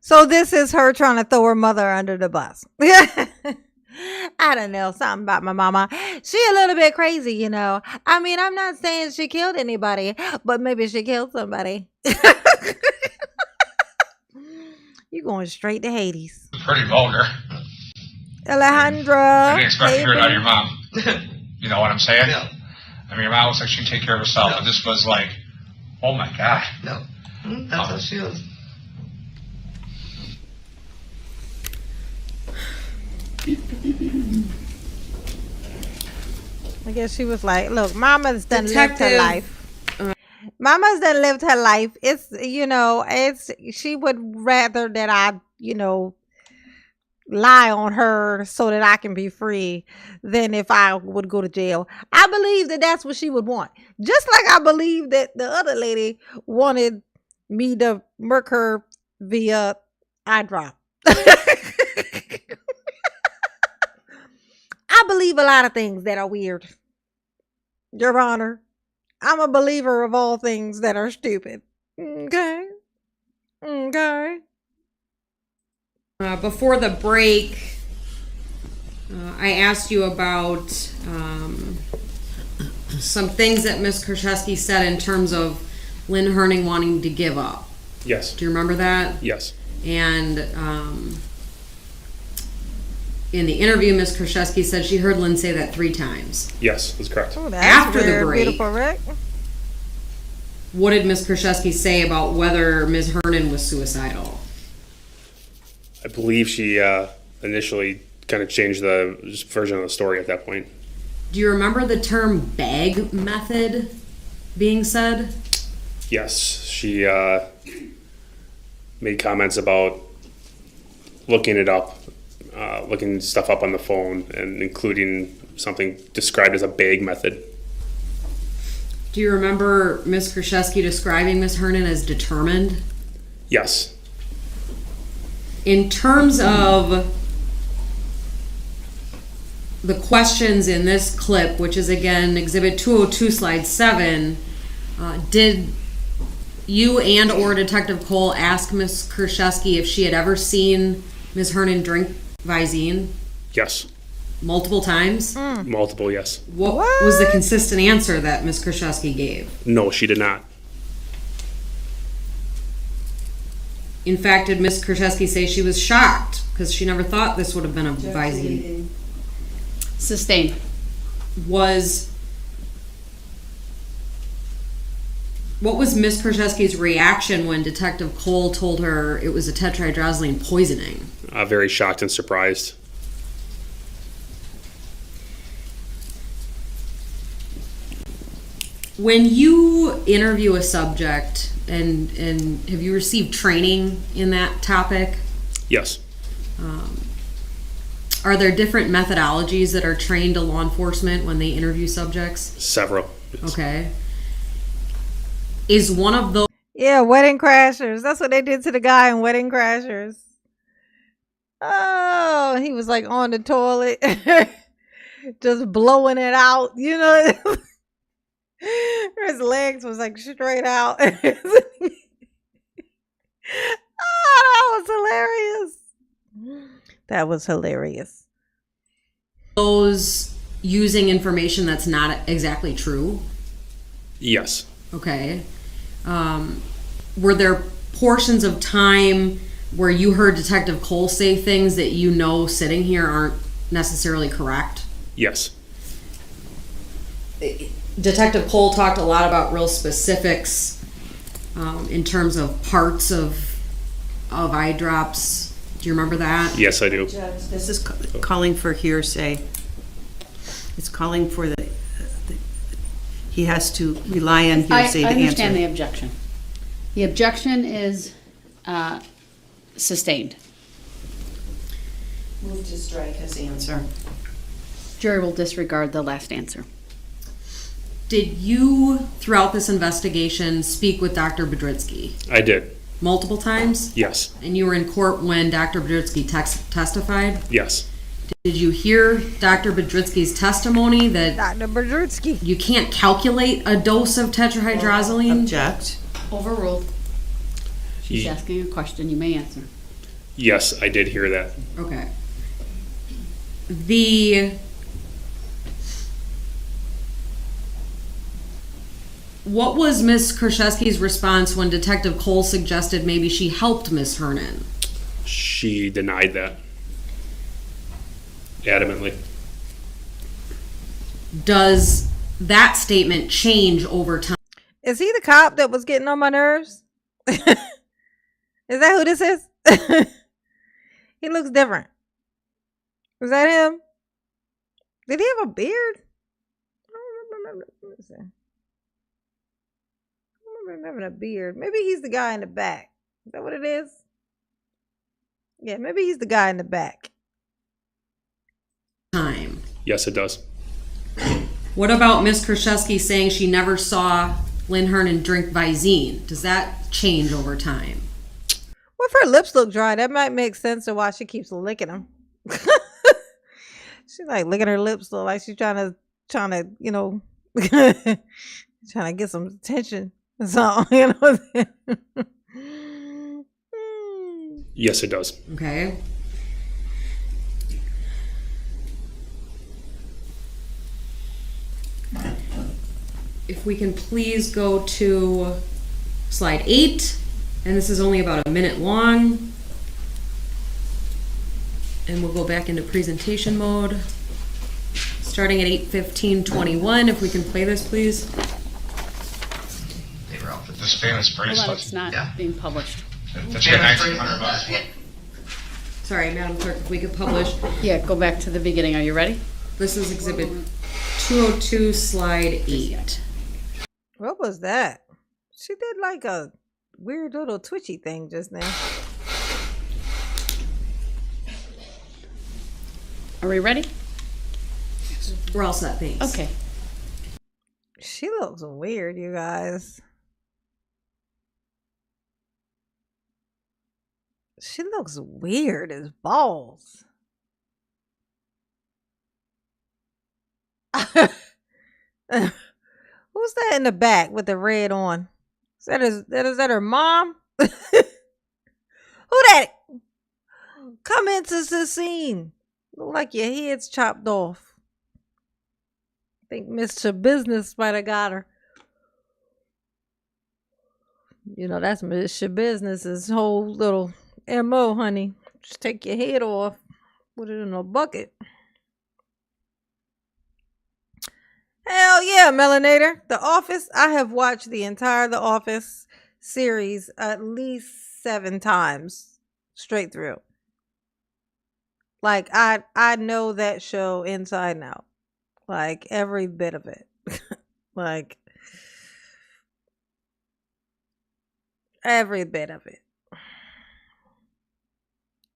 So this is her trying to throw her mother under the bus. I don't know, something about my mama. She a little bit crazy, I'm not saying she killed anybody, but maybe she killed somebody. You going straight to Hades. Pretty vulgar. Alejandra. I didn't expect to hear it out of your mom. You know what I'm saying? No. Your mom looks like she can take care of herself, but this was like, oh my God. No. That's how she is. I guess she was like, look, Mama's done lived her life. Mama's done lived her life. She would rather that I, lie on her so that I can be free than if I would go to jail. I believe that that's what she would want. Just like I believe that the other lady wanted me to murk her via eye drop. I believe a lot of things that are weird. Your Honor, I'm a believer of all things that are stupid. Okay. Before the break, I asked you about some things that Ms. Kurczewski said in terms of Lynn Herning wanting to give up. Yes. Do you remember that? Yes. And in the interview, Ms. Kurczewski said she heard Lynn say that 3 times. Yes, that's correct. Oh, that's After the very break, beautiful, Rick. What did Ms. Kurczewski say about whether Ms. Hernon was suicidal? I believe she initially kind of changed the version of the story at that point. Do you remember the term bag method being said? Yes, she made comments about looking it up, looking stuff up on the phone, and including something described as a bag method. Do you remember Ms. Kurczewski describing Ms. Hernon as determined? Yes. In terms of the questions in this clip, which is again Exhibit 202, Slide 7, did you and or Detective Cole ask Ms. Kurczewski if she had ever seen Ms. Hernon drink Visine? Yes. Multiple times? Multiple, yes. What was the consistent answer that Ms. Kurczewski gave? No, she did not. In fact, did Ms. Kurczewski say she was shocked because she never thought this would have been a Visine. Sustained. What was Miss Kurczewski's reaction when Detective Cole told her it was a tetrahydrozoline poisoning? Very shocked and surprised. When you interview a subject, and have you received training in that topic? Yes. Are there different methodologies that are trained to law enforcement when they interview subjects? Several. Yes. Okay. Is one of those Yeah, Wedding Crashers. That's what they did to the guy in Wedding Crashers. Oh, he was like on the toilet, just blowing it out, you know. His legs was like straight out. Oh, that was hilarious. That was hilarious. those using information that's not exactly true? Yes. Okay. Were there portions of time where you heard Detective Cole say things that you know sitting here aren't necessarily correct? Yes. Detective Cole talked a lot about real specifics in terms of parts of eye drops. Do you remember that? Yes, I do. Judge, this is calling for hearsay. It's calling for the he has to rely on hearsay to I understand the answer. objection. The objection is sustained. Move to strike his answer. Jury will disregard the last answer. Did you, throughout this investigation, speak with Dr. Budritsky I did. multiple times? Yes. And you were in court when Dr. Budritsky testified? Yes. Did you hear Dr. Budritsky's testimony that Dr. Budritsky. you can't calculate a dose of tetrahydrozoline? Object. Overruled. She's Ye- asking a question. You may answer. Yes, I did hear that. Okay. What was Miss Kurczewski's response when Detective Cole suggested maybe she helped Miss Hernan? She denied that. Adamantly. Does that statement change over time? Is he the cop that was getting on my nerves? Is that who this is? He looks different. Was that him? Did he have a beard? I don't remember. Let me see. I don't remember him having a beard. Maybe he's the guy in the back. Is that what it is? Yeah, maybe he's the guy in the back. Time. Yes, it does. What about Miss Kurczewski saying she never saw Lynn Hernan drink Visine? Does that change over time? Well, if her lips look dry, that might make sense to why she keeps licking them. She's like licking her lips, look like she's trying to, you know, trying to get some attention. So, you know. Yes, it does. Okay. If we can please go to slide 8, and this is only about a minute long. And we'll go back into presentation mode. Starting at 8:15:21, if we can play this, please. They were out for This famous Hold on, bracelet. it's not Yeah. being published. That she got $1,900 for. Sorry, Madam Clerk, if we could publish. Yeah, go back to the beginning. Are you ready? This is exhibit 202, slide 8. What was that? She did like a weird little twitchy thing just now. Are we ready? We're all set, thanks. Okay. She looks weird, you guys. She looks weird as balls. Who's that in the back with the red on? Is that her mom? Who that? Come into the scene. Look like your head's chopped off. I think Mr. Business might have got her. You know, that's Mr. Business's whole little MO, honey. Just take your head off, put it in a bucket. Hell yeah, Melanator. The Office. I have watched the entire The Office series at least 7 times straight through. Like I know that show inside and out. Like every bit of it. Like every bit of it.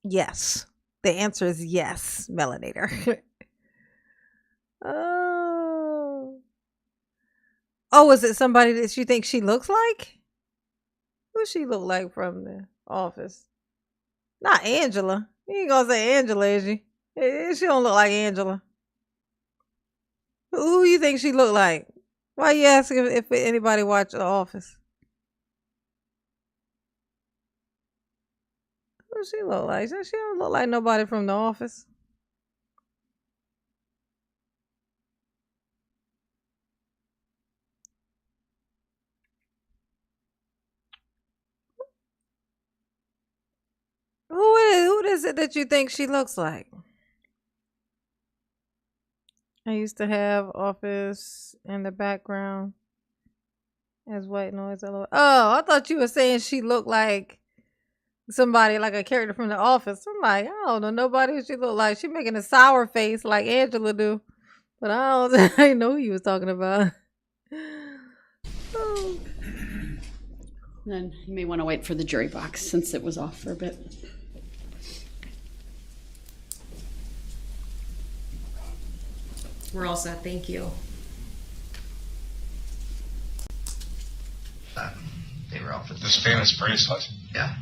Yes. The answer is yes, Melanator. Oh. Oh, is it somebody that you think she looks like? Who does she look like from The Office? Not Angela. You ain't gonna say Angela, is she? She don't look like Angela. Who you think she look like? Why you asking if anybody watch The Office? Who does she look like? She don't look like nobody from The Office. Who is it that you think she looks like? I used to have Office in the background as white noise. Oh, I thought you were saying she looked like somebody, like a character from The Office. I'm like, I don't know nobody who she look like. She making a sour face like Angela do, but I didn't know who you was talking about. Oh. Then you may want to wait for the jury box since it was off for a bit. We're all set, thank you. They were off. This famous bracelet. Yeah.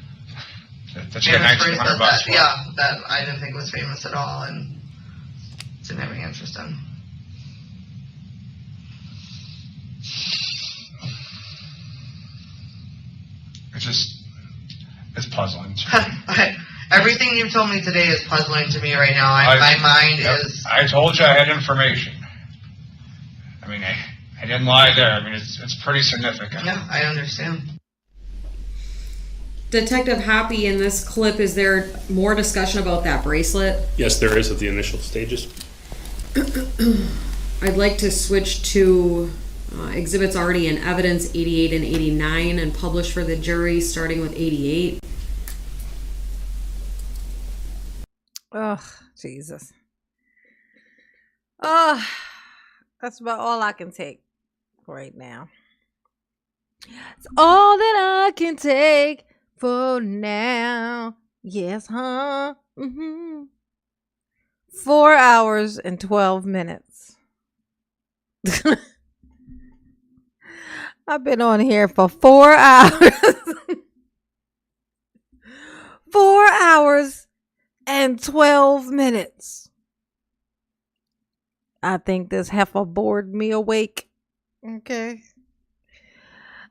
That she got $1,900 for. Yeah, that I didn't think was famous at all, and didn't have any interest in. It's puzzling to me. Everything you've told me today is puzzling to me right now. My mind is. I told you I had information. I mean, I didn't lie there. I mean, it's pretty significant. Yeah, I understand. Detective Hoppe, in this clip, is there more discussion about that bracelet? Yes, there is at the initial stages. I'd like to switch to exhibits already in evidence, 88 and 89, and published for the jury, starting with 88. Oh, Jesus. Oh, that's about all I can take right now. It's all that I can take for now. Yes, huh? 4 hours and 12 minutes. I've been on here for 4 hours. 4 hours and 12 minutes. I think this heifer bored me awake. Okay.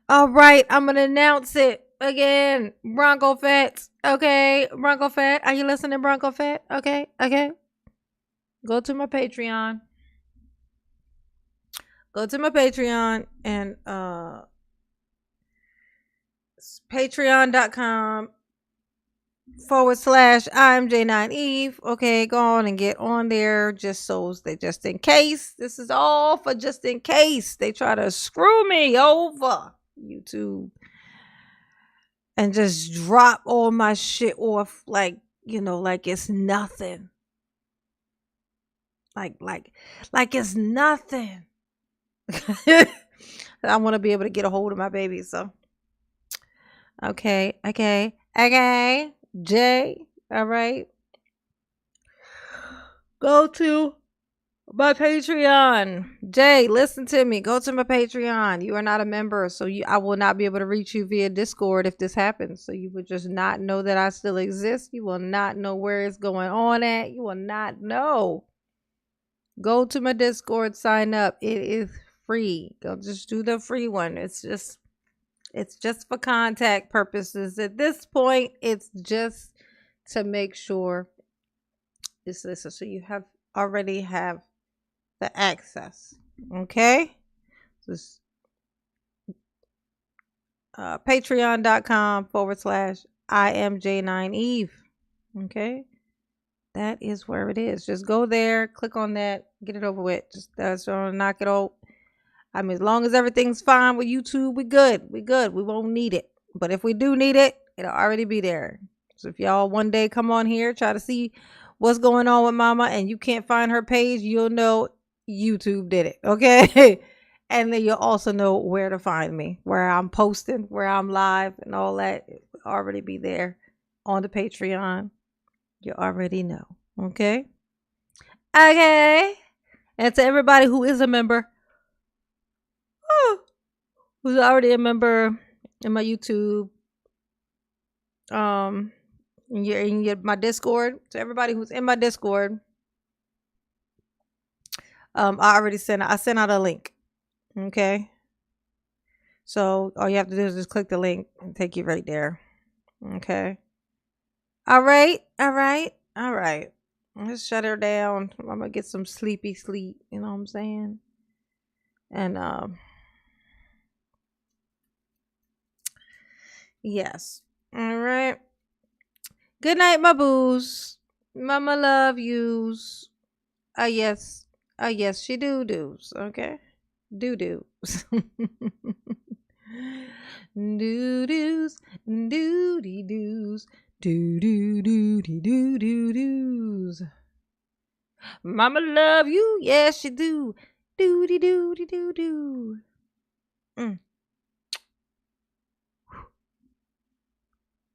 All right, I'm going to announce it again. Bronco Fett. Okay, Bronco Fett. Are you listening, Bronco Fett? Okay. Go to my Patreon. Go to my Patreon and patreon.com/I'm J9Eve. Okay, go on and get on there just in case. This is all for just in case they try to screw me over, YouTube, and just drop all my shit off like it's nothing. Like it's nothing. I want to be able to get a hold of my baby, so okay, Jay, all right, go to my Patreon. Jay, listen to me, go to my Patreon. You are not a member, so I will not be able to reach you via Discord if this happens, so you would just not know that I still exist. You will not know where it's going on at. You will not know. Go to my Discord, sign up. It is free. Go just do the free one. It's just for contact purposes. At this point, it's just to make sure it's listen. So you already have the access. Okay? Just patreon.com/IamJ9Eve. Okay. That is where it is. Just go there, click on that, get it over with. Just that's gonna knock it out. I mean, as long as everything's fine with YouTube, we good. We good. We won't need it. But if we do need it, it'll already be there. So if y'all one day come on here, try to see what's going on with mama and you can't find her page, you'll know YouTube did it. Okay. And then you'll also know where to find me, where I'm posting, where I'm live and all that. It'll already be there on the Patreon. You already know. Okay. Okay. And to everybody who is a member, who's already a member in my YouTube, in my Discord, to everybody who's in my Discord, I sent out a link. Okay. So all you have to do is just click the link and take you right there. Okay. All right. Let's shut her down. I'm gonna get some sleepy sleep. You know what I'm saying? And yes. All right. Good night, my boos. Mama love yous. Yes. Yes, she doos. Okay. Doos. Doo-doos. Doody-doos. Doos. Mama love you. Yes, she do. Doody-doody-doo-doo.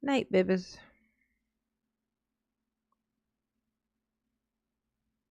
Night, babies.